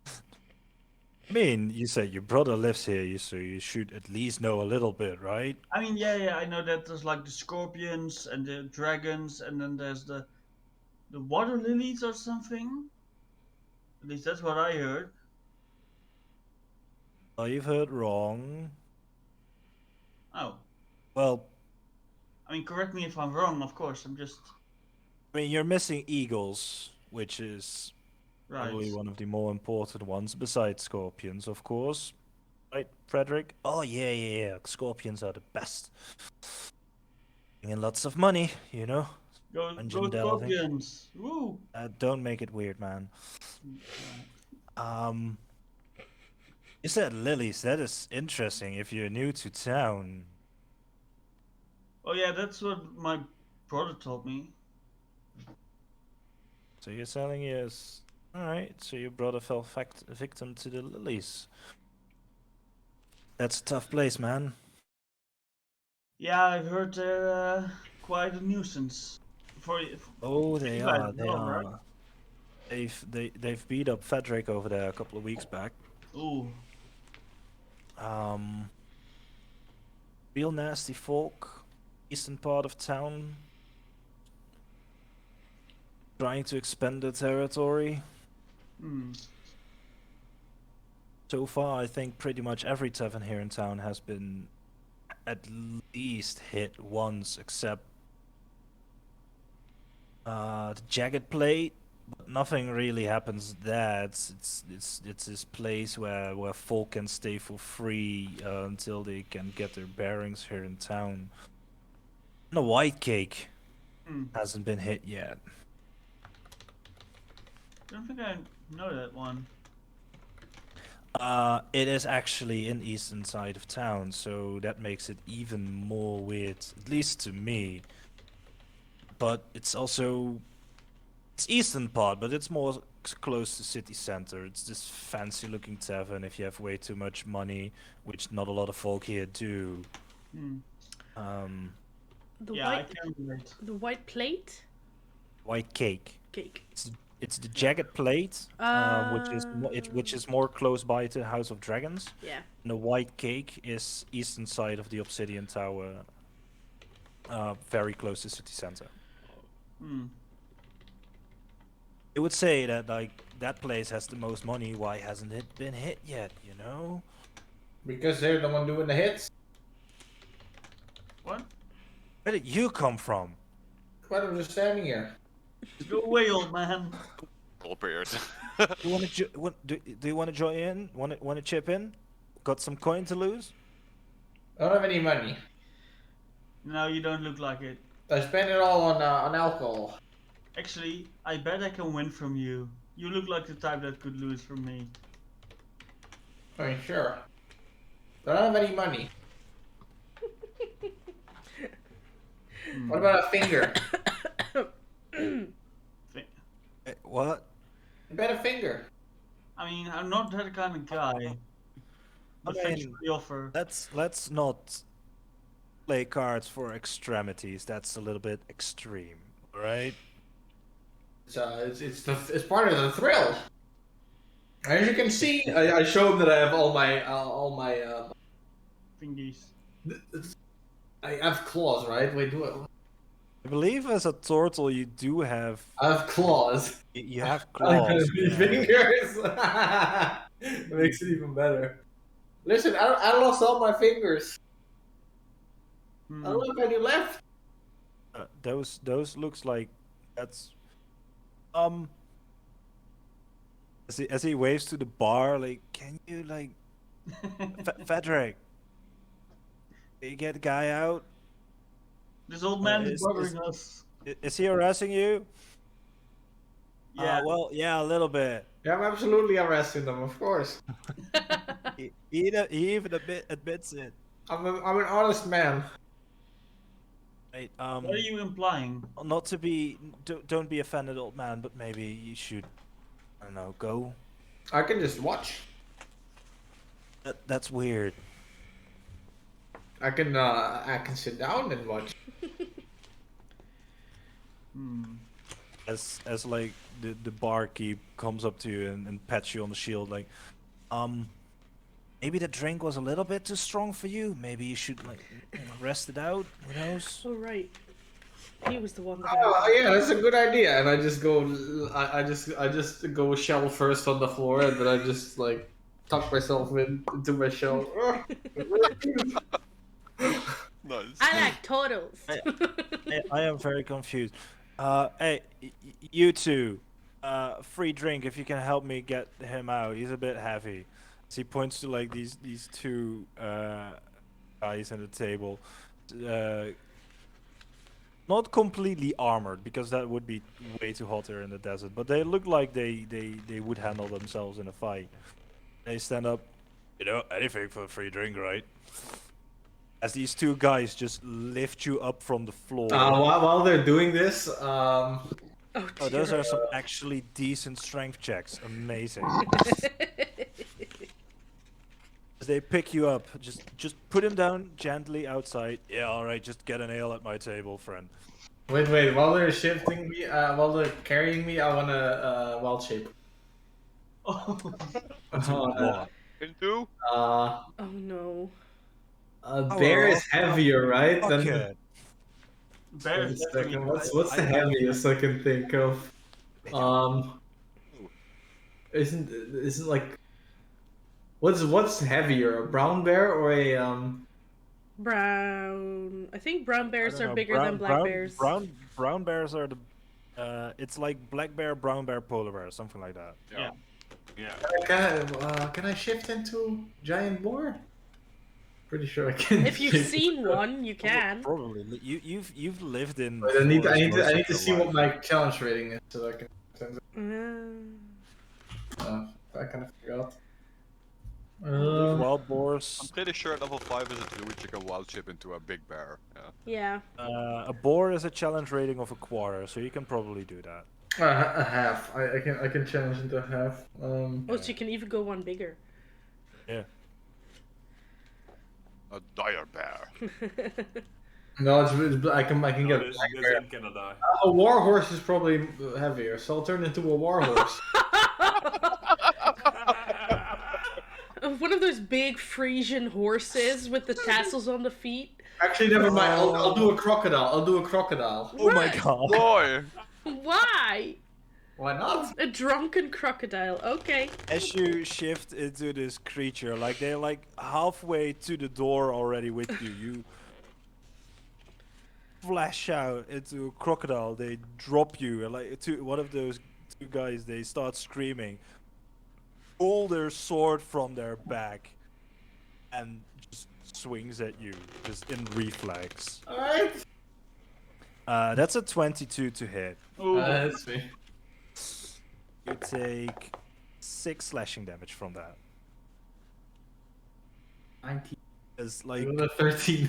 I mean, you said your brother lives here, so you should at least know a little bit, right? I mean, yeah, I know that there's like the scorpions and the dragons, and then there's the water lilies or something. At least that's what I heard. Well, you've heard wrong. Oh, Well, I mean, correct me if I'm wrong. Of course, I'm just I mean, you're missing eagles, which is right. probably one of the more important ones, besides scorpions, of course. Right, Frederick? Oh, yeah. Scorpions are the best. Bringing lots of money, you know? Go Dungeon delving. scorpions! Woo! Don't make it weird, man. Right. You said lilies. That is interesting if you're new to town. Oh yeah, that's what my brother told me. So you're selling yours. Alright, so your brother fell victim to the lilies. That's a tough place, man. Yeah, I've heard they're quite a nuisance. Oh, For they you guys are. as They well, right? are. They've beat up Frederick over there a couple of weeks back. Ooh. Real nasty folk. Eastern part of town. Trying to expand their territory. Hmm. So far, I think pretty much every tavern here in town has been at least hit once, except the Jagged Plate. But nothing really happens there. It's this place where folk can stay for free until they can get their bearings here in town. And the White Cake Hmm. hasn't been hit yet. I don't think I know that one. It is actually in eastern side of town, so that makes it even more weird, at least to me. But it's also it's eastern part, but it's more close to city center. It's this fancy looking tavern if you have way too much money, which not a lot of folk here do. Hmm. The Yeah, I white, can relate. the white plate White Cake. cake. It's the Jagged Plate, which is more close by to the House of Dragons. Yeah. And the White Cake is eastern side of the Obsidian Tower, very close to city center. Hmm. I would say that like that place has the most money. Why hasn't it been hit yet? You know? Because they're the one doing the hits. What? Where did you come from? But I'm just standing here. Go away, old man. Beard. You want to do you want to join in? Want to chip in? Got some coin to lose? I don't have any money. No, you don't look like it. I spend it all on alcohol. Actually, I bet I can win from you. You look like the type that could lose from me. I mean, sure. But I don't have any money. What about a finger? What? I bet a finger. I mean, I'm not that kind of guy. But I thanks mean, for the offer. Let's not play cards for extremities. That's a little bit extreme, all right? It's part of the thrill. As you can see, I showed that I have all my Thingies. I have claws, right? Wait, do I believe as a turtle you do have I have claws. you have I have claws. many yeah. fingers. That makes it even better. Listen, I lost all my fingers. Hmm. I don't have any left. Those looks like that's as he waves to the bar, like, can you like Frederick? Can you get the guy out? This old man is is- bothering us. Is he harassing you? Yeah. Well, yeah, a little bit. Yeah, I'm absolutely arresting them, of course. He even admits it. I'm an honest man. Right, What are you implying? not to be, don't be offended, old man, but maybe you should, I don't know, go. I can just watch. That's weird. I can sit down and watch. Hmm. As like the barkeep comes up to you and pats you on the shield, like, maybe the drink was a little bit too strong for you. Maybe you should like rest it out. Who knows? Oh right. He was the one that. Oh yeah, that's a good idea. And I just go, I just go shell first on the floor, and then I just like tuck myself into my shell. Nice. I like turtles. I am very confused. Hey, you two, free drink if you can help me get him out. He's a bit heavy. So he points to like these two guys at the table. Not completely armored because that would be way too hot there in the desert, but they look like they would handle themselves in a fight. They stand up, you know, anything for a free drink, right? As these two guys just lift you up from the floor. While they're doing this, Oh, Oh, those dear. are some actually decent strength checks. Amazing. As they pick you up, just put him down gently outside. Yeah, all right. Just get an ale at my table, friend. wait. While they're shifting me, while they're carrying me, I wanna wild shape. Oh, Into? Oh no. A bear is heavier, right? Fuck it. bear Wait a is second, definitely- what's the heaviest I can think of? Isn't like what's heavier, a brown bear or a Brown. I think brown I bears don't are know, bigger than black bears. Brown bears are the. It's like black bear, brown bear, polar bear, something like that. Yeah. Yeah. can I shift into giant boar? Pretty sure I can. If you've seen one, you can. Probably. You've lived in. Wait, I need forests most to of your see what life. my challenge rating is so I can. I kind of forgot. Wild boars. I'm pretty sure level 5 is a druid you can wild chip into a big bear. Yeah. Yeah. A boar is a challenge rating of a quarter, so you can probably do that. A half. I can challenge into a half. Oh, so you can even go one bigger. Yeah. A dire bear. No, I can No, get this black bear. in Canada. A war horse is probably heavier, so I'll turn into a war horse. One of those big Frisian horses with the tassels on the feet. Actually, never mind. I'll do a crocodile. I'll do a crocodile. Oh my What? god. Boy! Why? Why not? A drunken crocodile. Okay. As you shift into this creature, like they're like halfway to the door already with you. flash out into a crocodile. They drop you, and like one of those two guys, they start screaming, pull their sword from their back, and just swings at you, just in reflex. Alright. That's a 22 to hit. That's me. You take 6 slashing damage from that. 19. As like 13.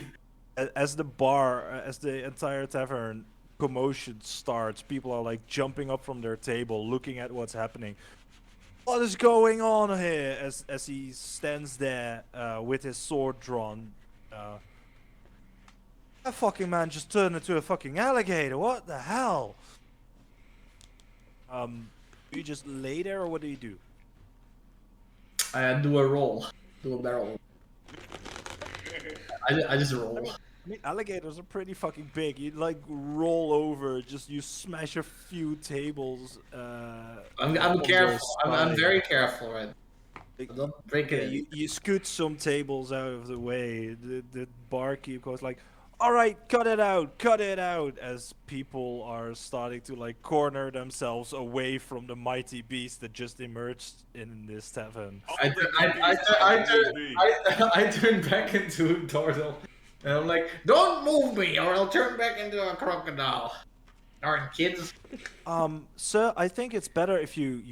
as the entire tavern commotion starts, people are like jumping up from their table, looking at what's happening. What is going on here? As he stands there with his sword drawn. That fucking man just turned into a fucking alligator. What the hell? Do you just lay there, or what do you do? I do a roll. Do a barrel. I just roll. I mean, alligators are pretty fucking big. You like roll over, just you smash a few tables. I'm on their careful. I'm spine. very careful, right? Like, Don't break yeah, it. you scoot some tables out of the way. The barkeep goes like, "All right, cut it out," as people are starting to like corner themselves away from the mighty beast that just emerged in this tavern. I turn back into Dordal, and I'm like, "Don't move me, or I'll turn back into a crocodile." Darn kids. Sir, I think it's better if you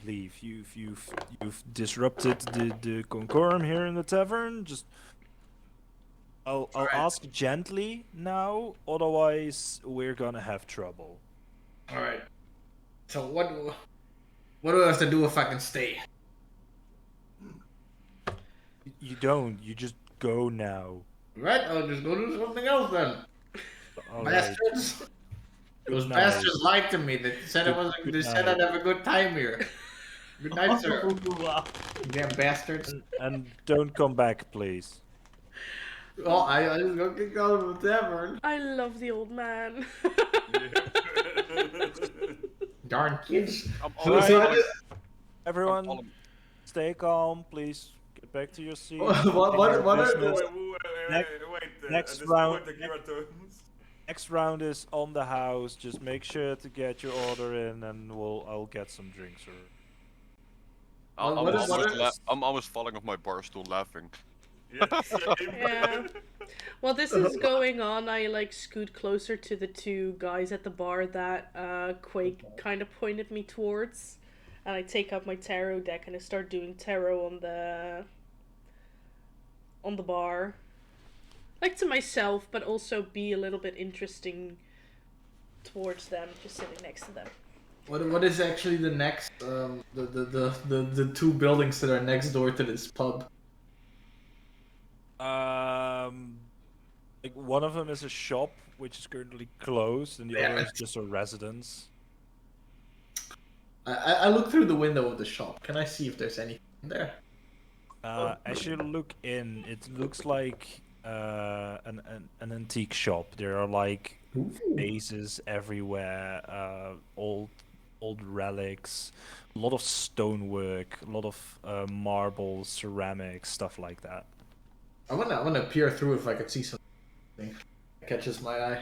leave. You've disrupted the concorum here in the tavern. Just I'll Alright. ask gently now, otherwise we're gonna have trouble. All right. So what do I have to do if I can stay? You don't. You just go now. Right? I'll just go do something else then. All right. Bastards. Those Good night. bastards lied to me. They said it was. Good They said night. I'd have a good time here. Good night, sir. Wow. Damn bastards. And don't come back, please. Oh, I just go kick out of the tavern. I love the old man. Darn kids. I'm So- almost- so I I'm just- Everyone, almost- stay calm, please. Get back to your seat. What Take your are business. Wait, next at this round- point, the Kira turns. Next round is on the house. Just make sure to get your order in, and I'll get some drinks. Or I'm almost falling off my bar stool laughing. Yeah, same. Yeah. While this is going on, I like scoot closer to the two guys at the bar that Quake kind of pointed me towards, and I take out my tarot deck and I start doing tarot on the bar, like to myself, but also be a little bit interesting towards them, just sitting next to them. What is actually the next the two buildings that are next door to this pub? like one of them is a shop which is currently closed, and the Yeah. other is just a residence. I look through the window of the shop. Can I see if there's anything there? As you look in, it looks like an antique shop. There are like vases everywhere, old relics, a lot of stonework, a lot of marble, ceramics, stuff like that. I wanna peer through if I could see something that catches my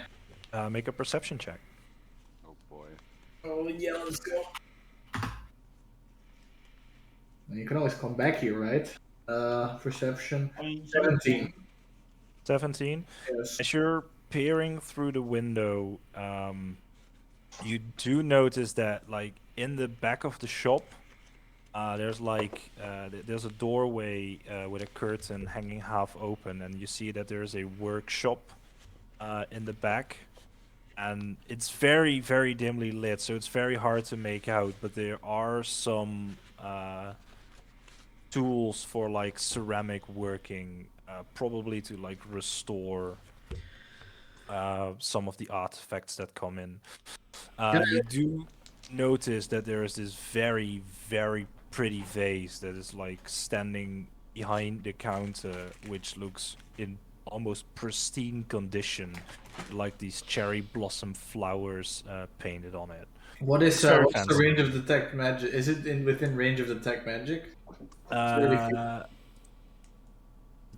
eye. Make a perception check. Oh boy. Oh yeah, let's go. You can always come back here, right? Perception 17. 17. Yes. As you're peering through the window, you do notice that, like, in the back of the shop, there's like there's a doorway with a curtain hanging half open, and you see that there's a workshop in the back, and it's very, very dimly lit, so it's very hard to make out. But there are some tools for like ceramic working, probably to like restore some of the artifacts that come in. You do notice that there is this very, very pretty vase that is like standing behind the counter, which looks in almost pristine condition, like these cherry blossom flowers painted on it. What is Very what's the fancy. range of detect magic? Is it within range of detect magic? 30 feet.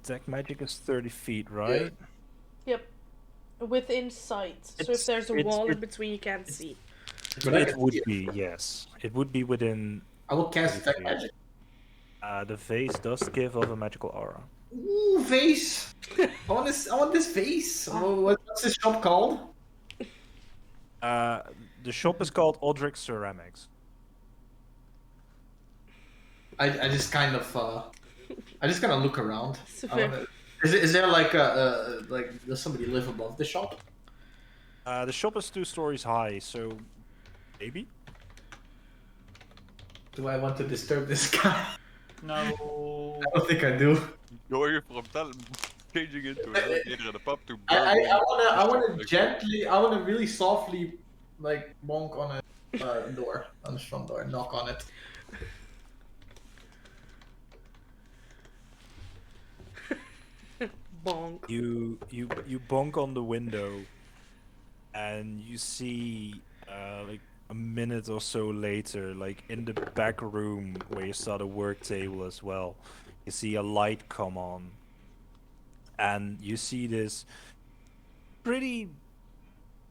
Detect magic is 30 feet, right? Yep. Within sight. So if It's- there's a it's- wall in it- between, you can't see. But I It can would see it. be, yes. It would be within. I will cast Pretty Detect few. Magic. The vase does give off a magical aura. Ooh, vase! I want this vase. What's this shop called? The shop is called Aldrich Ceramics. I just kind of look around. So I wanna- is there like does somebody live above the shop? The shop is 2 stories high, so maybe. Do I want to disturb this guy? No. I don't think I do. Going from changing into an alligator and a pup to I wanna Like- gently, I wanna really softly, like bonk on a door, on the front door, knock on it. Bonk. You bonk on the window, and you see like a minute or so later, like in the back room where you saw the work table as well, you see a light come on, and you see this pretty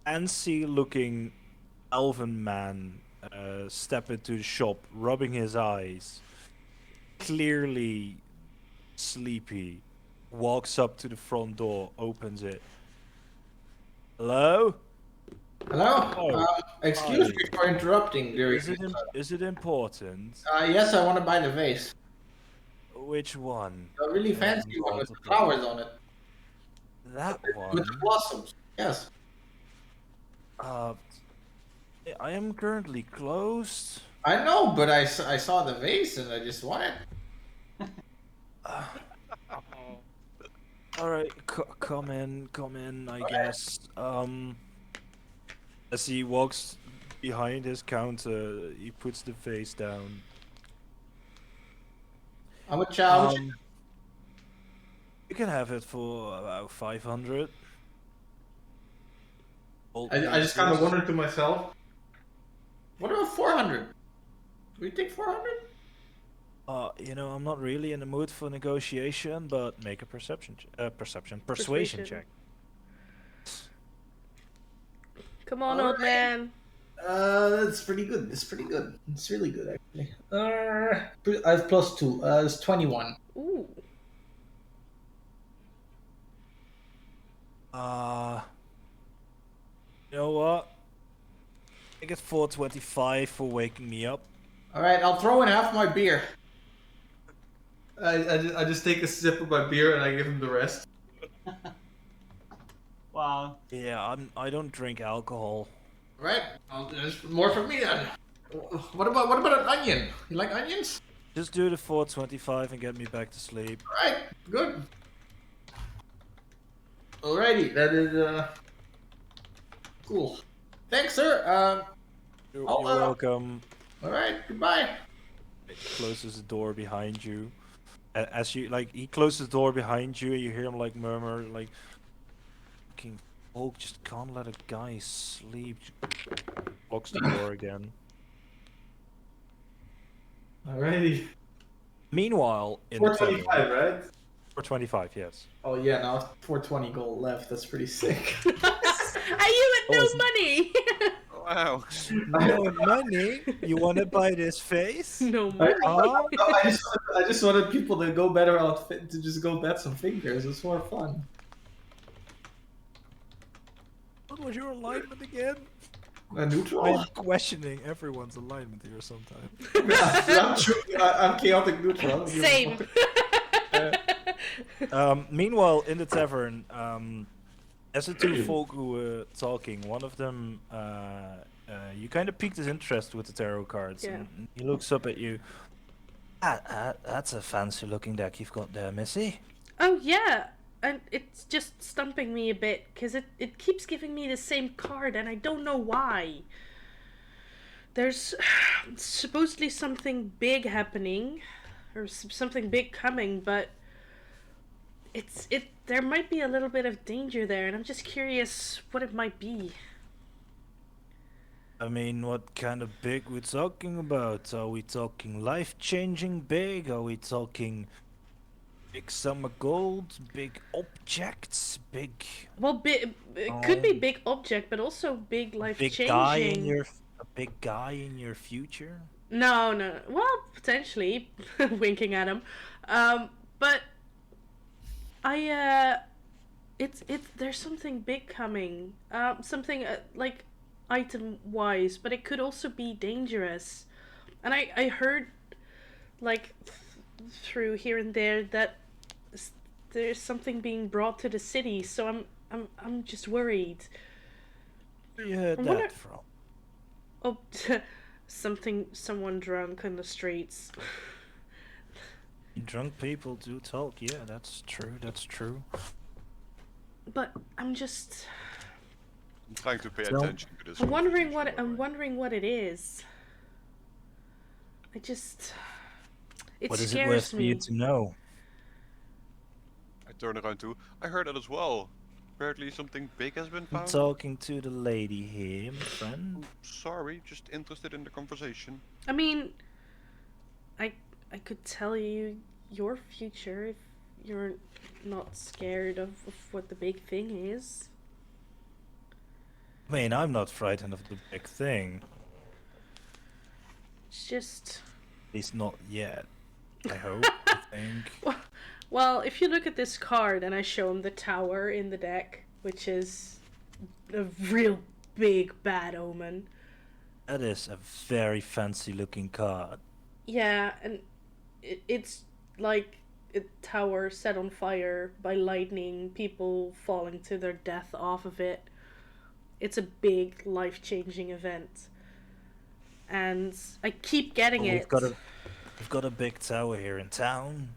antsy looking elven man step into the shop, rubbing his eyes, clearly sleepy, walks up to the front door, opens it. Hello? Hello? Oh, Excuse hi. me for interrupting, dear. Is it important? Yes, I want to buy the vase. Which one? A really fancy one with the flowers on it. That With one? the blossoms. Yes. I am currently closed. I know, but I saw the vase and I just want it. All right, come in. I guess. As he walks behind his counter, he puts the vase down. How much? How much? You can have it for about 500. I just kind of wondered to myself. What about 400? Do we take 400? I'm not really in the mood for negotiation, but make a persuasion Persuasion. check. Come on, old man. That's pretty good. It's pretty good. It's really good, actually. I have +2. It's 21. Ooh. You know what? I get 425 for waking me up. All right, I'll throw in half my beer. I just take a sip of my beer and I give him the rest. Wow. Yeah, I don't drink alcohol. All right, there's more for me then. What about an onion? You like onions? Just do the 425 and get me back to sleep. All right, good. Alrighty, that is cool. Thanks, sir. You're I'll, welcome. All right, goodbye. He closes the door behind you. As you he closes the door behind you, and you hear him murmur "Fucking folk just can't let a guy sleep." Locks the door again. Alrighty. Meanwhile, in the tavern, 425, right? 425, yes. Oh yeah, now 420 gold left. That's pretty sick. Are you with no Oh, money? Wow. No money? You want to buy this face? No money. I just wanted people to go better outfit to just go bet some fingers. It's more fun. What was your alignment again? A neutral. I'm questioning everyone's alignment here sometimes. I'm chaotic neutral. Same. Meanwhile, in the tavern, as the two folk who were talking, one of them, you kind of piqued his interest with the tarot cards, Yeah. and he looks up at you. That's a fancy-looking deck you've got there, Missy. Oh yeah, and it's just stumping me a bit because it keeps giving me the same card and I don't know why. There's supposedly something big happening, or something big coming, but there might be a little bit of danger there, and I'm just curious what it might be. I mean, what kind of big we're talking about? Are we talking life-changing big? Are we talking Big sum of gold, big objects, big Well, it could be big object, but also big life big changing. guy in your a big guy in your future. No, no. Well, potentially, winking at him. But it's there's something big coming. Something like item wise, but it could also be dangerous. And I heard like through here and there that there's something being brought to the city. So I'm just worried. Where you heard I that wonder- from? Oh, someone drunk in the streets. Drunk people do talk. Yeah, that's true. That's true. But I'm just I'm trying to pay So- attention to this. I'm wondering conversation, by the way. wondering what it is. I just it What is it scares worth for me. you to know? I turn around too. I heard that as well. Apparently something big has been I'm found. talking to the lady here, my friend. Sorry, just interested in the conversation. I mean, I could tell you your future if you're not scared of what the big thing is. I mean, I'm not frightened of the big thing. It's just At least not yet. I hope. I think. well, if you look at this card and I show him the tower in the deck, which is a real big bad omen. That is a very fancy looking card. Yeah, and it's like a tower set on fire by lightning, people falling to their death off of it. It's a big life-changing event. And I keep getting Well, it. we've got a big tower here in town.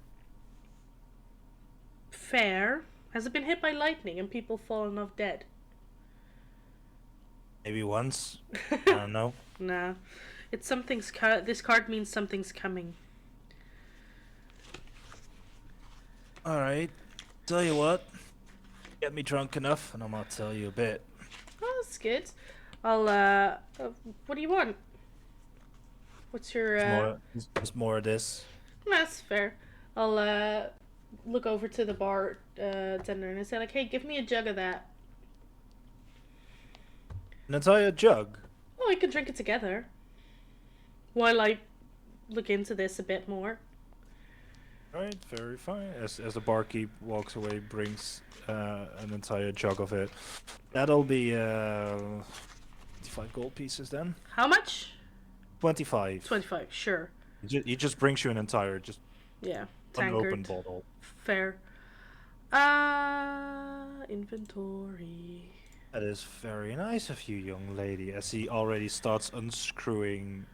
Fair. Has it been hit by lightning and people fallen off dead? Maybe once. I don't know. Nah. It's this card means something's coming. Alright. Tell you what. Get me drunk enough and I'm gonna tell you a bit. Oh, that's good. I'll what do you want? What's your There's more of this. That's fair. I'll look over to the bar tender and say like, "Hey, give me a jug of that." An entire jug. Oh, we can drink it together. While I look into this a bit more. Right, very fine. As the barkeep walks away, brings an entire jug of it. That'll be 25 gold pieces then. How much? 25. 25, sure. He just brings you an entire, just Yeah. unopened Tankard. bottle. Fair. Inventory. That is very nice of you, young lady. As he already starts unscrewing,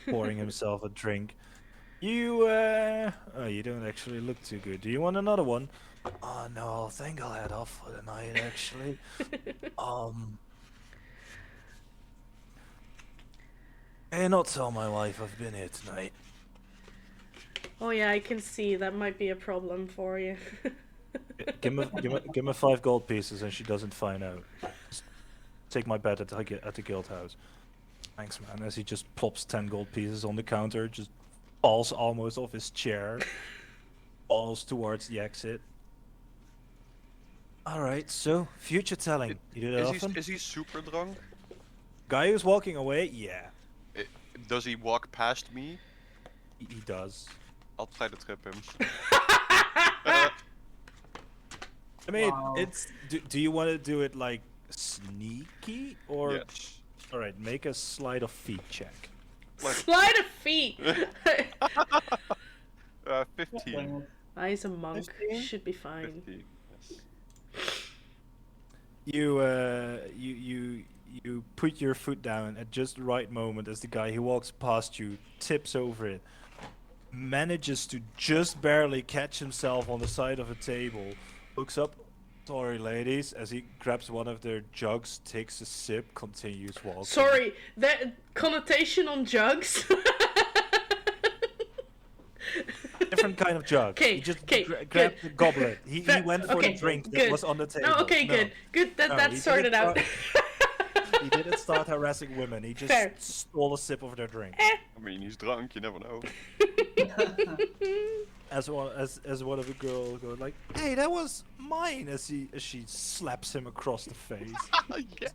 pouring himself a drink. You you don't actually look too good. Do you want another one? Oh no, I think I'll head off for the night actually. Hey, not tell my wife I've been here tonight. Oh yeah, I can see that might be a problem for you. Give me 5 gold pieces and she doesn't find out. Just take my bet at the guild house. Thanks, man. As he just plops 10 gold pieces on the counter, just falls almost off his chair, falls towards the exit. All right, so future telling. You do that often? Is he super drunk? Guy who's walking away, yeah, Does he walk past me? he does. I'll try to trip him. I mean, Wow. it's. Do you want to do it like sneaky or? Yes. All right, make a sleight of feet check. Slide of feet. 15. He's a monk. 15? Should be fine. 15. Yes. You put your foot down at just the right moment as the guy who walks past you tips over it, manages to just barely catch himself on the side of a table, looks up, sorry ladies, as he grabs one of their jugs, takes a sip, continues walking. Sorry, that connotation on jugs. Different kind of jug. 'Kay, He just 'kay, grabbed good. the goblet. He went for okay, the drink that good. was on the table. No, okay, No. good. No, he That's sorted didn't out. He didn't start harassing women. He just Fair. stole a sip of their drink. I mean, he's drunk, you never know. as one of the girls go like, "Hey, that was mine!" As she slaps him across the face. Yeah.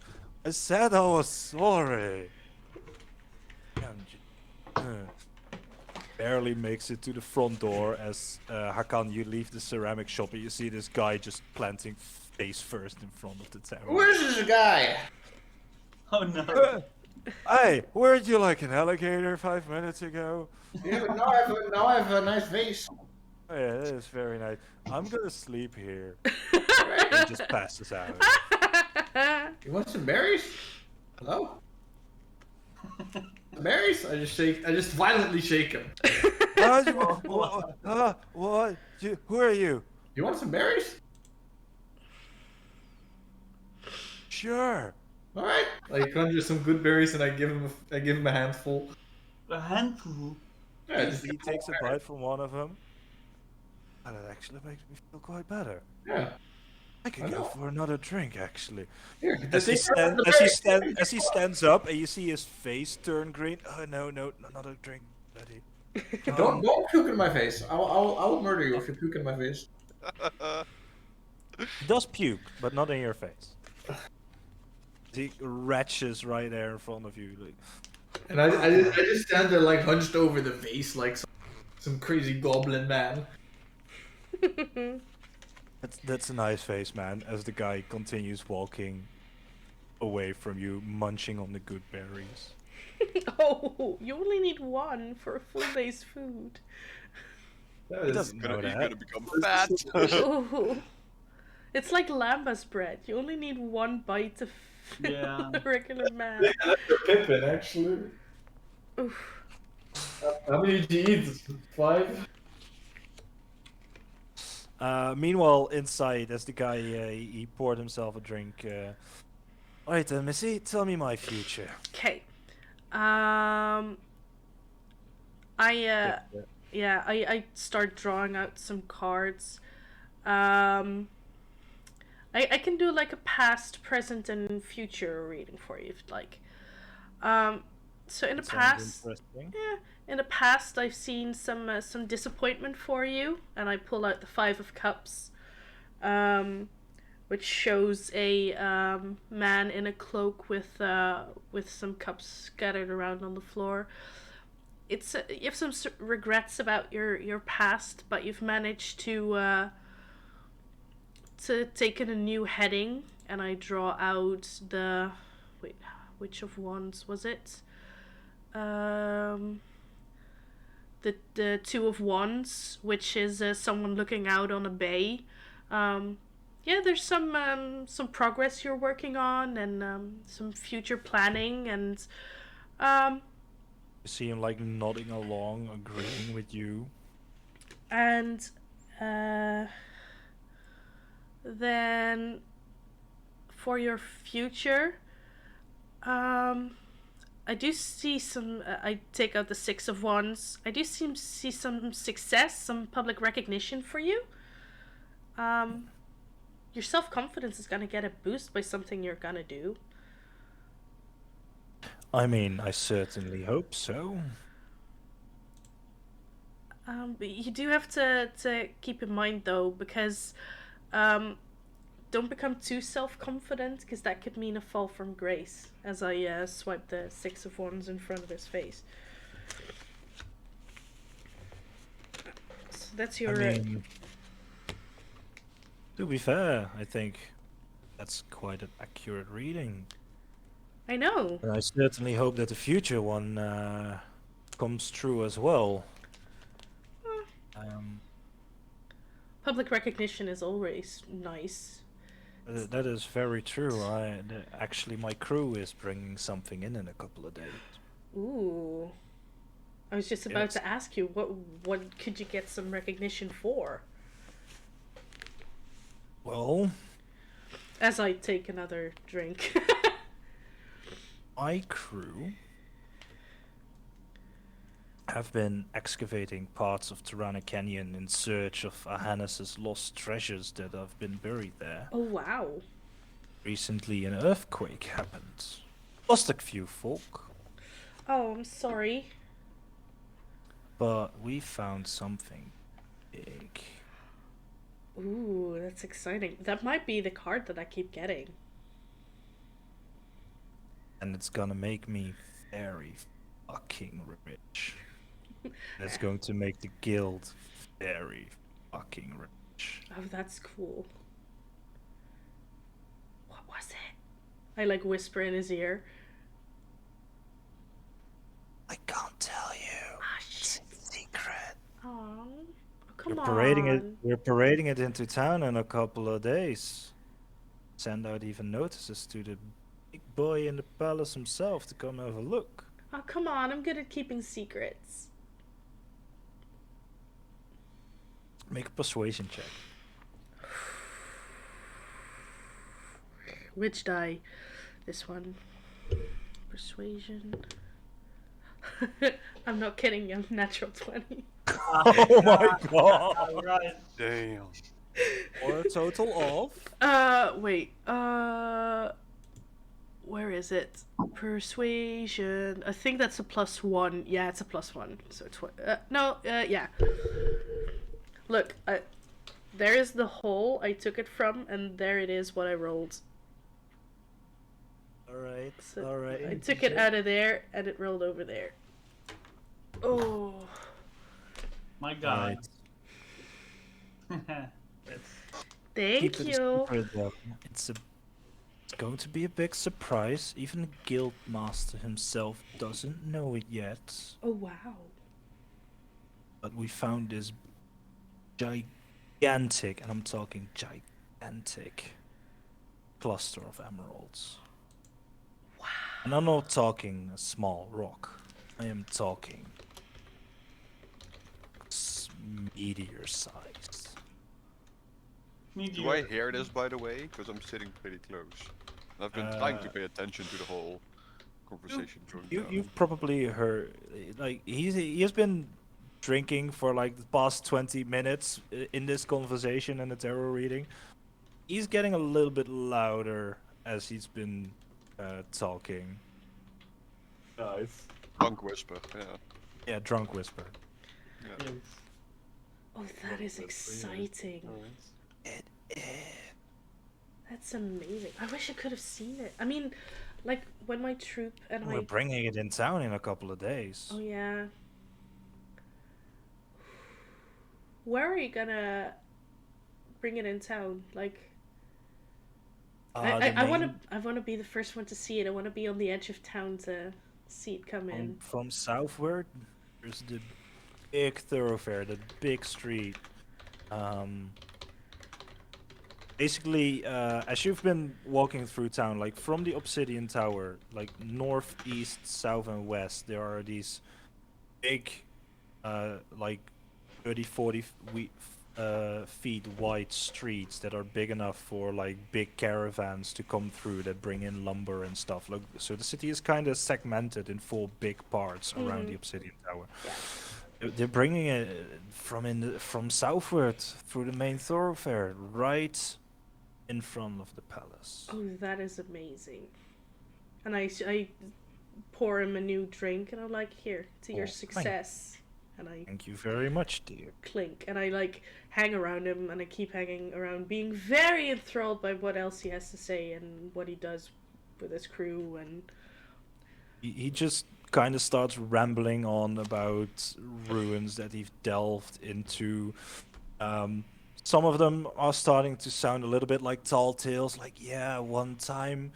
I said I was sorry. And barely makes it to the front door as Hakan, you leave the ceramic shop and you see this guy just planting face first in front of the tower. Where's this guy? Oh no. Hey, weren't you like an alligator 5 minutes ago? Yeah, but now I have a nice face. Oh yeah, that is very nice. I'm gonna sleep here. Right. And just passes out. You want some berries? Hello? Berries? I just violently shake him. What? Who are you? You want some berries? Sure. All right. I conjure some good berries and I give him a handful. A handful. Yeah, just He takes a bite from one of them. And it actually makes me feel quite better. yeah. I could I go know. for another drink, actually. Here, As just he, take the berries. as he stands up, and you see his face turn green. Oh no, another drink, buddy. Don't puke in my face. I'll murder you if you puke in my face. He does puke, but not in your face. He retches right there in front of you. Like, And I just stand there like hunched over the vase like some crazy goblin man. that's a nice face, man. As the guy continues walking away from you, munching on the good berries. Oh, you only need one for a full day's food. That He is- doesn't know You're that. gonna become fat. Oh, it's like lambas bread. You only need one bite to fill Yeah. a regular man. Yeah, that's your Pippin actually. Oof. How many did you eat? 5? Meanwhile, inside, as the guy he poured himself a drink. Alright, Missy, tell me my future. Okay. I I start drawing out some cards. I can do like a past, present, and future reading for you if you'd like. So in the Sounds past, interesting. yeah, in the past I've seen some disappointment for you, and I pull out the Five of Cups, which shows a man in a cloak with some cups scattered around on the floor. It's you have some regrets about your past, but you've managed to take in a new heading, and I draw out the wait, which of wands was it? The Two of Wands, which is someone looking out on a bay. Yeah, there's some progress you're working on, and some future planning, and You see him like nodding along, agreeing with you. and then for your future, I do see some. I take out the Six of Wands. I do see some success, some public recognition for you. Your self confidence is gonna get a boost by something you're gonna do. I mean, I certainly hope so. But you do have to keep in mind though, because don't become too self-confident, because that could mean a fall from grace. As I swipe the Six of Wands in front of his face. So that's your. I mean, to be fair, I think that's quite an accurate reading. I know. And I certainly hope that the future one comes true as well. Public recognition is always nice. That is very true. Actually, my crew is bringing something in a couple of days. Ooh. I was just about Yes. to ask you, what could you get some recognition for? Well, As I take another drink. my crew have been excavating parts of Tirana Canyon in search of Ahanis's lost treasures that have been buried there. Oh wow. Recently, an earthquake happened. Lost a few folk, Oh, I'm sorry. but we found something big. Ooh, that's exciting. That might be the card that I keep getting. And it's gonna make me very fucking rich. And it's going to make the guild very fucking rich. Oh, that's cool. What was it? I like whisper in his ear. I can't tell you. Ah, It's shit. a secret. Oh, come We're on. parading it. We're parading it into town in a couple of days. Send out even notices to the big boy in the palace himself to come have a look. Oh, come on. I'm good at keeping secrets. Make a persuasion check. Which die? This one. Persuasion. I'm not kidding you. Natural 20. Oh my god! Right. Damn. For a total of Wait. Where is it? Persuasion. I think that's a +1. Yeah, it's a +1. So yeah. Look, there is the hole I took it from, and there it is what I rolled. Alright, So alright. I took it out of there, and it rolled over there. Oh. My God. Thank Keep it a you. secret, though. It's going to be a big surprise. Even the guild master himself doesn't know it yet. Oh, wow. But we found this gigantic, and I'm talking gigantic, cluster of emeralds. Wow. And I'm not talking a small rock. I am talking meteor sized. Do I hear this, by the way? Because I'm sitting pretty close. I've been trying to pay attention to the whole conversation going on. You've probably heard, like, he has been drinking for like the past 20 minutes in this conversation and the tarot reading. He's getting a little bit louder as he's been talking. Nice. Drunk whisper, yeah. Yeah, drunk whisper. Yeah. Oh, that is exciting. It is. That's amazing. I wish I could have seen it. I mean, like, when my troop and We're bringing it in town in a couple of days. Oh, yeah. Where are you gonna bring it in town? Like, I want to be the first one to see it. I want to be on the edge of town to see it come in. From southward, there's the big thoroughfare, the big street. Basically, as you've been walking through town, like from the Obsidian Tower, like north, east, south, and west, there are these big, like 30, 40 feet wide streets that are big enough for like big caravans to come through that bring in lumber and stuff. Like, so the city is kind of segmented in 4 big parts around the Obsidian Tower. Yeah. They're bringing it from southward through the main thoroughfare, right in front of the palace. Oh, that is amazing. And I pour him a new drink, and I'm like, here, to your Oh, thank- success. And I Thank you very much, dear. clink, and I like hang around him, and I keep hanging around, being very enthralled by what else he has to say and what he does with his crew. And He just kind of starts rambling on about ruins that he's delved into. Some of them are starting to sound a little bit like tall tales. Like, yeah, one time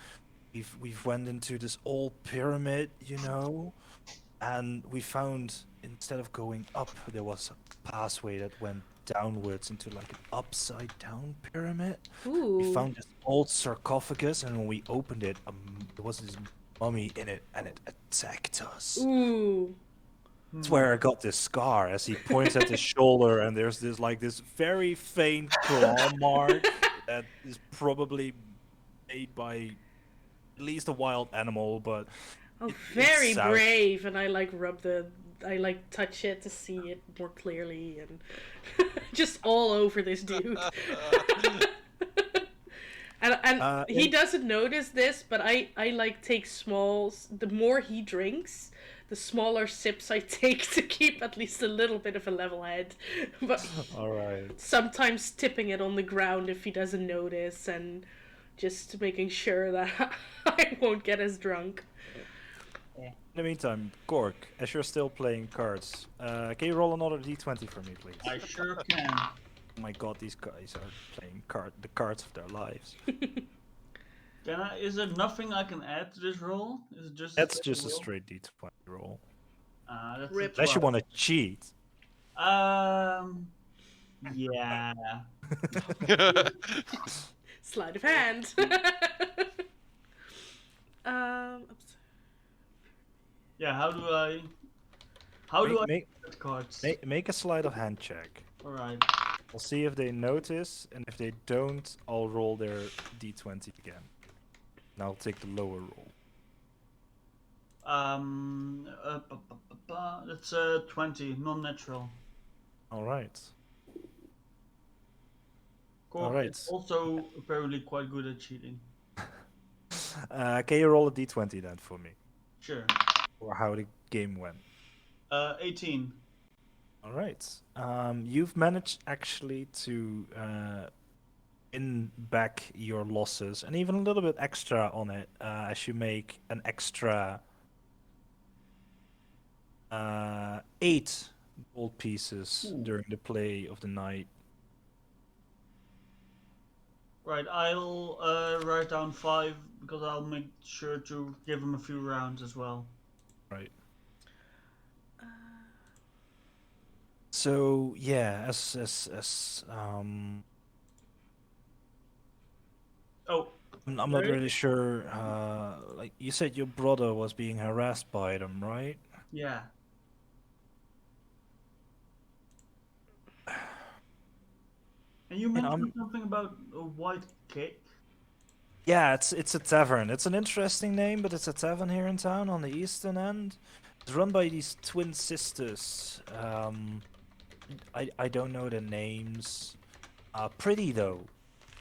we've went into this old pyramid, you know, and we found instead of going up, there was a pathway that went downwards into like an upside down pyramid. ooh, We found this old sarcophagus, and when we opened it, there was this mummy in it, and it attacked us. ooh, That's where I got this scar, as he points at his shoulder, and there's this very faint claw mark that is probably made by at least a wild animal, but oh, it very sounds- brave. And I like I like touch it to see it more clearly, and just all over this dude. And he doesn't notice this, but I like take smalls. The more he drinks, the smaller sips I take to keep at least a little bit of a level head. But All right. sometimes tipping it on the ground if he doesn't notice, and just making sure that I won't get as drunk. In the meantime, Cork, as you're still playing cards, can you roll another d20 for me, please? I sure can. Oh my god, these guys are playing the cards of their lives. Can I? Is there nothing I can add to this roll? Is it just? That's straight just a roll? straight d20 roll. That's Rip. a Unless you 12. want to cheat. Yeah. Sleight of hand. Oops. Yeah. How do I? How do I Make, get cards? make a sleight of hand check. All right. I'll see if they notice, and if they don't, I'll roll their d20 again. And I'll take the lower roll. That's 20, non-natural. All right. Cork Alright. is also apparently quite good at cheating. Can you roll a d20 then for me? Sure. Or how the game went? 18. All right. You've managed actually to win back your losses and even a little bit extra on it as you make an extra 8 gold pieces Ooh. during the play of the night. Right, I'll write down 5 because I'll make sure to give him a few rounds as well. Right. So yeah, Oh, I'm not Sorry? really sure. Like you said, your brother was being harassed by them, right? yeah. And you Yeah, mentioned something about a white cake? Yeah, it's a tavern. It's an interesting name, but it's a tavern here in town on the eastern end. It's run by these twin sisters. I don't know their names. Pretty though,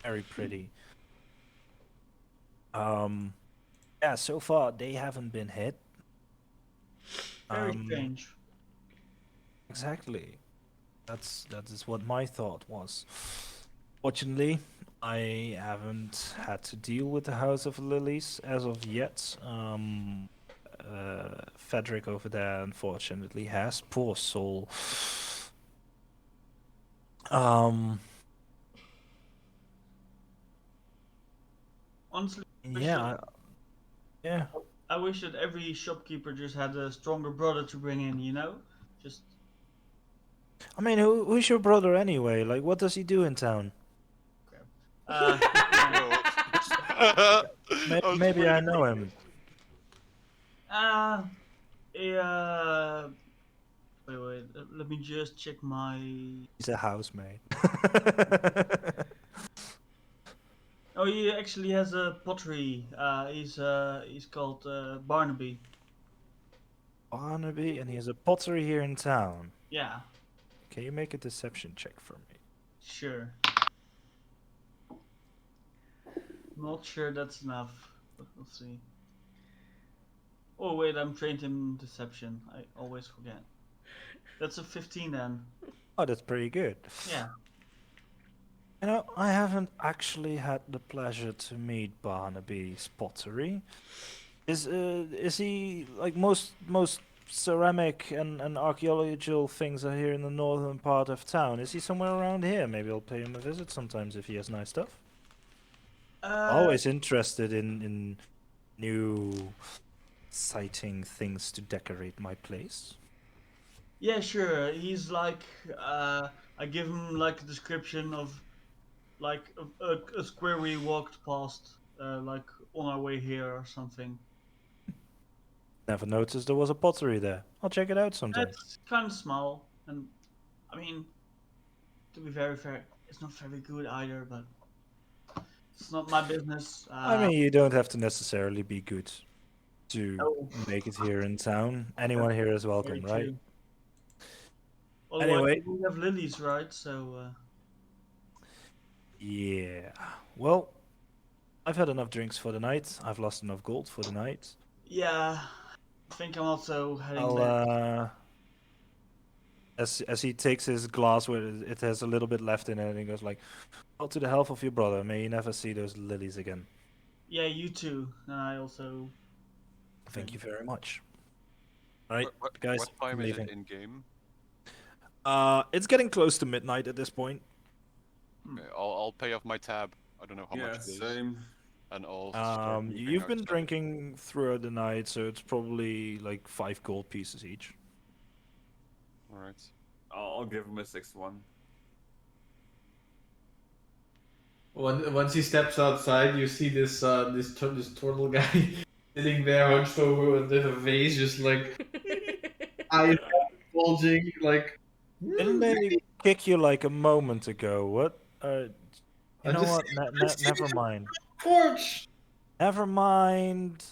very pretty. Yeah, so far they haven't been hit. Very strange. Exactly. That is what my thought was. Fortunately, I haven't had to deal with the House of Lilies as of yet. Frederick over there, unfortunately, has. Poor soul. Um, Honestly, yeah, yeah. I wish that every shopkeeper just had a stronger brother to bring in, you know? Just I mean, who's your brother anyway? Like, what does he do in town? uh Maybe I know him. uh yeah. Wait, let me just check my. He's a housemaid. Oh, he actually has a pottery. He's called Barnaby. Barnaby, and he has a pottery here in town. Yeah, Can you make a deception check for me? sure. Not sure that's enough, but we'll see. Oh wait, I'm trained in deception. I always forget. That's a 15 then. Oh, that's pretty good. Yeah. You know, I haven't actually had the pleasure to meet Barnaby's pottery. Is he like most ceramic and archaeological things are here in the northern part of town? Is he somewhere around here? Maybe I'll pay him a visit sometimes if he has nice stuff. Always interested in new exciting things to decorate my place. Yeah, sure. He's like, I give him like a description of like a square we walked past, like on our way here or something. Never noticed there was a pottery there. I'll check it out sometime. It's kind of small, and I mean, to be very fair, it's not very good either, but it's not my business. I mean, you don't have to necessarily be good to No, make it here in town. Anyone here is welcome, very right? true. Otherwise, Anyway. we have lilies, right? So, Yeah. Well, I've had enough drinks for the night. I've lost enough gold for the night. yeah. think I'm also heading I'll there. as he takes his glass with it has a little bit left in it, and he goes like, "Well, to the health of your brother. May you never see those lilies again." Yeah, you too. And I also. Thank you very much. All right, What guys, what time I'm is leaving. it in game? It's getting close to midnight at this point. Okay, I'll pay off my tab. I don't know how Yeah, much it is, same. and I'll start moving You've been outside. drinking throughout the night, so it's probably like 5 gold pieces each. All right. I'll give him a sixth one. Once he steps outside, you see this turtle guy sitting there hunched over with a vase, just like eyes bulging, like. Didn't they kick you like a moment ago? What? You I'm know just what? sitting Never mind. porch. Never mind.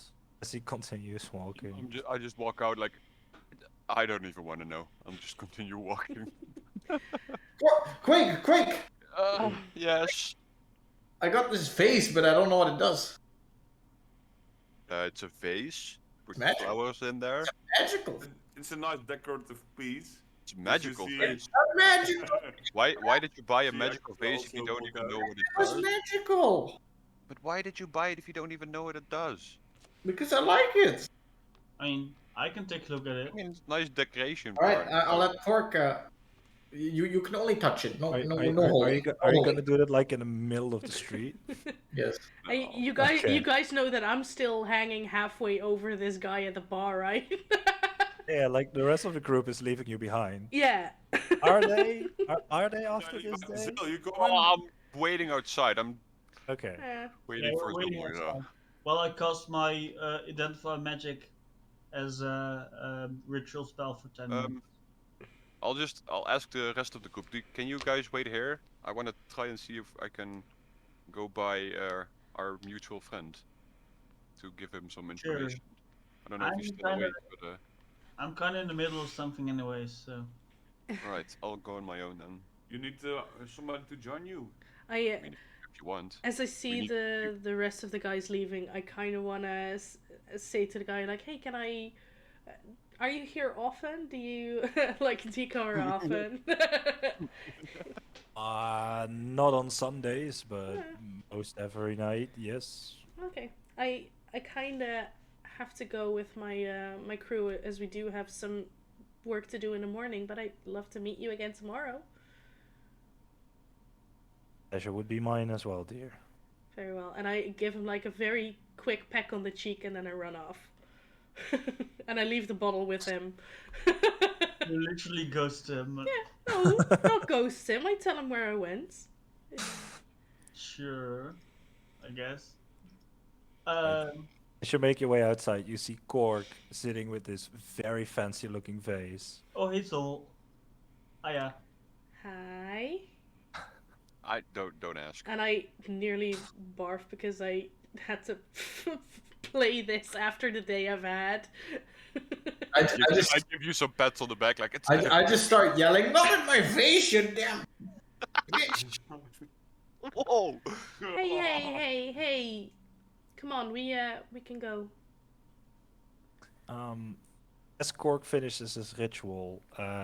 As he continues walking. I just walk out like I don't even want to know. I'm just continue walking. Quick! Yes. I got this vase, but I don't know what it does. It's a vase with Magic. flowers in there. Magical. It's a nice decorative piece. It's a magical see vase. Magical. Why did you buy a See, magical I vase if you also don't walk even out. know what it It was does? magical. But why did you buy it if you don't even know what it does? Because I like it. I mean, I can take a look at it. I mean, it's nice decoration. All right, for- I'll let Pork. You can only touch it. No Are holding. you No gonna do that like in the middle of the street? Yes. You Okay. guys know that I'm still hanging halfway over this guy at the bar, right? Yeah, like the rest of the group is leaving you behind. Yeah. Are they? Are they after Johnny, this but day? Still, you go Oh, on. I'm waiting outside. I'm Okay. Yeah. waiting Yeah, for we're waiting someone. outside. Well, I cast my Identify Magic as a ritual spell for 10 minutes. I'll ask the rest of the group. Can you guys wait here? I want to try and see if I can go by our mutual friend to give him some Sure. information. I don't know if he's I'm still kinda- awake, but I'm kind of in the middle of something anyways, so. alright, I'll go on my own then. You need somebody to join you. If you want. As I see need- the rest of the guys leaving, I kind of want to say to the guy like, "Hey, can I? Are you here often? Do you do you come here often?" Not on Sundays, but most every night, yes. Okay, I kind of have to go with my my crew as we do have some work to do in the morning. But I'd love to meet you again tomorrow. Pleasure would be mine as well, dear. Very well, and I give him like a very quick peck on the cheek, and then I run off. And I leave the bottle with him. You literally ghost him. No, not ghost him. I tell him where I went. Sure, I guess. As you make your way outside, you see Cork sitting with this very fancy-looking vase. Oh, hey, Sol. Yeah. Hi. I don't ask. And I nearly barf because I had to play this after the day I've had. I I just give you some pats on the back like it's I just start yelling, "Not in my face, you damn bitch!" Whoa! Hey! Come on, we can go. As Cork finishes his ritual,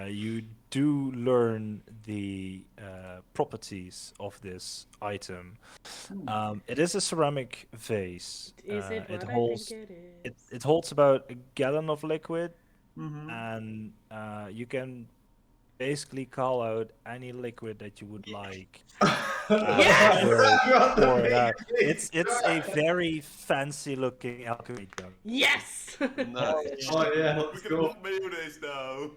you do learn the properties of this item. It is a ceramic vase. Is it what it I holds think it is? it holds about a gallon of liquid, Mm-hmm. and you can basically call out any liquid that you would like. Yes! Pour it out. It's a very fancy looking alchemy jug. Yes! Nice. Oh yeah, We let's can go. put mayonnaise now.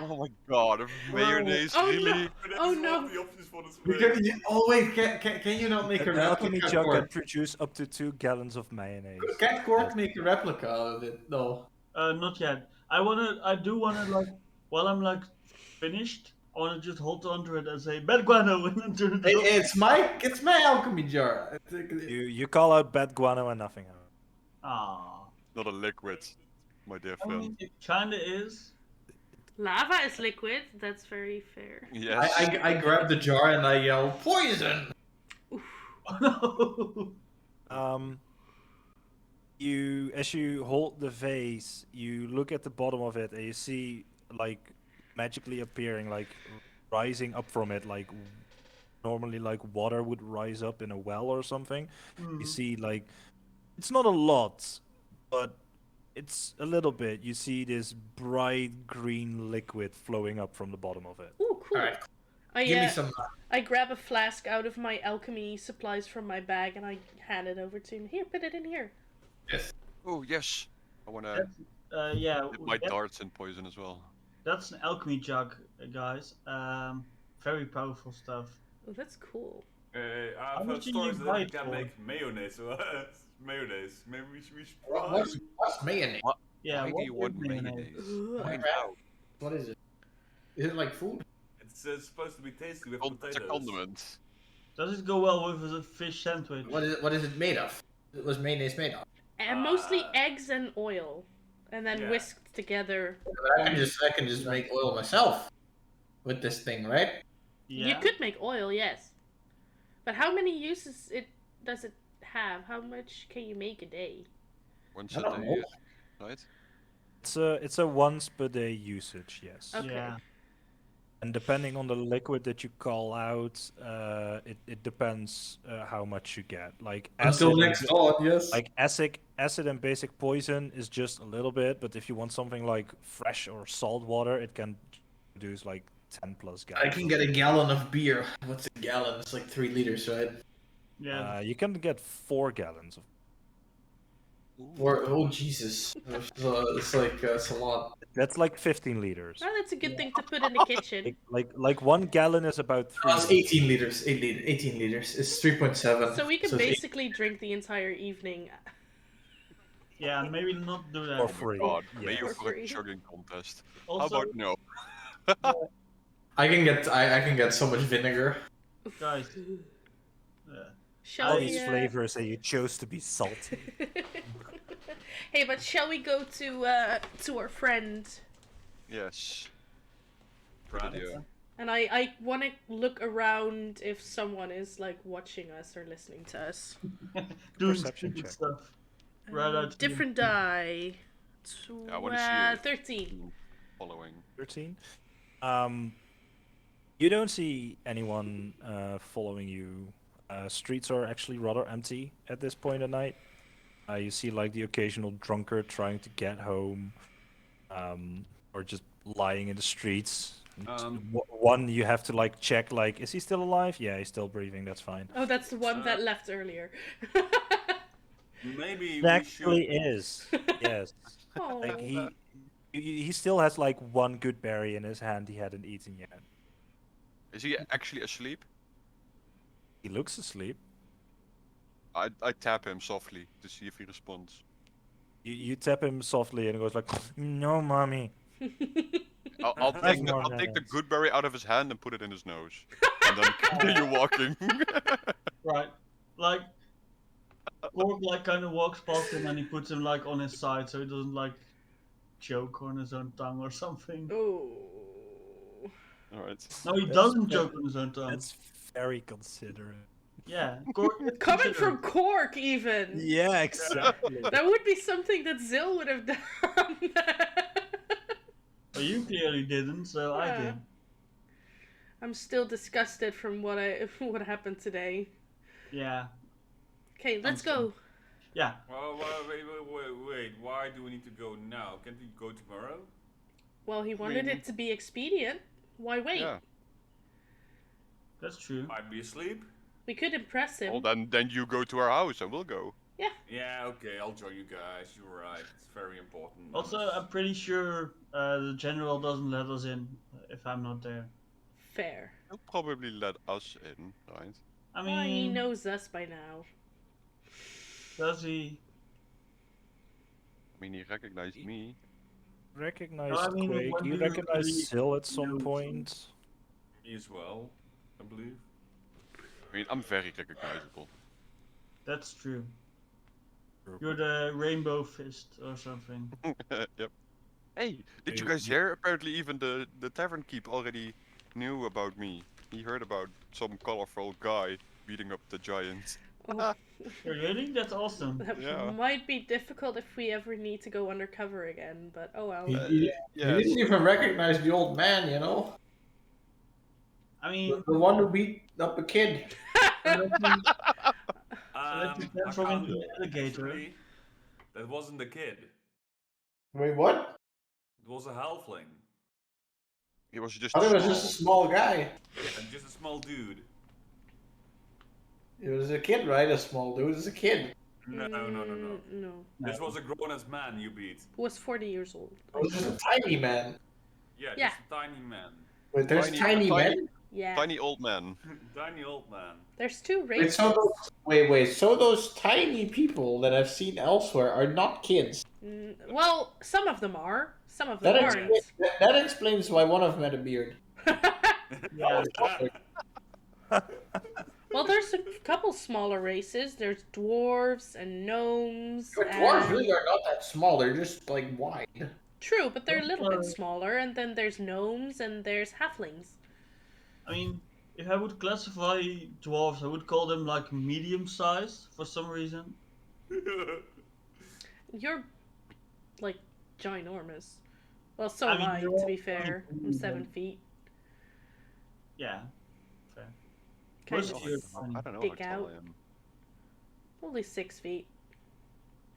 Oh my god, mayonnaise, Oh, no. really? But that Oh, is no. one of the options for this We can, oh wait, can you not make a An alchemy replica? jug can Cork? produce up to 2 gallons of mayonnaise. Can Cork make a replica out of it? No. Not yet. I do wanna while I'm finished, I wanna just hold on to it and say bad guano and then turn it off. It's my alchemy jar. I think You call out bad guano and nothing else. Ah. Not a liquid, my dear I friend. mean, it kinda is. Lava is liquid. That's very fair. Yes. I grab the jar and I yell, "Poison!" Oh no. as you hold the vase, you look at the bottom of it and you see like magically appearing, like rising up from it, like normally like water would rise up in a well or something. You see like it's not a lot, but it's a little bit. You see this bright green liquid flowing up from the bottom of it. Ooh, cool. Alright, I, give me some. I grab a flask out of my alchemy supplies from my bag and I hand it over to him. Here, put it in here. Yes. Oh yes, I wanna Yeah, dip my darts in poison as well. that's an alchemy jug, guys. Very powerful stuff. Oh, that's cool. I've How heard much did you stories that buy you it can for? make mayonnaise. Mayonnaise. Maybe we should try. What's mayonnaise? Yeah, Why do what you is want mayonnaise? mayonnaise? Find Crap. out. What is it? Is it like food? It's supposed to be tasty with It's a potatoes. condiment. Does it go well with a fish sandwich? What is it made of? What was mayonnaise made of? And mostly Ah. eggs and oil. And then Yeah. whisked together. I can just make oil myself with this thing, right? Yeah. You could make oil, yes. But how many uses does it have? How much can you make a day? Once I a don't day, know. right? It's a once per day usage, yes. Okay. Yeah. And depending on the liquid that you call out, it depends how much you get. Like Until acid, next dawn, yes. like acid and basic poison is just a little bit, but if you want something like fresh or salt water, it can produce like 10 plus I gallons. can get a gallon of beer. What's a gallon? It's like 3 liters, right? Yeah. You can get 4 gallons of. Or oh Jesus, it's like it's a lot. That's like 15 liters. Oh, that's a good thing to put in the kitchen. Like 1 gallon is about 3. Oh, it's 18 liters. 18 liters. It's 3.7. So we can it's basically drink the entire evening. Yeah, maybe not do that. For Oh my free. god, Yeah. may you For for a free. chugging contest. Also, How about no? I can get so much vinegar. guys, Shall All we? these flavors and you chose to be salty. Hey, but shall we go to our friend? Yes. Right. Yeah. And I want to look around if someone is like watching us or listening to us. doing Perception stupid check. stuff. Right out to you. Different die. I wanna see it. 13. Following. 13. You don't see anyone following you. Streets are actually rather empty at this point at night. You see like the occasional drunkard trying to get home, or just lying in the streets. One you have to like check like, is he still alive? Yeah, he's still breathing. That's fine. Oh, that's the one that left earlier. Maybe It we actually should. is. Yes. Oh. Like he still has like one good berry in his hand he hadn't eaten yet. Is he actually asleep? He looks asleep. I tap him softly to see if he responds. You tap him softly and he goes like, "No, mommy." I'll Have take more I'll take the minutes. good berry out of his hand and put it in his nose, and then continue walking. Right. Like, Gorg like kind of walks past him and he puts him like on his side so he doesn't like choke on his own tongue or something. Oh. All right. No, he That's doesn't fair. choke on his own tongue. That's very considerate. Yeah. Gorg is Coming considerate. from Cork, even. Yeah, exactly. That would be something that Zil would have done. Well, you clearly didn't, so I Yeah. did. I'm still disgusted from what happened today. Yeah. Okay, let's go. Yeah. Well, wait. Why do we need to go now? Can't we go tomorrow? Well, he wanted Really? it to be expedient. Why wait? Yeah. That's true. Might be asleep. We could impress him. Well, then you go to our house and we'll go. Yeah, okay, I'll join you guys. You're right. It's very important. Also, I'm pretty sure the general doesn't let us in if I'm not there. Fair. He'll probably let us in, right? I Well, he mean, knows us by now. does he? I mean, he recognized me. Recognized I mean, Quake. when You do you recognized really Sil at some know point. Me as well, I believe. I mean, I'm very recognizable. That's true. You're the rainbow fist or something. Yep. Hey, did you You- guys hear? Apparently, even the tavern keep already knew about me. He heard about some colorful guy beating up the giant. Really? That's awesome. That Yeah. might be difficult if we ever need to go undercover again, but oh well. He Yes. didn't even recognize the old man, you know? I mean, The one who beat up a kid. unless you, unless you I transform can't. into an alligator. Actually, that wasn't a kid. Wait, what? It was a halfling. He was just I thought it was small. just a small guy. Yeah, just a small dude. It was a kid, right? A small dude. It was a kid. No. No. This was a grown-ass man you beat. Who was 40 years old. It was just a tiny man. Yeah, Yeah. just a tiny man. Wait, there's tiny men? Yeah. Tiny old man. Tiny old man. There's two Wait, races. so those tiny people that I've seen elsewhere are not kids. Well, some of them are. Some of them That, aren't. that explains why one of them had a beard. Yeah. Well, there's a couple smaller races. There's dwarves and gnomes. But dwarves and- really are not that small. They're just like wide. True, but they're a little bit Dwarves. smaller. And then there's gnomes and there's halflings. I mean, if I would classify dwarves, I would call them like medium sized for some reason. You're like ginormous. Well, so I am mean, I, you're to be all fair. tiny, I'm 7 feet. Yeah. Fair. Kind Most of of you I are don't know stick how tall out. I am. Probably 6 feet.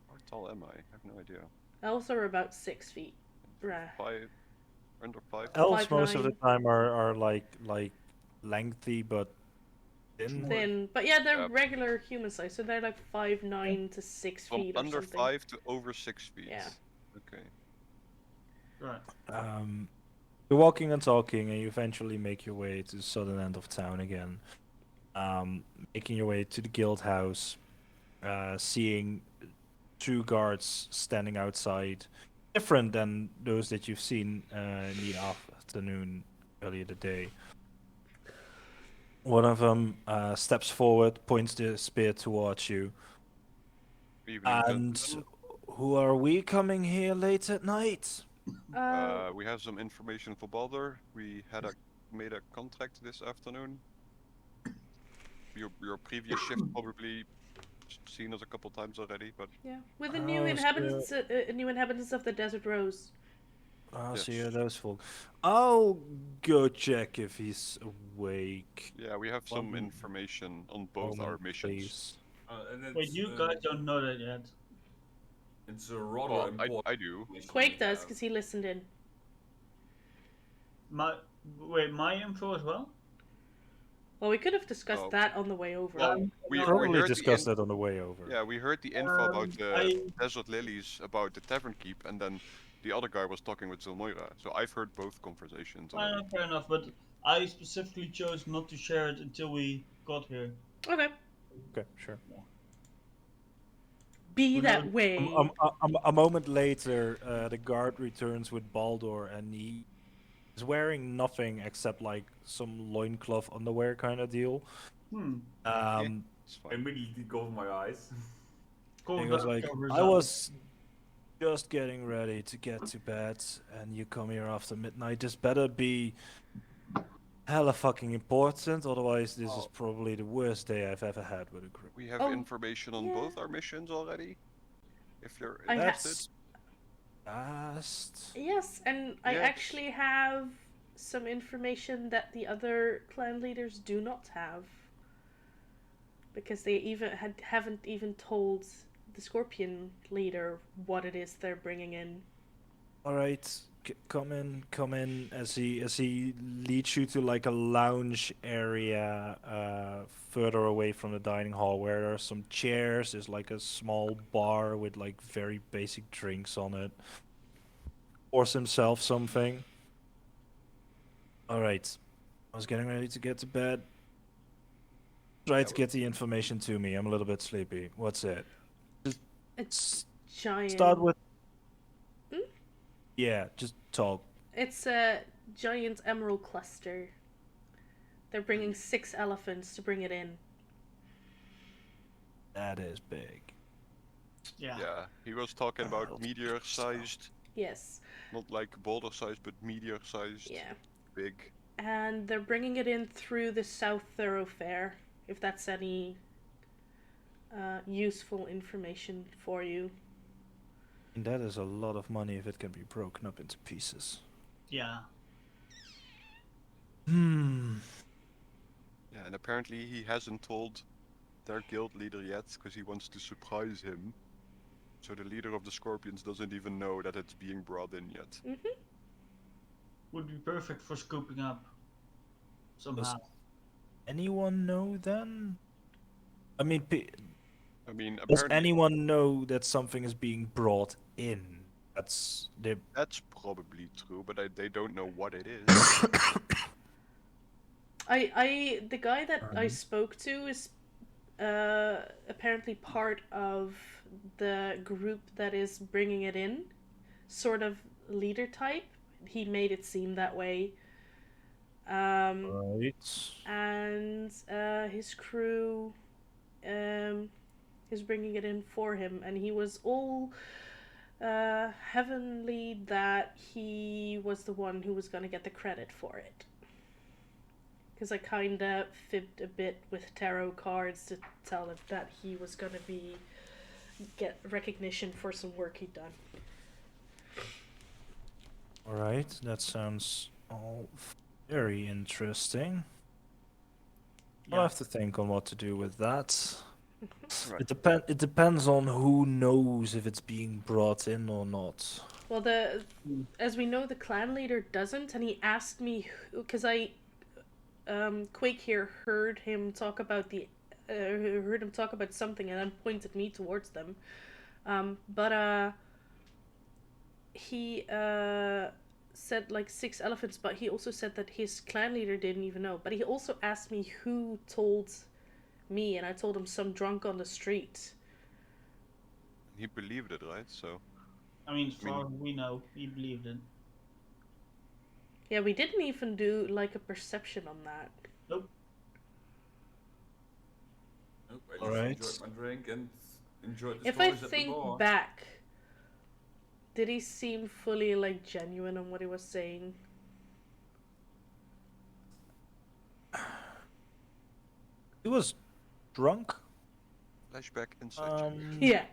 How tall am I? I have no idea. Elves are about 6 feet. Rah. 5, under 5. Elves 5'9". most of the time are like lengthy but thin. Thin. But yeah, they're Yeah. regular human size, so they're like 5'9" to 6 From feet or under something. 5 to over 6 feet. Yeah. Okay. right. You're walking and talking, and you eventually make your way to the southern end of town again. Making your way to the guild house, seeing 2 guards standing outside, different than those that you've seen in the afternoon earlier today. One of them steps forward, points the spear towards you, Evening, and gentlemen. who are we coming here late at night? We have some information for Baldur. We had made a contract this afternoon. Your previous shift probably seen us a couple times already, but Yeah, with the new Oh, inhabitants of the Desert Rose. I'll Yes. see you those folk. I'll go check if he's awake. yeah, we have some One information on both our Moment, missions. please. And it's, Wait, you guys don't know that yet. It's a rather Well, important. I do. mission Quake we does, have. because he listened in. My info as well. Well, we could have discussed Oh. that on the way over. Well, we Probably heard discussed the that on the way over. yeah, we heard the info about the I- desert lilies, about the tavern keep, and then the other guy was talking with Zilmoira. So I've heard both conversations already. Fair enough, but I specifically chose not to share it until we got here. Okay. Okay, sure. Be Well, that no, way. A moment later, the guard returns with Baldur, and he is wearing nothing except like some loincloth underwear kind of deal. It's I fine. immediately cover my eyes. He goes like, I was just getting ready to get to bed, and you come here after midnight. This better be hella fucking important, otherwise this is probably the worst day I've ever had with a group. We have Oh, information on yeah. both our missions already. If you're I ha- interested. That's fast. Yes, and I Yes. actually have some information that the other clan leaders do not have. Because they haven't even told the Scorpion leader what it is they're bringing in. All right, come in. As he leads you to like a lounge area, further away from the dining hall, where there are some chairs. There's like a small bar with like very basic drinks on it. Pours himself something. All right, I was getting ready to get to bed. Try to get the information to me. I'm a little bit sleepy. What's it? It's giant. Start with. Hmm? Yeah, just talk. It's a giant emerald cluster. They're bringing 6 elephants to bring it in. That is big. Yeah. Yeah, he was talking about meteor-sized, Yes. not like boulder-sized, but meteor-sized, Yeah. big. And they're bringing it in through the South Thoroughfare, if that's any useful information for you. And that is a lot of money if it can be broken up into pieces. Yeah. Hmm. Yeah, and apparently he hasn't told their guild leader yet because he wants to surprise him. So the leader of the Scorpions doesn't even know that it's being brought in yet. Mm-hmm. Would be perfect for scooping up. Somehow. Anyone know then? I mean, I mean, does apparently anyone know that something is being brought in? that's probably true, but they don't know what it is. The guy that I Um. spoke to is apparently part of the group that is bringing it in, sort of leader type. He made it seem that way. Right. And his crew is bringing it in for him, and he was all heavenly that he was the one who was going to get the credit for it. Because I kind of fibbed a bit with tarot cards to tell him that he was going to get recognition for some work he'd done. All right. That sounds all very interesting. I'll Yeah. have to think on what to do with that. Right. It depends on who knows if it's being brought in or not. Well, as we know, the clan leader doesn't, and he asked me because Quake here heard him talk about something, and then pointed me towards them. But he said like 6 elephants, but he also said that his clan leader didn't even know. But he also asked me who told me, and I told him some drunk on the street. He believed it, right? So I mean, as far as we know, he believed it. Yeah, we didn't even do like a perception on that. Nope. Nope, I just Alright. enjoyed my drink and enjoyed the If I stories at the think bar. back, did he seem fully like genuine on what he was saying? He was drunk. flashback inside joke. Yeah.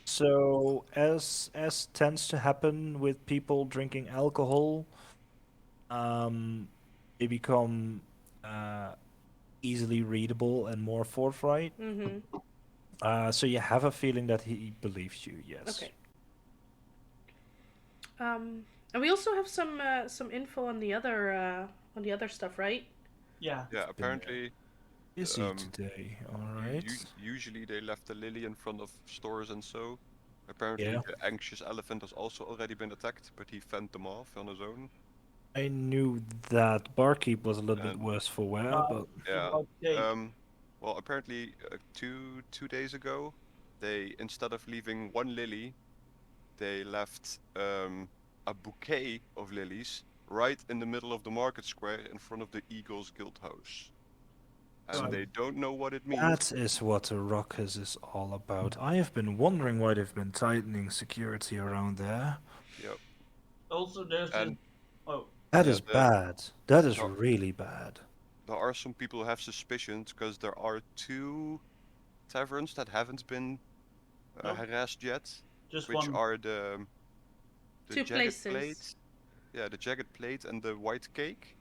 So as tends to happen with people drinking alcohol, they become easily readable and more forthright. Mm-hmm. So you have a feeling that he believes you. Yes. Okay. And we also have some info on the other stuff, right? Yeah. Yeah, apparently Busy Um, today. All right. usually they left the lily in front of stores and so. Apparently Yeah. the anxious elephant has also already been attacked, but he fended them off on his own. I knew that Barkeep was a little bit And- worse for wear, but Yeah. About cake. Well, apparently two days ago, they instead of leaving one lily, they left a bouquet of lilies right in the middle of the market square in front of the Eagles Guild House. And Right. they don't know what it means. that is what a ruckus is all about. I have been wondering why they've been tightening security around there. Yep. Also, there's And this. Oh, That Yeah, is bad. That is No. really bad. there are some people who have suspicions because there are two taverns that haven't been Nope. harassed yet, just which one. are the Two jagged places. plate. Yeah, the jagged plate and the white cake.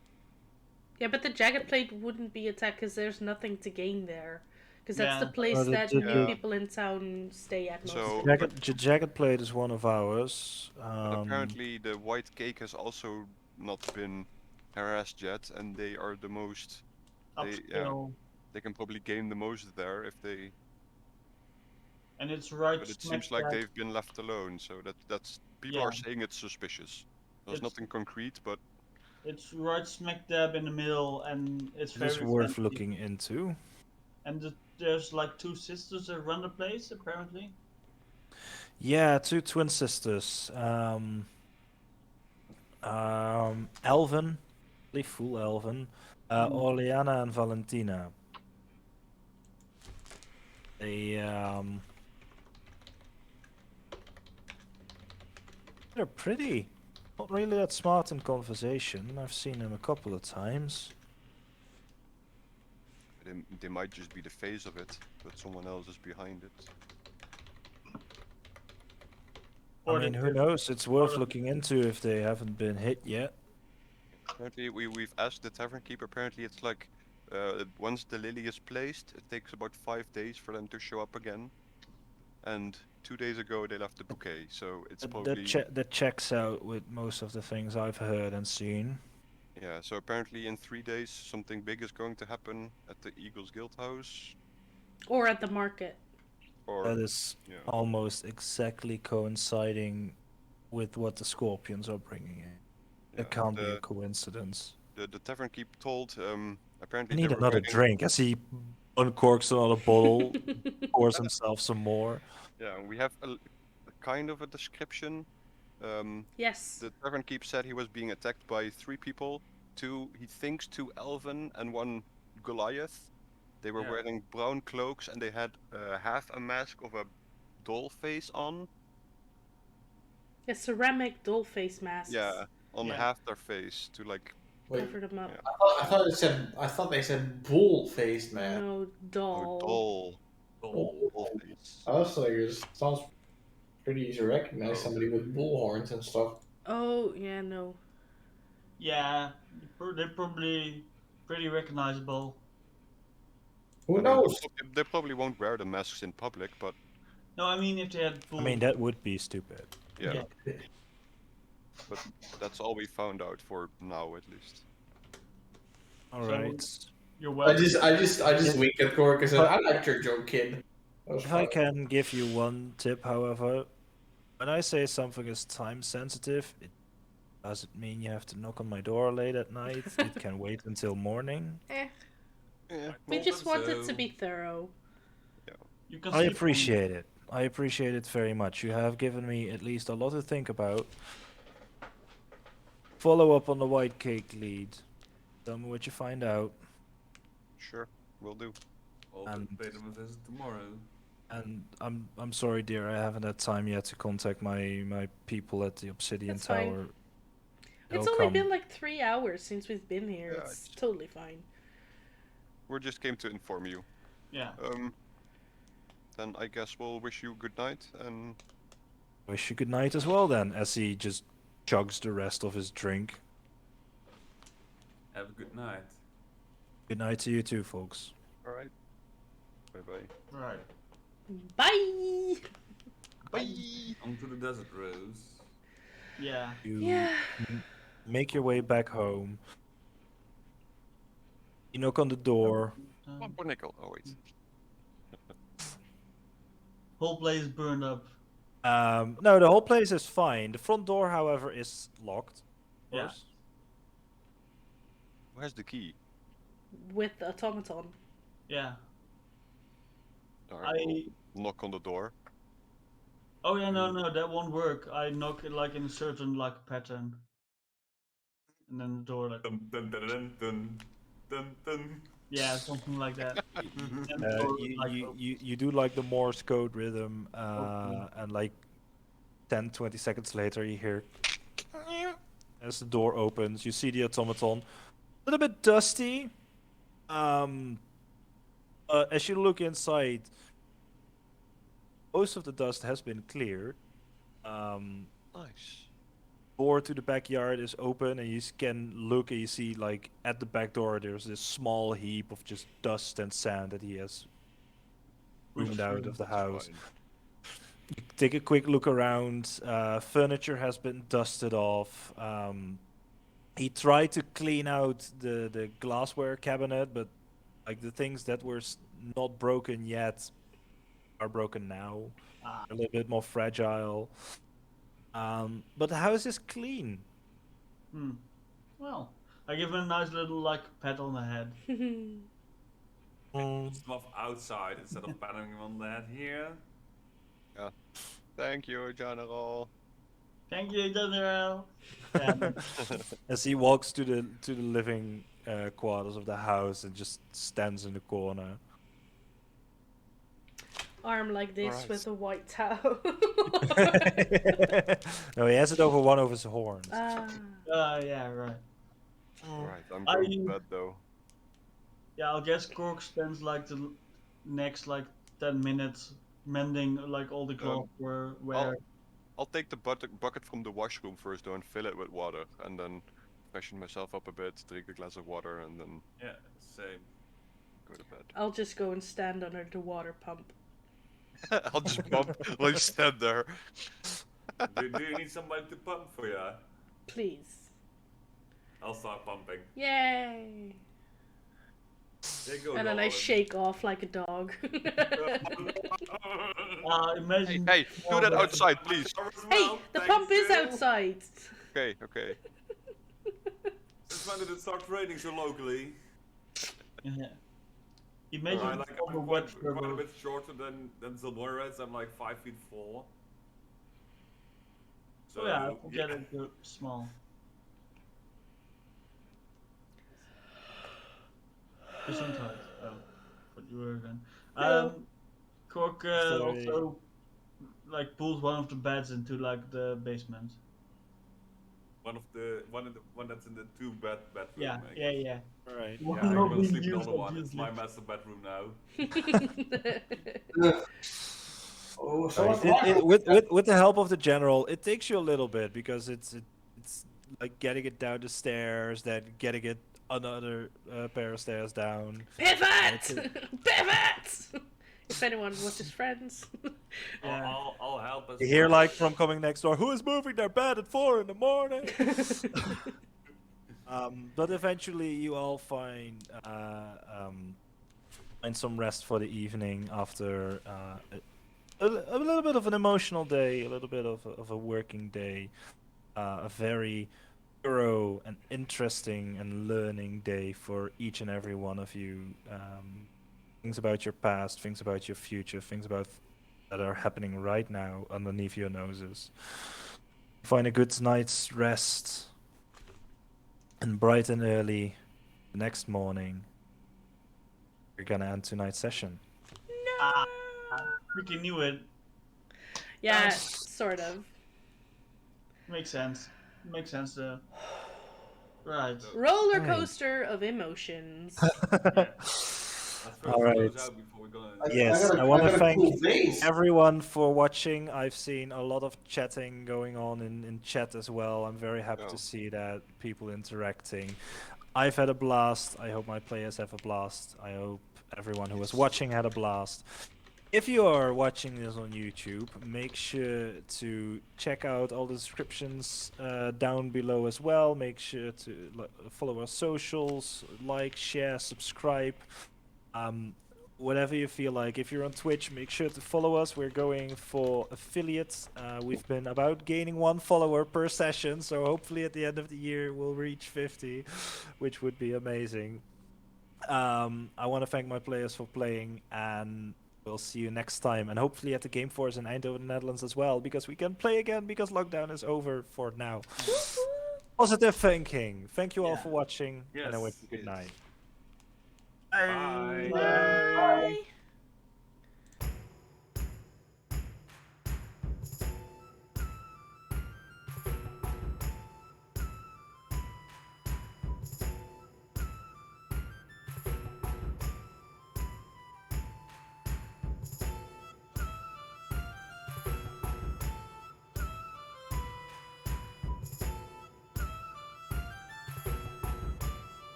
Yeah, but the jagged plate wouldn't be attacked because there's nothing to gain there. Because that's Yeah. the place the- that the- new the- people in town stay at So- mostly. Jagged Plate is one of ours. But apparently the white cake has also not been harassed yet, and they are the most. Upscale. They can probably gain the most there if they. And it's right But it smack seems like dab- they've been left alone, so that's people Yeah. are saying it's suspicious. There's It's- nothing concrete, but It's right smack dab in the middle, and it's it very is worth friendly. looking into. And there's like 2 sisters that run the place, apparently. Yeah, two twin sisters. Elvin, I believe full Elvin, Orleana and Valentina. They're pretty. Not really that smart in conversation. I've seen them a couple of times. They might just be the face of it, but someone else is behind it. Oh, I mean, who knows? It's worth looking into if they haven't been hit yet. Apparently, we've asked the tavern keeper. Apparently, it's like once the lily is placed, it takes about 5 days for them to show up again. And 2 days ago, they left the bouquet, so it's probably That checks out with most of the things I've heard and seen. yeah. So apparently, in 3 days, something big is going to happen at the Eagles Guild House, Or at the market. or That is yeah. almost exactly coinciding with what the Scorpions are bringing in. Yeah, It can't be a coincidence. the tavern keep told I apparently need they were another riding. drink as he uncorks another bottle, pours himself some more. Yeah, we have a kind of a description. Yes. The tavern keep said he was being attacked by 3 people. He thinks 2 elven and 1 Goliath. They were Yeah. wearing brown cloaks and they had half a mask of a doll face on. Yeah, ceramic doll face masks. Yeah, on Yeah. half their face to like. Wait, Cover them up. Yeah. I thought they said bull-faced man. No, Oh, doll. doll face. I was like, it sounds pretty easy to recognize Oh. somebody with bull horns and stuff. Oh, yeah, no. Yeah, they're probably pretty recognizable. Who I mean, knows? they probably won't wear the masks in public, but No, I mean if they had bull. I mean, that would be stupid. yeah. But that's all we found out for now, at least. All So- right. You're I welcome. just wink at Cork and said, "I liked your joke, kid." That was If I fun. can give you one tip, however, when I say something is time sensitive, it doesn't mean you have to knock on my door late at night. It can wait until morning. Eh. Yeah. We Told just them want it so. to be thorough. You can I sleep on- appreciate it. I appreciate it very much. You have given me at least a lot to think about. Follow up on the white cake lead. Tell me what you find out. Sure, will do. I'll And- pay them a visit tomorrow. And I'm sorry, dear. I haven't had time yet to contact my people at the Obsidian That's fine. Tower. It's They'll only come. been like 3 hours since we've been here. Yeah, It's totally fine. We just came to inform you. Yeah. Then I guess we'll wish you good night and Wish you good night as well then, as he just chugs the rest of his drink. Have a good night. Good night to you too, folks. alright. Bye bye. Right. Bye! Bye. On to the desert, Rose. Yeah. You Yeah. make your way back home. You knock on the door. One more nickel. Oh wait. Whole place burned up. No, the whole place is fine. The front door, however, is locked. Of Yeah. course. Who has the key? With the automaton. Yeah. Alright, we'll knock on the door. Oh yeah, no, that won't work. I knock it like in a certain like pattern. And then the door like Dun dun dun dun dun dun dun. yeah, something like that. And the Uh, door, you, like, you, opens. you do like the Morse code rhythm, Okay. and like 10-20 seconds later, you hear as the door opens. You see the automaton, a little bit dusty. As you look inside, most of the dust has been cleared. Nice. Door to the backyard is open, and you can look and you see like at the back door there's this small heap of just dust and sand that he has roomed out of the house. Fine. You take a quick look around. Furniture has been dusted off. He tried to clean out the glassware cabinet, but like the things that were not broken yet are broken now. Ah. A little bit more fragile. But the house is clean. Well, I give him a nice little like pat on the head. Stuff outside instead of patting him on the head here. Thank you, General. Thank you, General. Yeah. As he walks to the living quarters of the house and just stands in the corner. Arm like this Alright. with a white towel. No, he has it over one of his horns. Ah. Yeah, right. Right, I'm I- going to bed though. Yeah, I'll guess Cork spends like the next like 10 minutes mending like all the clothes where. I'll take the bucket from the washroom first though and fill it with water, and then freshen myself up a bit, drink a glass of water, and then Yeah, same. go to bed. I'll just go and stand under the water pump. I'll just bump like stand there. Do you need somebody to pump for you? Please. I'll start pumping. Yay! There you go, And then I darling. shake off like a dog. Imagine. Hey, do that outside, please. Hey, the pump is outside. Okay. Since when did it start raining so locally? Yeah. Imagine I'm all the quite wet a rubber. bit shorter than Zilmoritz. I'm like 5'4". So Oh yeah, I forget it. You're small. Gesundheit. Oh, what you were again. No. Cork Sorry. also like pulls one of the beds into like the basement. one that's in the two-bedroom. Yeah, I yeah, guess. yeah. Right. One I'm not gonna being sleep in the used, other one. It's my obviously. master bedroom now. Oh, so Right. what's With the help of the general, it takes you a little bit because it's like getting it down the stairs, then getting it another pair of stairs down. Pivot! Pivot! If anyone watches Friends. Yeah. I'll help as You hear well. like from coming next door, who is moving their bed at 4 in the morning? But eventually you all find some rest for the evening after a little bit of an emotional day, a little bit of a working day, a very thorough and interesting and learning day for each and every one of you. Things about your past, things about your future, things about that are happening right now underneath your noses. Find a good night's rest, and bright and early the next morning, you're gonna end tonight's session. Ah, freaking knew it. Yeah, sort of. Makes sense. Makes sense though. Right. Roller Right. coaster of emotions. Let's first All right. close out before we go. Yes, I want to got a thank cool face. everyone for watching. I've seen a lot of chatting going on in chat as well. I'm very happy Oh. to see that people interacting. I've had a blast. I hope my players have a blast. I hope everyone who was watching had a blast. If you are watching this on YouTube, make sure to check out all the descriptions down below as well. Make sure to follow our socials, like, share, subscribe. Whatever you feel like. If you're on Twitch, make sure to follow us. We're going for affiliates. We've been about gaining 1 follower per session, so hopefully at the end of the year we'll reach 50, which would be amazing. I want to thank my players for playing, and we'll see you next time. And hopefully at the Game Force in Eindhoven, Netherlands as well, because we can play again because lockdown is over for now. Positive thinking. Thank you all Yeah. for watching, and I wish you good Yes. night. Bye.